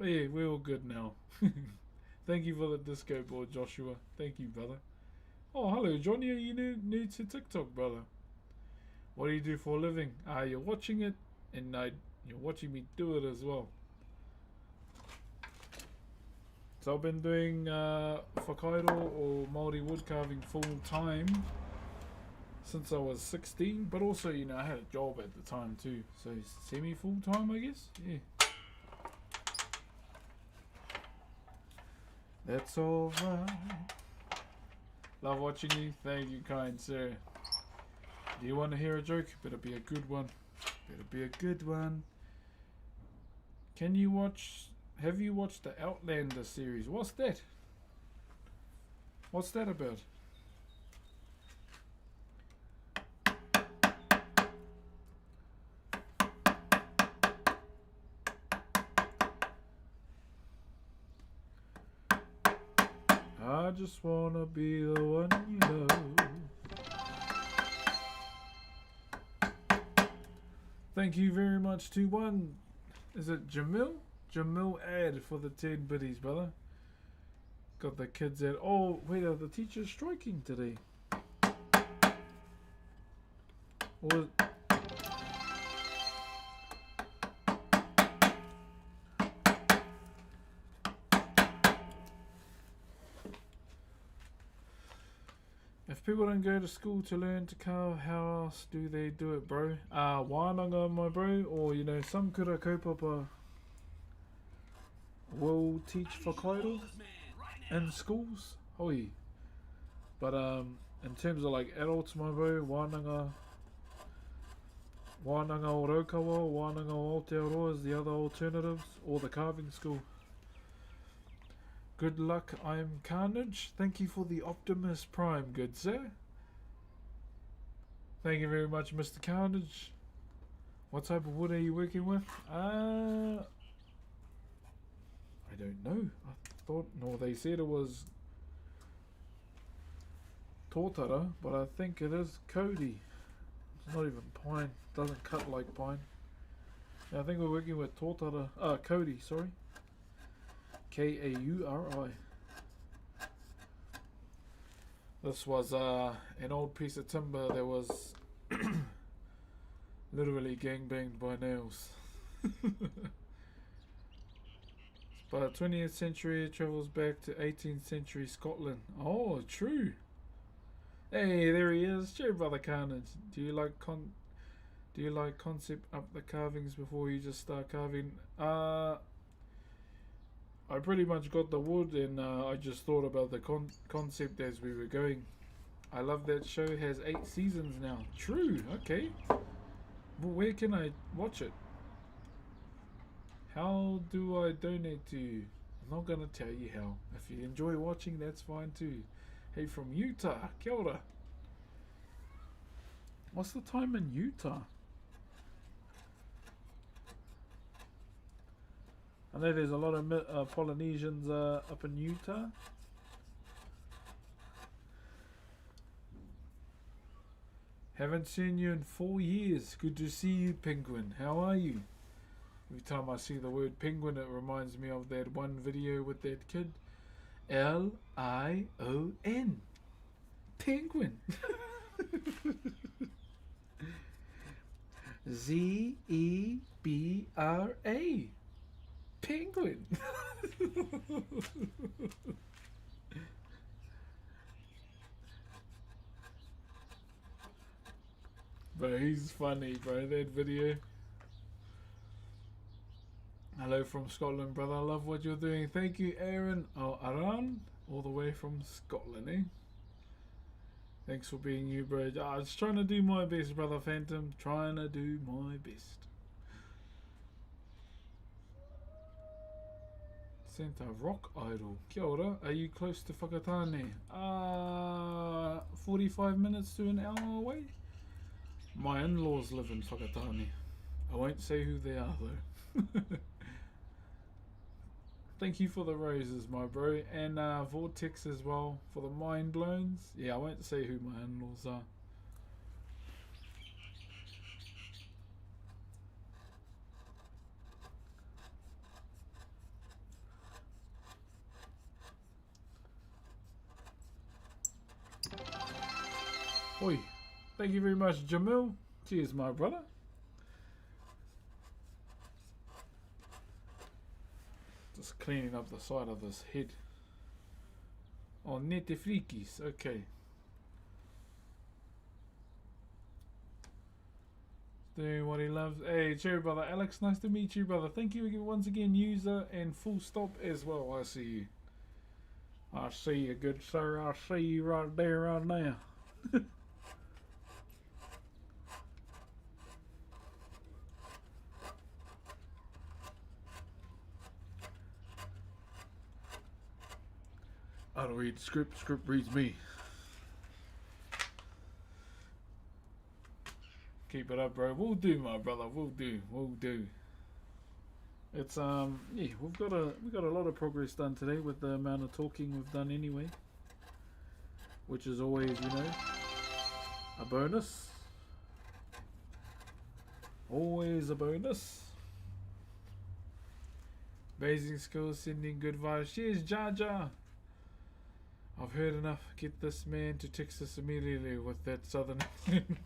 Speaker 1: yeah, we're all good now. Thank you for the disco ball, Joshua. Thank you, brother. Oh, hello, Johnny. Are you new to TikTok, brother? What do you do for a living? You're watching it, and you're watching me do it as well. So I've been doing Whakairo or Maori wood carving full time since I was 16, but also, you know, I had a job at the time too, so semi full time, I guess. Yeah. That's alright. Love watching you. Thank you, kind sir. Do you want to hear a joke? Better be a good one. Better be a good one. Can you watch? Have you watched the Outlander series? What's that? What's that about? I just wanna be the one you love. Thank you very much to one. Is it Jamil? Jamil Ad for the 10 biddies, brother. Got the kids at. Oh, wait, are the teachers striking today? Or if if people don't go to school to learn to carve, how else do they do it, bro? Wānanga, my bro, or you know, some kura kaupapa will teach Whakairo in schools. Hoi. But in terms of like adults, my bro, Wānanga o Raukawa, Wānanga o Aotearoa is the other alternatives, or the carving school. Good luck, I'm Carnage. Thank you for the Optimus Prime, good sir. Thank you very much, Mr. Carnage. What type of wood are you working with? I don't know. I thought, no, they said it was tōtara, but I think it is Cody. It's not even pine. It doesn't cut like pine. Yeah, I think we're working with tōtara. Cody, sorry. Kauri. This was an old piece of timber that was literally gangbanged by nails. By the 20th century, it travels back to 18th century Scotland. Oh, true. Hey, there he is. Cheer, brother Carnage. Do you like concept up the carvings before you just start carving? I pretty much got the wood, and I just thought about the concept as we were going. I love that show. Has 8 seasons now. True. Okay. Well, where can I watch it? How do I donate to you? I'm not gonna tell you how. If you enjoy watching, that's fine too. Hey, from Utah. Kia ora. What's the time in Utah? I know there's a lot of Polynesians up in Utah. Haven't seen you in 4 years. Good to see you, Penguin. How are you? Every time I see the word penguin, it reminds me of that one video with that kid. Lion. Penguin. Zebra. Penguin. Bro, he's funny, bro, that video. Hello from Scotland, brother. I love what you're doing. Thank you, Aaron. Oh, Aran, all the way from Scotland, eh? Thanks for being you, bro. I was trying to do my best, brother Phantom. Trying to do my best. Santa Rock Idol. Kia ora. Are you close to Whakatane? 45 minutes to an hour away. My in-laws live in Whakatane. I won't say who they are though. Thank you for the roses, my bro. And Vortex as well for the mind blowns. Yeah, I won't say who my in-laws are. Oi, thank you very much, Jamil. Cheers, my brother. Just cleaning up the side of this head. Oh, nete freakies. Okay. Doing what he loves. Hey, cheery, brother. Alex, nice to meet you, brother. Thank you once again, user, and full stop as well. I see you. I see you, good sir. I see you right there, right now. I don't read script, script reads me. Keep it up, bro. We'll do, my brother. We'll do. It's yeah, we've got a lot of progress done today with the amount of talking we've done anyway, which is always, you know, a bonus. Always a bonus. Amazing skills, sending good vibes. Cheers, Jar Jar. I've heard enough. Get this man to Texas immediately with that southern accent.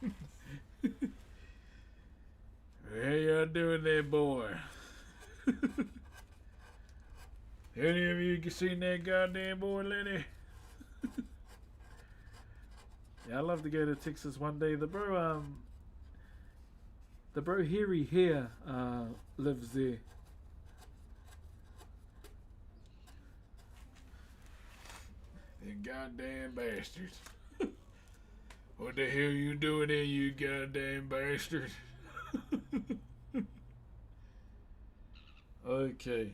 Speaker 1: How you doing there, boy? Any of you seen that goddamn boy, Lenny? Yeah, I'd love to go to Texas one day. The bro Harry here lives there. You goddamn bastards. What the hell you doing there, you goddamn bastard? Okay.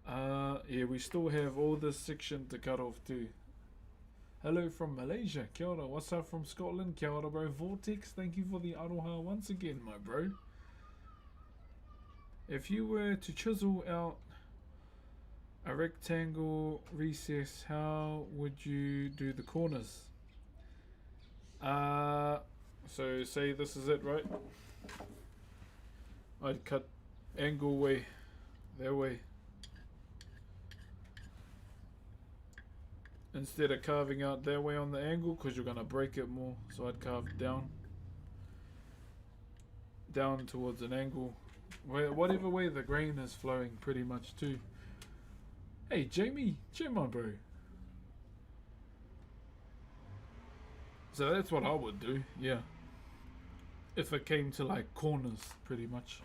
Speaker 1: Yeah, we still have all this section to cut off too. Hello from Malaysia. Kia ora. What's up from Scotland? Kia ora, bro. Vortex, thank you for the aroha once again, my bro. If you were to chisel out a rectangle recess, how would you do the corners? So say this is it, right? I'd cut angle way, that way. Instead of carving out that way on the angle, because you're going to break it more. So I'd carve down towards an angle. Whatever way the grain is flowing pretty much too. Hey Jamie, check my bro. So that's what I would do, yeah. If it came to like corners, pretty much.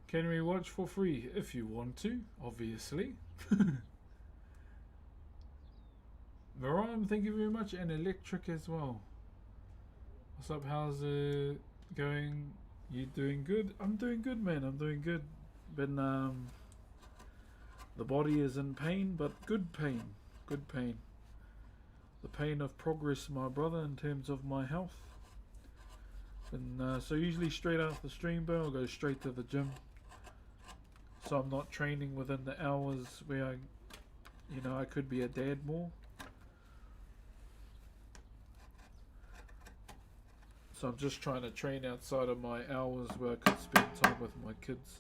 Speaker 1: Can we watch for free? If you want to, obviously. Mariam, thank you very much, and Electric as well. What's up, how's it going? You doing good? I'm doing good, man, I'm doing good. Been, the body is in pain, but good pain. Good pain. The pain of progress, my brother, in terms of my health. And so usually straight after stream, bro, I'll go straight to the gym. So I'm not training within the hours where I could be a dad more. So I'm just trying to train outside of my hours where I could spend time with my kids.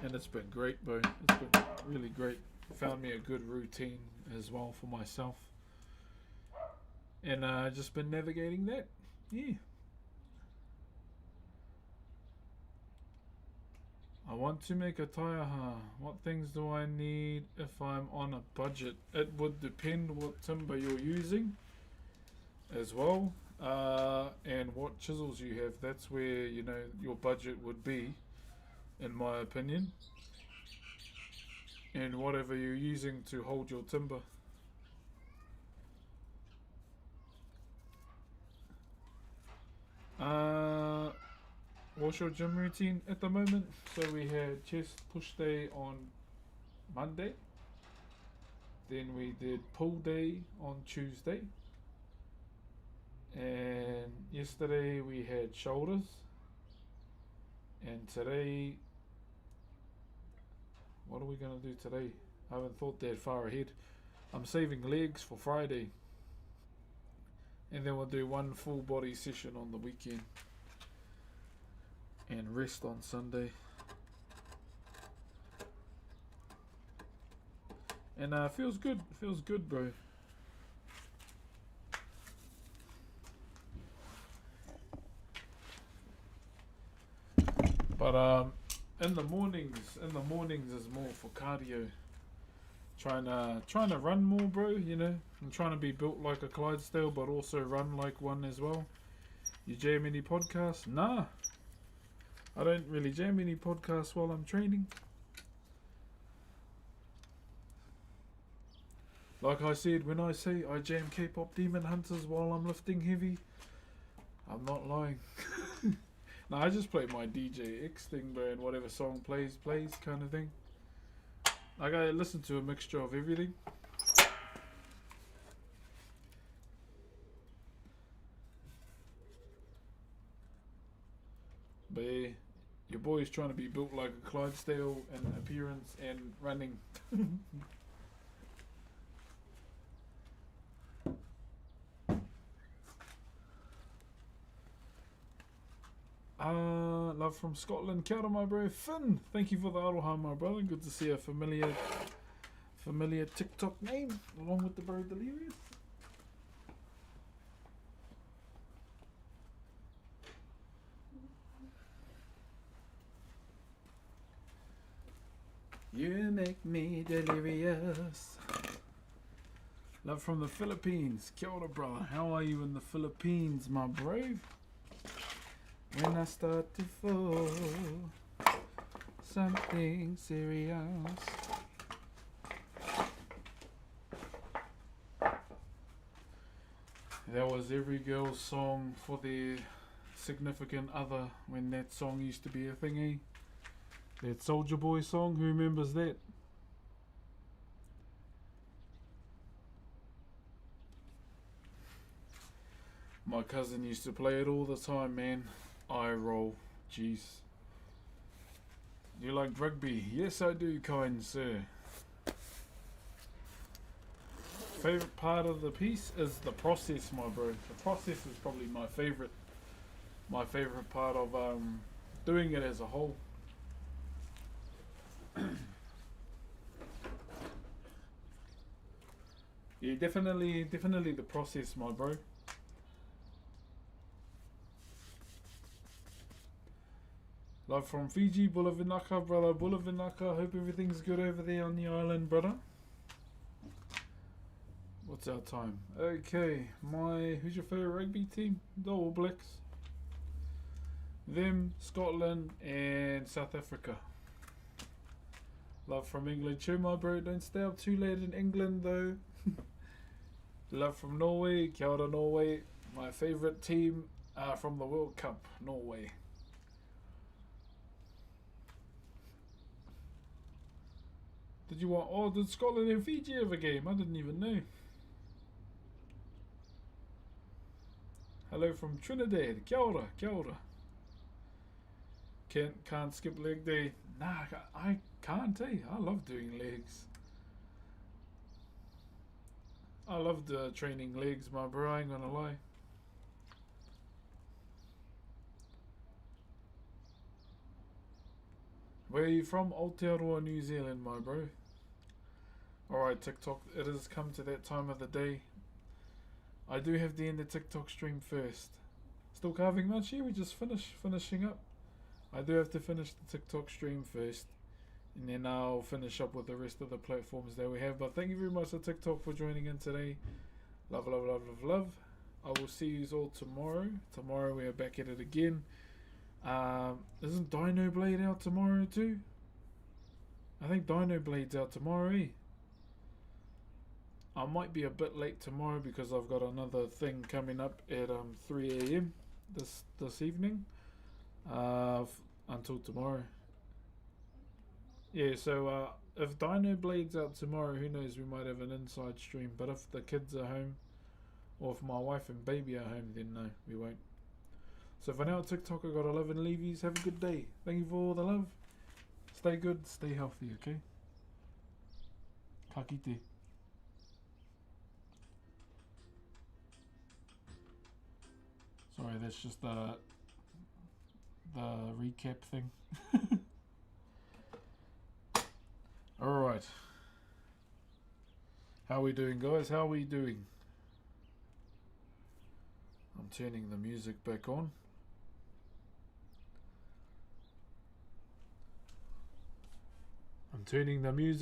Speaker 1: And it's been great, bro. It's been really great. Found me a good routine as well for myself. And just been navigating that. Yeah. I want to make a taiaha. What things do I need if I'm on a budget? It would depend what timber you're using as well. And what chisels you have. That's where, your budget would be, in my opinion. And whatever you're using to hold your timber. What's your gym routine at the moment? So we had chest push day on Monday. Then we did pull day on Tuesday. And yesterday we had shoulders. And today, what are we going to do today? I haven't thought that far ahead. I'm saving legs for Friday. And then we'll do one full body session on the weekend. And rest on Sunday. And feels good. Feels good, bro. But in the mornings is more for cardio. Trying to run more, bro. I'm trying to be built like a Clydesdale, but also run like one as well. You jam any podcasts? Nah. I don't really jam any podcasts while I'm training. Like I said, when I say I jam K-pop Demon Hunters while I'm lifting heavy, I'm not lying. No, I just play my DJ X thing, bro, and whatever song plays kind of thing. Like I listen to a mixture of everything. But yeah, your boy's trying to be built like a Clydesdale in appearance and running. Love from Scotland. Kia ora, my bro. Finn, thank you for the aroha, my brother. Good to see a familiar TikTok name along with the bro Delirious. You make me delirious. Love from the Philippines. Kia ora, brother. How are you in the Philippines, my brave? When I start to fall, something serious. That was every girl's song for their significant other when that song used to be a thingy. That Soldier Boy song, who remembers that? My cousin used to play it all the time, man. Eye roll, jeez. You like rugby? Yes, I do, kind sir. Favorite part of the piece is the process, my bro. The process is probably my favorite part of doing it as a whole. Yeah, definitely the process, my bro. Love from Fiji, Bula Vinaka, brother. Bula Vinaka. Hope everything's good over there on the island, brother. What's our time? Okay, who's your favourite rugby team? The All Blacks. Them, Scotland, and South Africa. Love from England. Chew, my bro. Don't stay up too late in England, though. Love from Norway. Kia ora, Norway. My favourite team from the World Cup, Norway. Did Scotland and Fiji have a game? I didn't even know. Hello from Trinidad. Kia ora, kia ora. Can't skip leg day. Nah, I can't, eh? I love doing legs. I loved training legs, my bro, I ain't gonna lie. Where are you from? Aotearoa, New Zealand, my bro. Alright, TikTok, it has come to that time of the day. I do have to end the TikTok stream first. Still carving much here? We just finishing up. I do have to finish the TikTok stream first. And then I'll finish up with the rest of the platforms that we have. But thank you very much to TikTok for joining in today. Love, love, love, love, love. I will see you all tomorrow. Tomorrow we are back at it again. Isn't Dino Blade out tomorrow too? I think Dino Blade's out tomorrow, eh? I might be a bit late tomorrow because I've got another thing coming up at 3 AM this evening. Until tomorrow. Yeah, so if Dino Blade's out tomorrow, who knows, we might have an inside stream. But if the kids are home, or if my wife and baby are home, then no, we won't. So for now, TikTok, I got 11 leavies. Have a good day. Thank you for all the love. Stay good, stay healthy, okay? Ka kite. Sorry, that's just the recap thing. Alright. How are we doing, guys? How are we doing? I'm turning the music back on. I'm turning the music